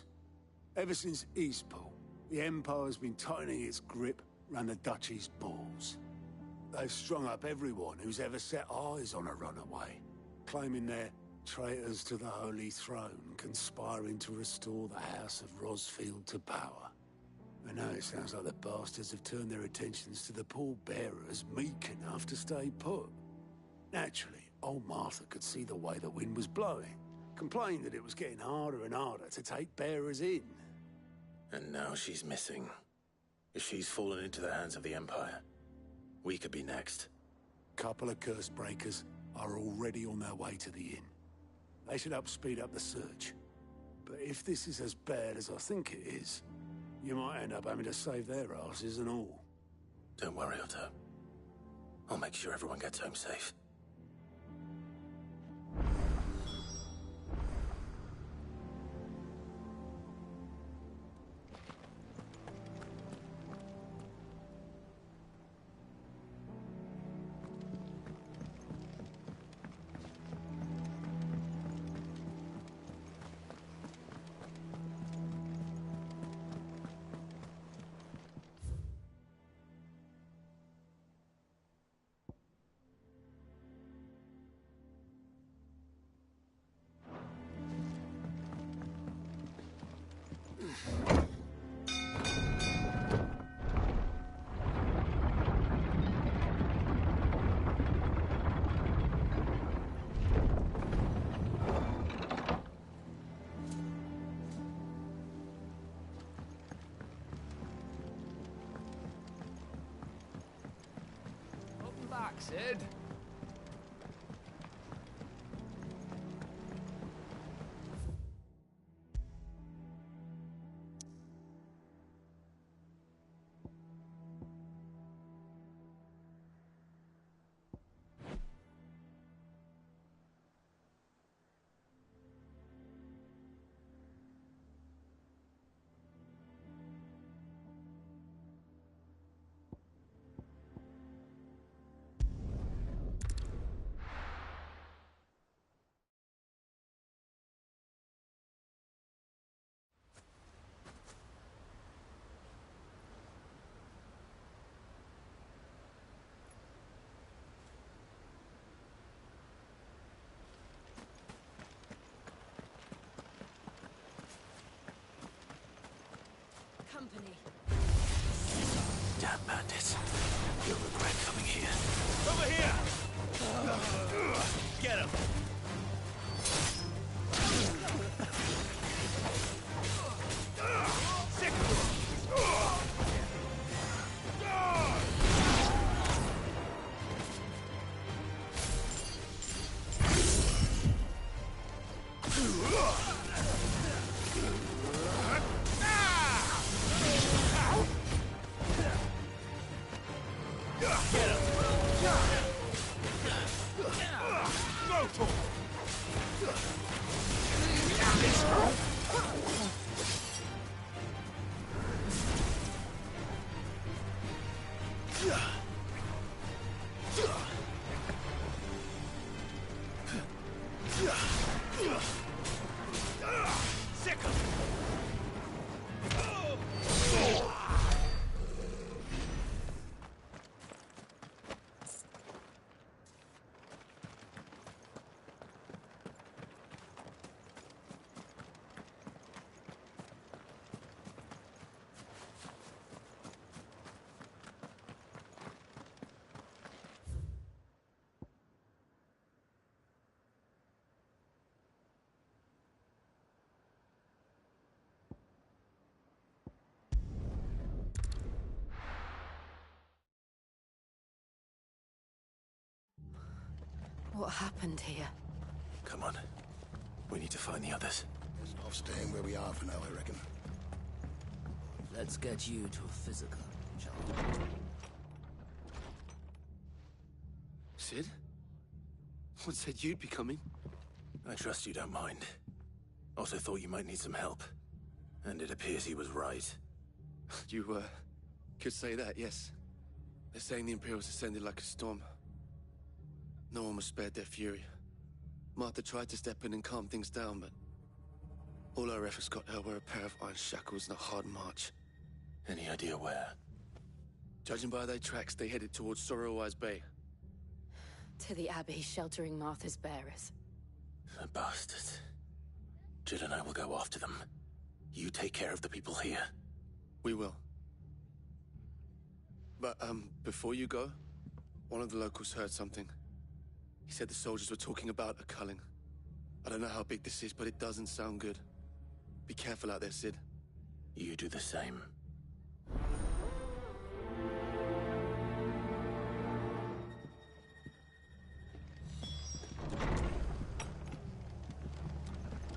Ever since Eastpool, the Empire's been tightening its grip round the Duchy's balls. They've strung up everyone who's ever set eyes on a runaway, claiming they're traitors to the Holy Throne, conspiring to restore the House of Rosfield to power. And now it sounds like the bastards have turned their attentions to the pallbearers meek enough to stay put. Naturally, old Martha could see the way the wind was blowing, complained that it was getting harder and harder to take bearers in. And now she's missing. If she's fallen into the hands of the Empire, we could be next. Couple of curse breakers are already on their way to the inn. They should help speed up the search. But if this is as bad as I think it is, you might end up having to save their asses and all. Don't worry, Otto. I'll make sure everyone gets home safe. Sid. Company. Damn bandits. You'll regret coming here. Over here! Get him! Sick of them! What happened here? Come on. We need to find the others. Best off staying where we are for now, I reckon. Let's get you to a physical. Sid? What said you'd be coming? I trust you don't mind. Also thought you might need some help. And it appears he was right. You, could say that, yes. They're saying the Imperials ascended like a storm. No one was spared their fury. Martha tried to step in and calm things down, but all our efforts got her were a pair of iron shackles and a hard march. Any idea where? Judging by their tracks, they headed towards Sorrowwise Bay. To the Abbey, sheltering Martha's bearers. The bastards. Jill and I will go after them. You take care of the people here. We will. But, before you go, one of the locals heard something. He said the soldiers were talking about a culling. I don't know how big this is, but it doesn't sound good. Be careful out there, Sid. You do the same.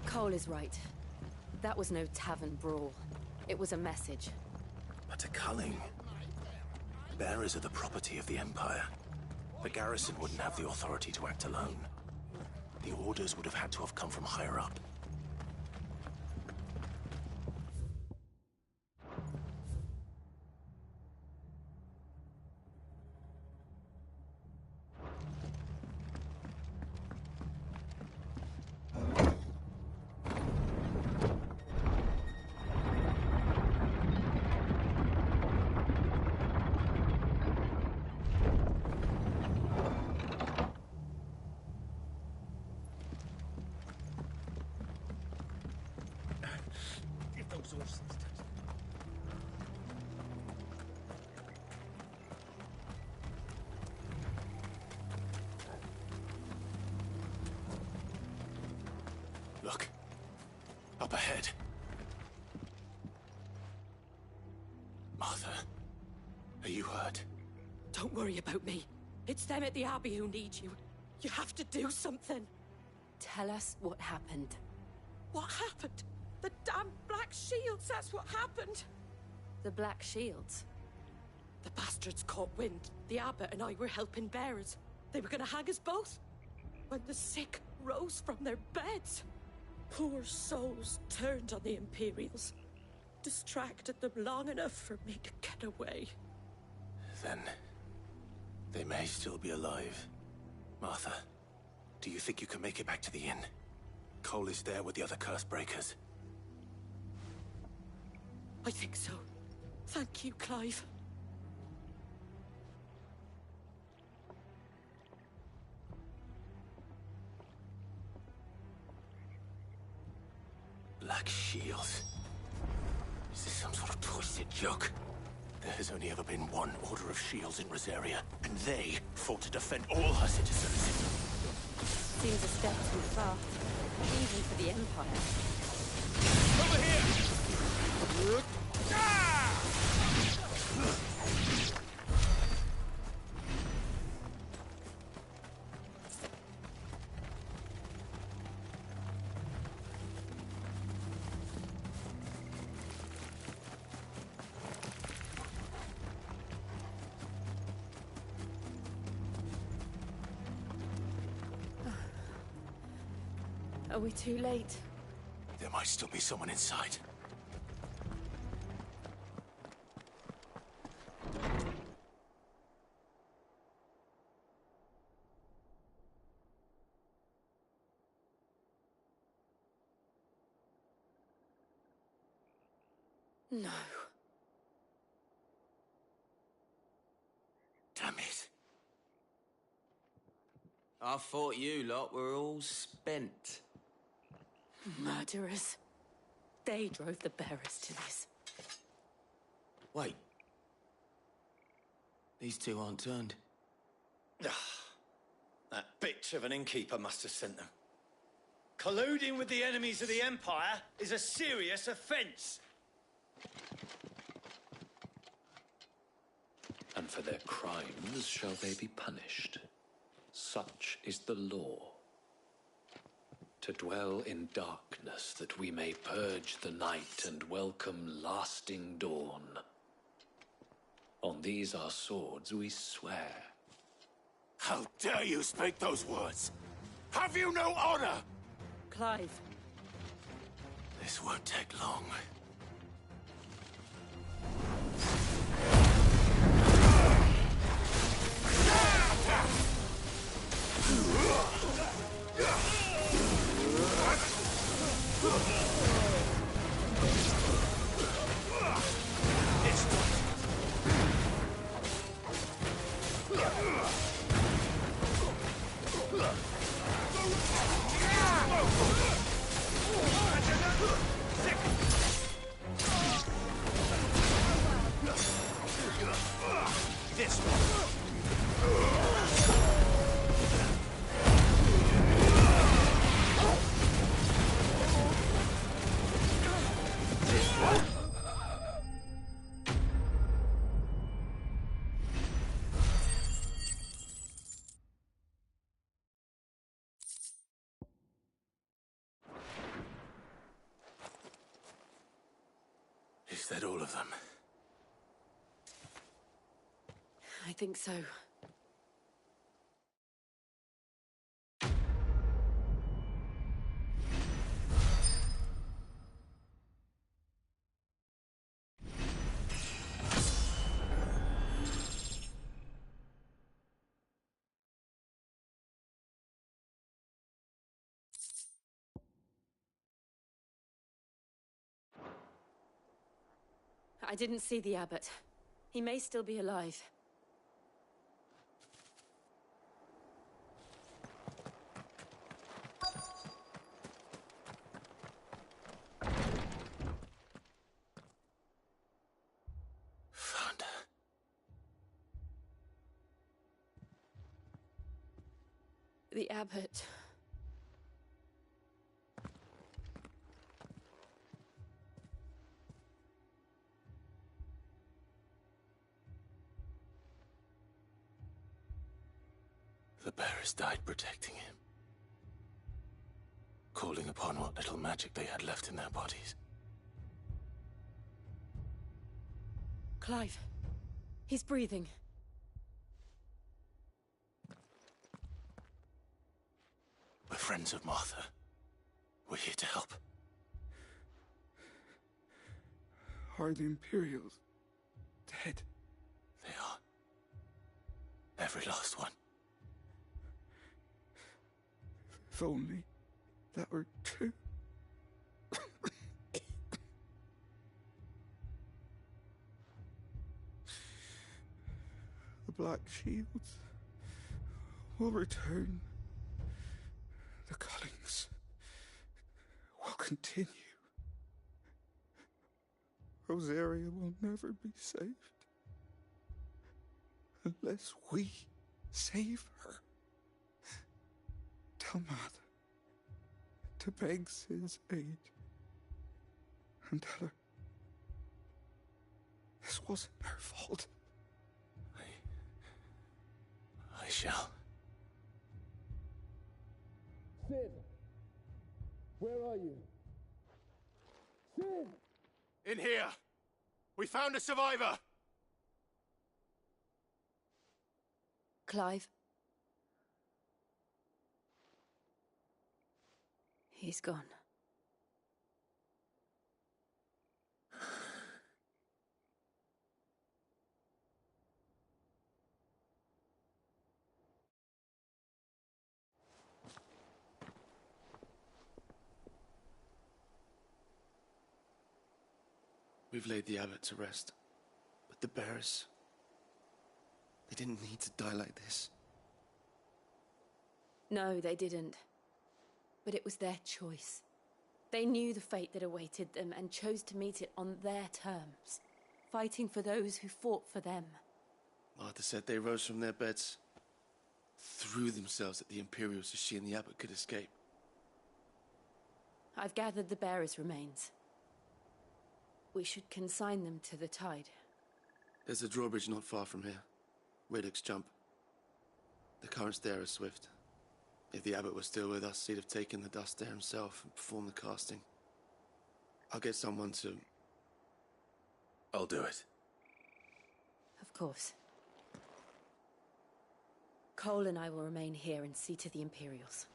Cole is right. That was no tavern brawl. It was a message. But a culling. Bearers are the property of the Empire. The garrison wouldn't have the authority to act alone. The orders would have had to have come from higher up. Look. Up ahead. Martha, are you hurt? Don't worry about me. It's them at the Abbey who need you. You have to do something. Tell us what happened. What happened? The damn Black Shields, that's what happened. The Black Shields? The bastards caught wind. The abbot and I were helping bearers. They were gonna hang us both. When the sick rose from their beds, poor souls turned on the Imperials. Distracted them long enough for me to get away. Then they may still be alive. Martha, do you think you can make it back to the inn? Cole is there with the other curse breakers. I think so. Thank you, Clive. Black Shields. Is this some sort of twisted joke? There has only ever been one Order of Shields in Rosaria, and they fought to defend all her citizens. Seems a step too far, even for the Empire. Over here! Are we too late? There might still be someone inside. No. Damn it. I thought you lot were all spent. Murderers. They drove the bearers to this. Wait. These two aren't turned. That bitch of an innkeeper must have sent them. Colluding with the enemies of the Empire is a serious offence. And for their crimes shall they be punished. Such is the law. To dwell in darkness that we may purge the night and welcome lasting dawn. On these our swords we swear. How dare you speak those words? Have you no honor? Clive. This won't take long. This one. Is that all of them? I think so. I didn't see the abbot. He may still be alive. Found her. The abbot. The bearers died protecting him. Calling upon what little magic they had left in their bodies. Clive. He's breathing. We're friends of Martha. We're here to help. Are the Imperials dead? They are. Every last one. If only that were true. The Black Shields will return. The cuttings will continue. Rosaria will never be saved unless we save her. Tell Mother to beg Sid's aid and tell her this wasn't her fault. I shall. Sid! Where are you? Sid! In here! We found a survivor! Clive. He's gone. We've laid the abbot to rest. But the bearers... they didn't need to die like this. No, they didn't. But it was their choice. They knew the fate that awaited them and chose to meet it on their terms, fighting for those who fought for them. Martha said they rose from their beds, threw themselves at the Imperials so she and the abbot could escape. I've gathered the bearers' remains. We should consign them to the tide. There's a drawbridge not far from here. Radix Jump. The currents there are swift. If the abbot was still with us, he'd have taken the dust there himself and performed the casting. I'll get someone to... I'll do it. Of Of course. Cole and I will remain here and see to the Imperials.